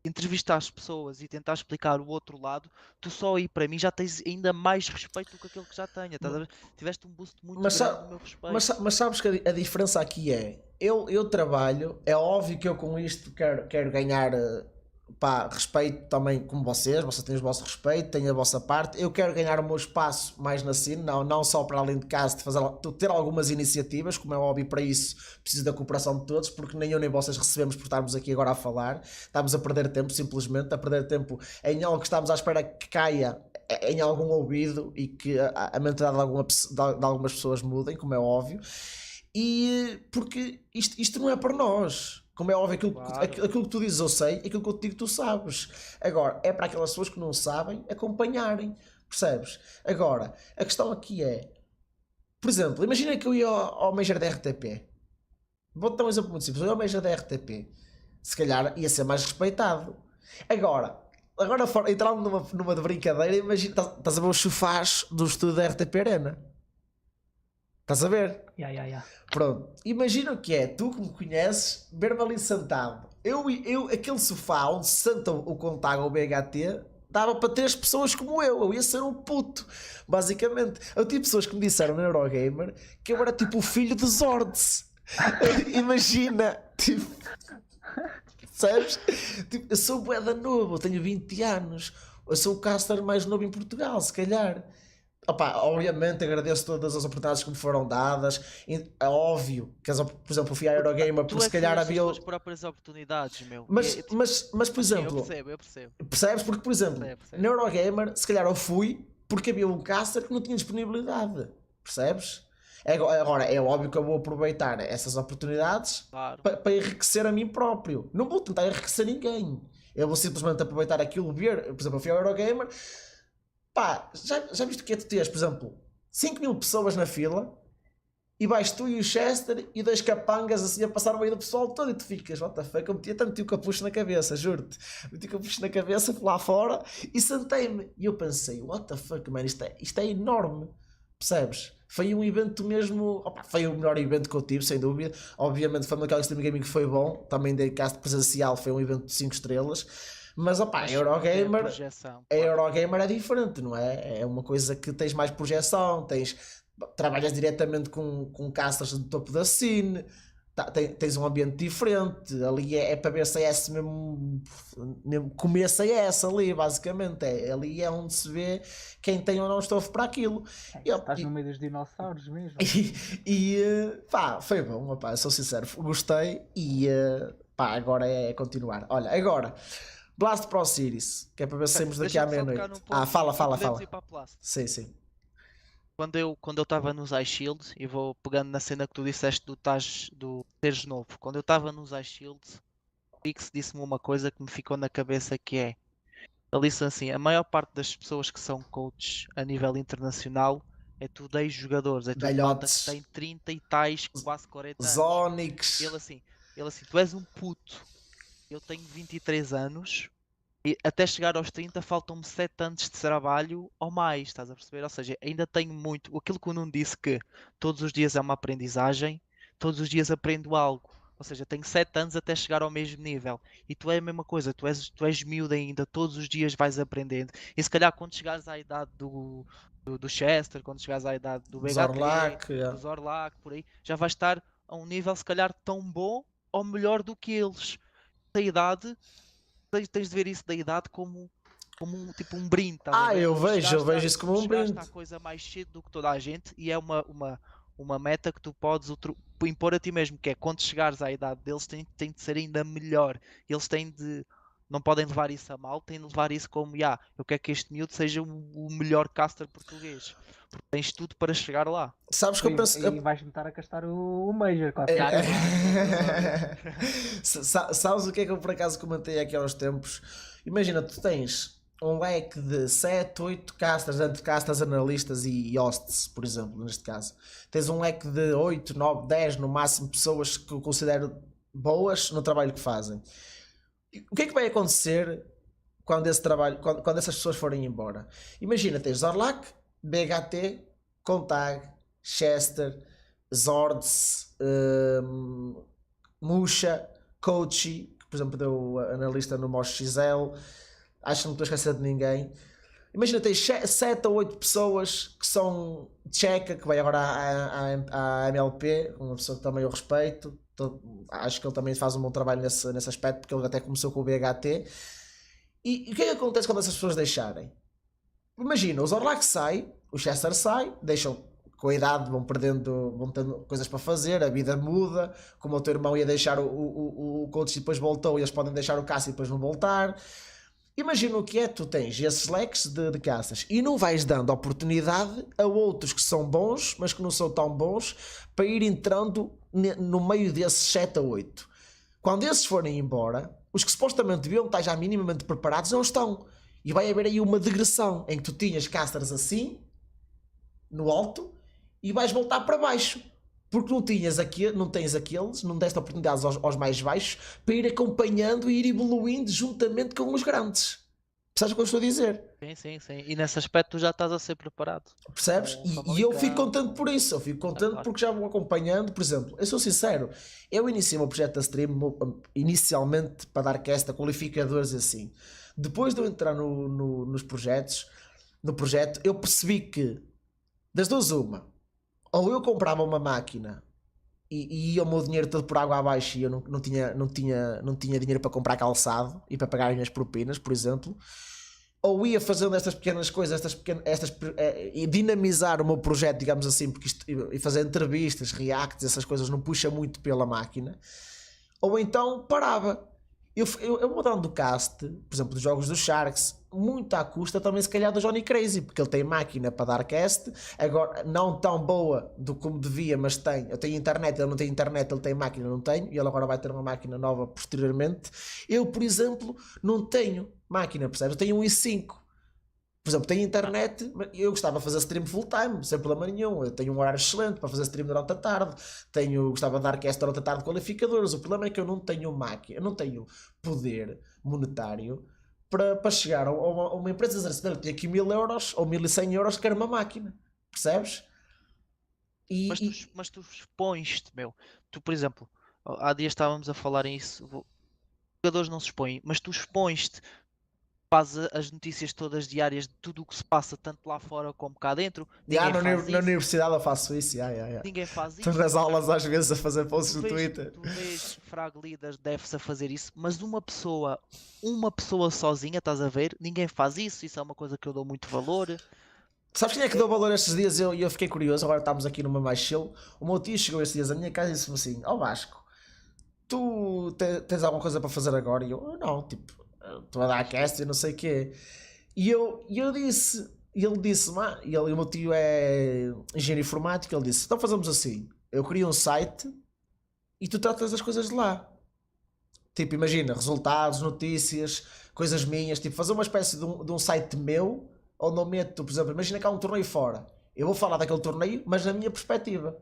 entrevistar as pessoas e tentar explicar o outro lado, tu só aí para mim já tens ainda mais respeito do que aquele que já tenho. Estás a ver? Tiveste um boost muito Mas, grande do meu respeito. mas sabes que a diferença aqui é, eu trabalho, é óbvio que eu com isto quero ganhar pá, respeito também como vocês têm o vosso respeito, têm a vossa parte, eu quero ganhar o meu espaço mais na cine, não só para além de casa, de ter algumas iniciativas, como é óbvio, para isso preciso da cooperação de todos, porque nem eu nem vocês recebemos por estarmos aqui agora a falar, estamos a perder tempo simplesmente, a perder tempo em algo que estamos à espera que caia em algum ouvido e que a mentalidade de algumas pessoas mudem, como é óbvio, e porque isto não é para nós. Como é óbvio, Claro. aquilo que tu dizes eu sei, aquilo que eu te digo tu sabes. Agora, é para aquelas pessoas que não sabem acompanharem, percebes? Agora, a questão aqui é, por exemplo, imagina que eu ia ao Major da RTP. Vou-te dar um exemplo muito simples. Eu ia ao Major da RTP, se calhar ia ser mais respeitado. Agora entrando numa de brincadeira, imagina, estás a ver os sofás do estúdio da RTP Arena. Estás a ver? Yeah. Pronto, imagina o que é, tu que me conheces, ver-me ali sentado. Aquele sofá onde se senta o Contago ou o BHT, dava para 3 pessoas como eu ia ser um puto, basicamente. Eu tive pessoas que me disseram na Eurogamer que eu era tipo o filho de Zords. Imagina, tipo, sabes? Tipo, eu sou bué da novo, eu tenho 20 anos, eu sou o caster mais novo em Portugal, se calhar. Opa, obviamente agradeço todas as oportunidades que me foram dadas. É óbvio que, por exemplo, eu fui à Eurogamer Tu porque se calhar criaste havia. as tuas próprias oportunidades, meu. Mas por Sim, exemplo, eu percebo. percebes? Porque, por exemplo, Percebo. na Eurogamer, se calhar eu fui porque havia um caster que não tinha disponibilidade. Percebes? Agora, é óbvio que eu vou aproveitar essas oportunidades Claro. para enriquecer a mim próprio. Não vou tentar enriquecer ninguém. Eu vou simplesmente aproveitar aquilo, ver. Por exemplo, eu fui ao Eurogamer. Pá, já viste o que é tu teres, por exemplo, 5.000 pessoas na fila e vais tu e o Chester e 2 capangas assim a passar no meio do pessoal todo e tu ficas, what the fuck, eu meti o capucho na cabeça, juro-te. Meti o capucho na cabeça, fui lá fora e sentei-me. E eu pensei, what the fuck, man, isto é enorme, percebes? Foi um evento mesmo, opa, foi o melhor evento que eu tive, sem dúvida. Obviamente foi naquela Extreme Gaming que foi bom, também dei cast presencial, foi um evento de 5 estrelas. Mas opá, a Eurogamer é diferente, não é? É uma coisa que tens mais projeção, trabalhas diretamente com casters do topo da cine, tens um ambiente diferente, ali é para ver CS mesmo comer CS ali, basicamente. Ali é onde se vê quem tem ou não estofo para aquilo. Estás no meio dos dinossauros mesmo. Pá, foi bom, opá, sou sincero, gostei e pá, agora é continuar. Olha, agora. Blast Pro Series, que é para ver se saímos daqui à meia-noite. Fala. Sim. Quando eu estava nos iShield, e vou pegando na cena que tu disseste do teres novo. Quando eu estava nos iShield, o Pix disse-me uma coisa que me ficou na cabeça que é: Ele disse assim: a maior parte das pessoas que são coaches a nível internacional é tudo ex-jogadores, é tudo malta que Velhotes, tem 30 e tais, quase 40 os anos. Onyx. Ele assim, ele assim, tu és um puto, eu tenho 23 anos e até chegar aos 30 faltam-me 7 anos de trabalho ou mais, estás a perceber? Ou seja, ainda tenho muito. Aquilo que o Nuno disse que todos os dias é uma aprendizagem, todos os dias aprendo algo. Ou seja, tenho 7 anos até chegar ao mesmo nível. E tu é a mesma coisa, tu és miúdo ainda, todos os dias vais aprendendo. E se calhar quando chegares à idade do Chester, quando chegares à idade do BHT, Zorlak, do Zorlak, por aí, já vais estar a um nível se calhar tão bom ou melhor do que eles. Da idade, tens de ver isso da idade como um tipo um brinde, estás a ver? eu Tu vejo, chegaste, isso como tu um chegaste brinde. à coisa mais cedo do que toda a gente e é uma meta que tu podes impor a ti mesmo, que é quando chegares à idade deles tem de ser ainda melhor. Eles não podem levar isso a mal, têm de levar isso como, eu quero que este miúdo seja o melhor caster português. Porque tens tudo para chegar lá. Sabes que eu penso. E vais-me estar a gastar o Major, com Já, certeza. Sabes o que é que eu por acaso comentei aqui há uns tempos? Imagina, tu tens um leque de 7, 8 casters, entre casters, analistas e hosts, por exemplo, neste caso. Tens um leque de 8, 9, 10 no máximo pessoas que eu considero boas no trabalho que fazem. O que é que vai acontecer quando esse trabalho, quando essas pessoas forem embora? Imagina, tens Zorlak, BHT, Contag, Chester, Zords, Musha, Coachy, que por exemplo deu analista no Mosh XL, acho que não estou a esquecer de ninguém. Imagina, tens 7 ou 8 pessoas que são tcheca, que vai agora à MLP, uma pessoa que também eu respeito. Acho que ele também faz um bom trabalho nesse aspecto, porque ele até começou com o BHT. E o que é que acontece quando essas pessoas deixarem? Imagina, o Zorlak sai, o Chester sai, deixam com a idade, vão tendo coisas para fazer, a vida muda, como o teu irmão ia deixar o coach e depois voltou, e eles podem deixar o caça e depois não voltar. Imagina o que é, tu tens esses leques de caças e não vais dando oportunidade a outros que são bons, mas que não são tão bons, para ir entrando no meio desses 7 a 8. Quando esses forem embora, os que supostamente deviam estar já minimamente preparados não estão. E vai haver aí uma digressão em que tu tinhas casters assim, no alto, e vais voltar para baixo. Porque não tens aqueles, não deste oportunidades aos mais baixos para ir acompanhando e ir evoluindo juntamente com os grandes. Percebes o que eu estou a dizer? Sim, sim, sim. E nesse aspecto tu já estás a ser preparado. Percebes? Com E eu fico Famalicão. contente por isso. Eu fico contente Claro. porque já vou acompanhando. Por exemplo, eu sou sincero, eu iniciei o meu projeto da stream inicialmente para dar cast a qualificadores e assim. Depois de eu entrar nos projetos, no projeto, eu percebi que das duas uma, ou eu comprava uma máquina e ia o meu dinheiro todo por água abaixo e eu não tinha dinheiro para comprar calçado e para pagar as minhas propinas, por exemplo, ou ia fazendo estas pequenas coisas, e dinamizar o meu projeto, digamos assim, porque e fazer entrevistas, reacts, essas coisas não puxa muito pela máquina, ou então parava. Eu vou dando cast, por exemplo, dos jogos dos Sharks, muito à custa também, se calhar, do Johnny Crazy, porque ele tem máquina para dar cast, agora não tão boa do como devia, mas tem. Eu tenho internet, ele não tem internet, ele tem máquina, eu não tenho, e ele agora vai ter uma máquina nova posteriormente. Eu, por exemplo, não tenho máquina, percebes? Eu tenho um i5. Por exemplo, tenho internet, eu gostava de fazer stream full time, sem problema nenhum. Eu tenho um horário excelente para fazer stream durante a tarde. Gostava de dar cast durante a tarde de qualificadores. O problema é que eu não tenho máquina, eu não tenho poder monetário para chegar a uma empresa e dizer, tem aqui 1000 euros ou 1100 euros, quero uma máquina. Percebes? Mas tu expões-te, meu. Tu, por exemplo, há dias estávamos a falar em isso. Os jogadores não se expõem, mas tu expões-te, fazes as notícias todas diárias de tudo o que se passa, tanto lá fora como cá dentro. Ninguém faz na isso. universidade eu faço isso. Ninguém faz Estou isso. nas aulas às vezes a fazer posts no Tu vês, Twitter. tu vês frag leaders deve-se a fazer isso, mas uma pessoa sozinha, estás a ver? Ninguém faz isso. Isso é uma coisa que eu dou muito valor. Sabes quem é que deu valor estes dias? Eu fiquei curioso, agora estamos aqui numa mais chill. O meu tio chegou estes dias à minha casa e disse-me assim: Ó Vasco, tu tens alguma coisa para fazer agora? E eu, não, tipo, estou a dar cast e não sei o quê. E eu disse, e ele disse-me, o meu tio é engenheiro informático, ele disse: então fazemos assim, eu crio um site e tu tratas as coisas de lá. Tipo, imagina, resultados, notícias, coisas minhas, tipo, fazer uma espécie de um site meu, onde eu meto, por exemplo, imagina que há um torneio fora. Eu vou falar daquele torneio, mas na minha perspectiva.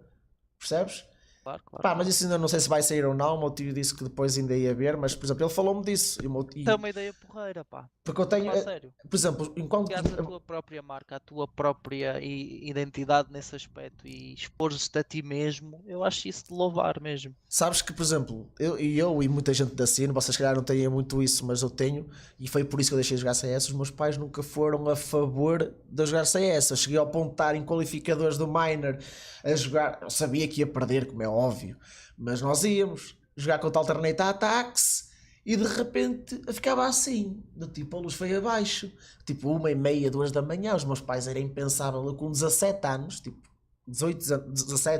Percebes? Claro, claro. Pá, mas isso ainda não sei se vai sair ou não. O meu tio disse que depois ainda ia ver, mas por exemplo, ele falou-me disso. É uma ideia porreira, pá. Porque eu tenho, Fala sério. por exemplo, enquanto Criares a tua própria marca, a tua própria identidade nesse aspecto e expores-te a ti mesmo, eu acho isso de louvar mesmo. sabes que, por exemplo, eu e muita gente da cena, vocês se calhar não têm muito isso, mas eu tenho, e foi por isso que eu deixei de jogar CS. Os meus pais nunca foram a favor de eu jogar CS. Eu cheguei ao ponto de estar em qualificadores do Miner a jogar. Eu sabia que ia perder, como é óbvio, mas nós íamos jogar contra Alternate Attacks e de repente eu ficava assim, do tipo, a luz foi abaixo, tipo 1h30, 2 da manhã. Os meus pais era impensável, eu com 17 anos, tipo 17,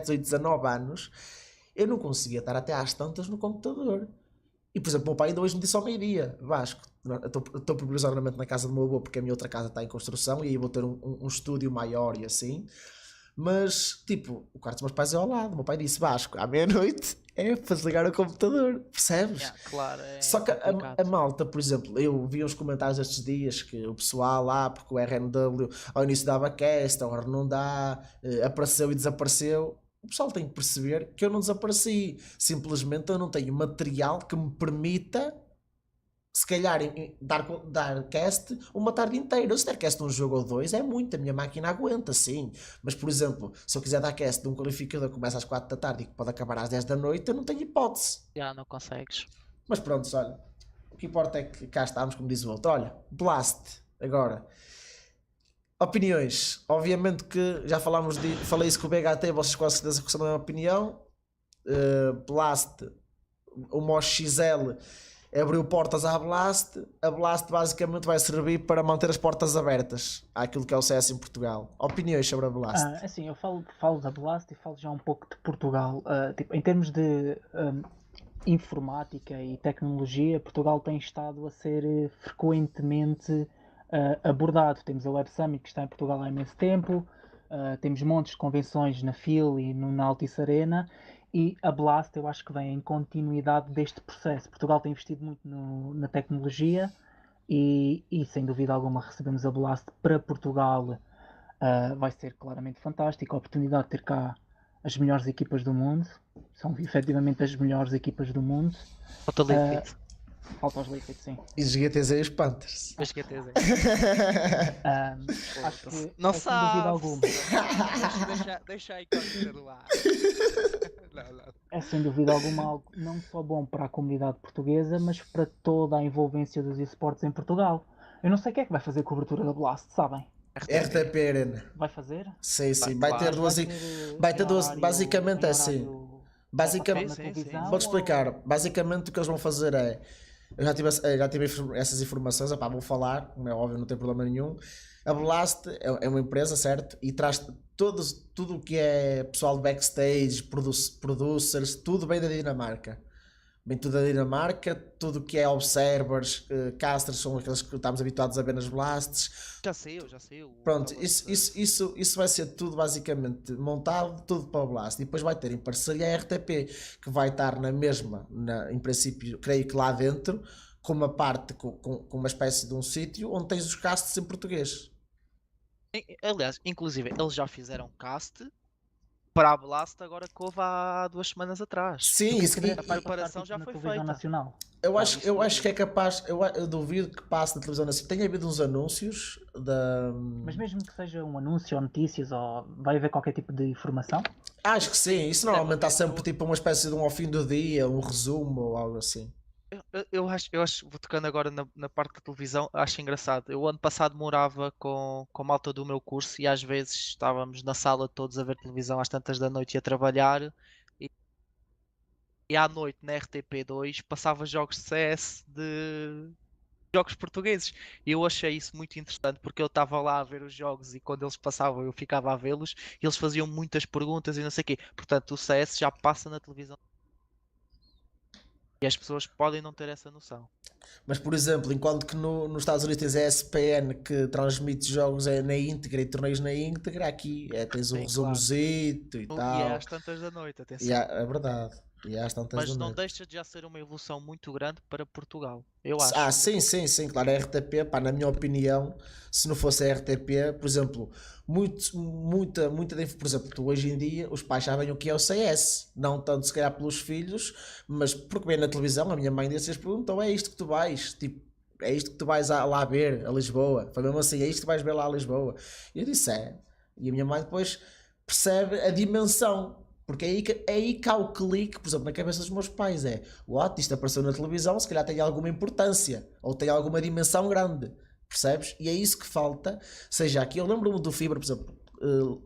18, 19 anos. Eu não conseguia estar até às tantas no computador. E, por exemplo, o meu pai ainda hoje me disse ao meio-dia: Vasco, eu estou provisoriamente na casa do meu avô porque a minha outra casa está em construção e aí vou ter um estúdio maior e assim. Mas, tipo, o quarto dos meus pais é ao lado. O meu pai disse: Vasco, à meia-noite é para desligar o computador, percebes? Yeah, claro, é Só que complicado. a malta, por exemplo, eu vi uns comentários estes dias que o pessoal lá, porque o RNW ao início dava cast, agora não dá, apareceu e desapareceu. O pessoal tem que perceber que eu não desapareci, simplesmente eu não tenho material que me permita, se calhar, dar cast uma tarde inteira. Se der cast um jogo ou dois, é muito, a minha máquina aguenta, sim. Mas, por exemplo, se eu quiser dar cast de um qualificador que começa às 4 da tarde e que pode acabar às 10 da noite, eu não tenho hipótese. Já não consegues. Mas pronto, olha, o que importa é que cá estamos, como diz o outro. Olha, Blast, agora. Opiniões. Obviamente que já falei isso com o BHT, vocês com certeza que são da mesma opinião. Blast, o Mosh XL abriu portas à Blast. A Blast basicamente vai servir para manter as portas abertas àquilo que é o CS em Portugal. Opiniões sobre a Blast? Assim, eu falo da Blast e falo já um pouco de Portugal. Tipo, em termos de informática e tecnologia, Portugal tem estado a ser frequentemente abordado. Temos a Web Summit que está em Portugal há imenso tempo, temos montes de convenções na FIL e na Altice Arena, e a Blast eu acho que vem em continuidade deste processo. Portugal tem investido muito na tecnologia e sem dúvida alguma recebemos a Blast para Portugal. Vai ser claramente fantástico a oportunidade de ter cá as melhores equipas do mundo. São efetivamente as melhores equipas do mundo. Falta Liquid. Falta os Liquid, sim. E os GTZ e os Panthers. Mas que até Acho que não sem dúvida sabe. alguma. Deixa aí conta do ar. Não. É sem dúvida alguma algo não só bom para a comunidade portuguesa, mas para toda a envolvência dos esportes em Portugal. Eu não sei quem é que vai fazer a cobertura da Blast, sabem? RTP Arena. Vai fazer? Sim, sim. Vai, Vai ter claro. duas. Vai ter duas. Basicamente é assim. Basicamente. Sim, sim. Vou-te explicar. Basicamente o que eles vão fazer é. Eu já tive essas informações, opá, vou falar, como é óbvio, não tem problema nenhum. A Blast é uma empresa, certo? E traz tudo o que é pessoal de backstage, producers, tudo vem da Dinamarca. Vem tudo da Dinamarca, tudo o que é observers, casters, são aqueles que estamos habituados a ver nas Blasts. Já sei. Pronto, isso vai ser tudo basicamente montado, tudo para o Blast. E depois vai ter em parceria a RTP, que vai estar na mesma, em princípio, creio que lá dentro, com uma parte, com uma espécie de um sítio onde tens os casts em português. Aliás, inclusive, eles já fizeram cast para a Blast agora que houve há 2 semanas atrás. Sim, isso que A preparação já foi feita. Nacional. eu acho que é capaz, eu duvido que passe na televisão nacional. Tem havido uns anúncios da. Mas mesmo que seja um anúncio ou notícias, ou vai haver qualquer tipo de informação? Acho que sim, isso normalmente está sempre tipo uma espécie de um ao fim do dia, um resumo ou algo assim. Eu acho, vou tocando agora na parte da televisão, acho engraçado. Eu ano passado morava com a malta do meu curso e às vezes estávamos na sala todos a ver televisão às tantas da noite e a trabalhar e à noite na RTP2 passava jogos de CS de jogos portugueses e eu achei isso muito interessante porque eu estava lá a ver os jogos e quando eles passavam eu ficava a vê-los e eles faziam muitas perguntas e não sei o quê. Portanto, o CS já passa na televisão. E as pessoas podem não ter essa noção. Mas, por exemplo, enquanto que nos Estados Unidos tens a ESPN que transmite jogos na íntegra e torneios na íntegra, aqui tens um Sim, resumozito e E tal. é às tantas da noite, atenção. É verdade. E às tantas Mas da não noite. deixa de já ser uma evolução muito grande para Portugal, eu acho. Ah, sim, sim, sim, claro, a RTP, pá, na minha opinião, se não fosse a RTP, por exemplo, por exemplo, tu hoje em dia, os pais sabem o que é o CS, não tanto se calhar pelos filhos, mas porque vem na televisão, a minha mãe desses perguntou, é isto que tu vais, tipo, é isto que tu vais lá ver, a Lisboa, foi mesmo assim, é isto que vais ver lá a Lisboa, e eu disse, é, e a minha mãe depois percebe a dimensão, porque é aí que há o clique, por exemplo, na cabeça dos meus pais, é, what, isto apareceu na televisão, se calhar tem alguma importância, ou tem alguma dimensão grande, percebes? E é isso que falta, seja aqui, eu lembro-me do Fibra, por exemplo,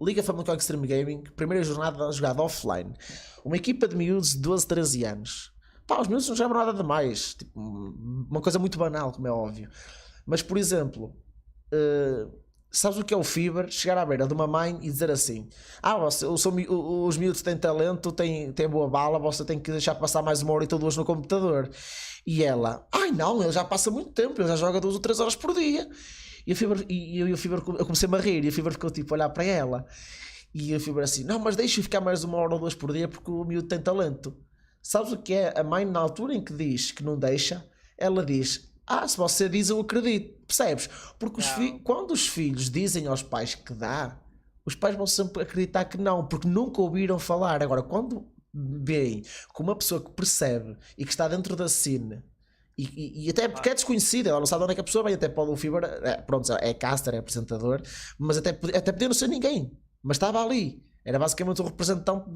Liga Famicom Extreme Gaming, primeira jornada jogada offline, uma equipa de miúdos de 12, 13 anos, pá, os miúdos não jogam nada demais, tipo, uma coisa muito banal, como é óbvio, mas por exemplo, sabes o que é o Fiber? Chegar à beira de uma mãe e dizer assim: ah, os miúdos têm talento, têm boa bala, você tem que deixar passar mais uma hora ou duas no computador. E ela: ai não, ele já passa muito tempo, ele já joga 2 ou 3 horas por dia. E a Fiber, eu comecei-me a rir e a Fiber ficou tipo a olhar para ela. E a Fiber assim: não, mas deixa-o ficar mais uma hora ou duas por dia porque o miúdo tem talento. Sabes o que é? A mãe, na altura em que diz que não deixa, ela diz: ah, se você diz, eu acredito. Percebes? Porque Não. quando os filhos dizem aos pais que dá, os pais vão sempre acreditar que não, porque nunca ouviram falar. Agora, quando veem com uma pessoa que percebe e que está dentro da cena, e até porque é desconhecida, ela não sabe de onde é que a pessoa vem, até pode o Fiber, pronto, é caster, é apresentador, mas até podia não ser ninguém, mas estava ali. Era basicamente o representante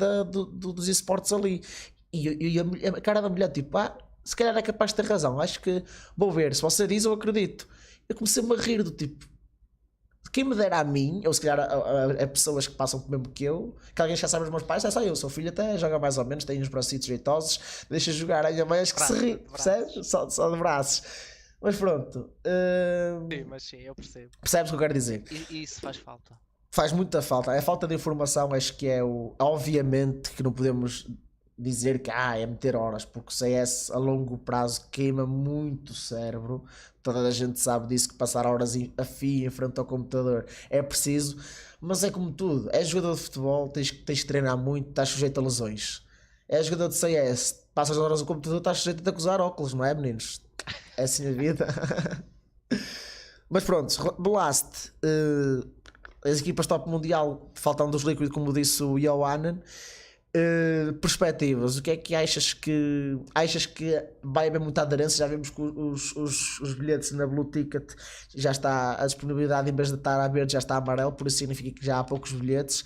dos esportes ali. E a cara da mulher, tipo, se calhar é capaz de ter razão. Acho que vou ver. Se você diz, eu acredito. Eu comecei-me a rir do tipo, quem me dera a mim, ou se calhar a pessoas que passam por mesmo que eu, que alguém já sabe os meus pais, é só eu, sou filho até, joga mais ou menos, tem uns bracitos jeitosos, deixa jogar, a minha mãe acho que se ri, percebes? Só de braços. Mas pronto, Sim, mas sim, eu percebo. percebes o que eu quero dizer? E isso faz falta. Faz muita falta. A falta de informação acho que é o. Obviamente que não podemos dizer que é meter horas, porque o CS a longo prazo queima muito o cérebro. Toda a gente sabe disso, que passar horas a fio em frente ao computador é preciso, mas é como tudo. É jogador de futebol, tens que treinar muito, estás sujeito a lesões. É jogador de CS, passas horas no computador, estás sujeito a te acusar óculos, não é, meninos? É assim a vida. Mas pronto, Blast, as equipas top mundial faltam dos Liquid, como disse o Johanan. Perspectivas, o que é que achas que vai haver muita aderência? Já vimos que os bilhetes na Blue Ticket já está a disponibilidade, em vez de estar a verde já está a amarelo, por isso significa que já há poucos bilhetes.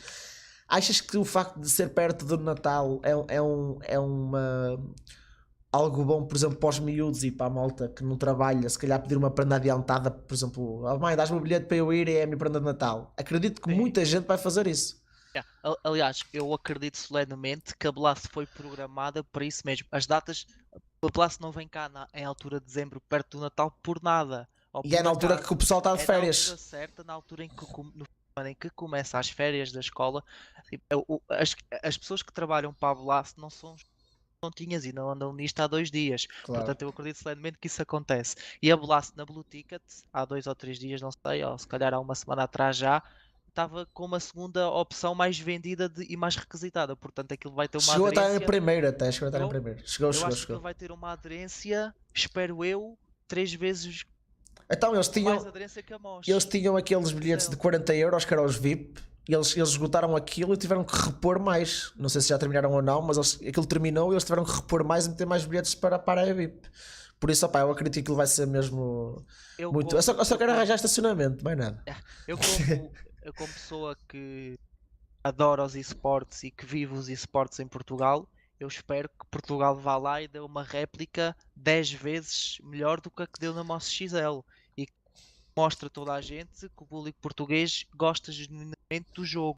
Achas que o facto de ser perto do Natal é uma algo bom, por exemplo, para os miúdos e para a malta que não trabalha, se calhar pedir uma prenda adiantada, por exemplo, mãe, dás-me o bilhete para eu ir e é a minha prenda de Natal? Acredito que Sim. muita gente vai fazer isso. Yeah. Aliás, eu acredito solenemente que a Blast foi programada para isso mesmo. As datas, a Blast não vem cá em altura de dezembro, perto do Natal, por nada. Ou E é por na altura acaso. que o pessoal está de É na altura férias. certa, na altura em que, no ano em que começa as férias da escola. Tipo, as pessoas que trabalham para a Blast não são tontinhas e não andam nisto há 2 dias. Claro. Portanto, eu acredito solenemente que isso acontece. E a Blast na Blue Ticket, há 2 ou 3 dias, não sei, ou se calhar há uma semana atrás já, estava com uma segunda opção mais vendida e mais requisitada. Portanto, aquilo vai ter uma Chegou a estar em aderência. primeiro até, chegou a estar em Chegou? primeiro. Chegou, Eu chegou, acho que aquilo chegou. vai ter uma aderência, espero eu, 3 vezes Então com mais aderência que a MOS. eles tinham aqueles bilhetes de 40 euros que eram os VIP. E eles esgotaram aquilo e tiveram que repor mais. Não sei se já terminaram ou não, mas aquilo terminou e eles tiveram que repor mais e meter mais bilhetes para a área VIP. Por isso, opá, eu acredito que aquilo vai ser mesmo muito. Eu só quero arranjar estacionamento, mais nada. Eu como pessoa que adora os esportes e que vive os esportes em Portugal, eu espero que Portugal vá lá e dê uma réplica 10 vezes melhor do que a que deu na MOS XL e que mostre a toda a gente que o público português gosta genuinamente do jogo.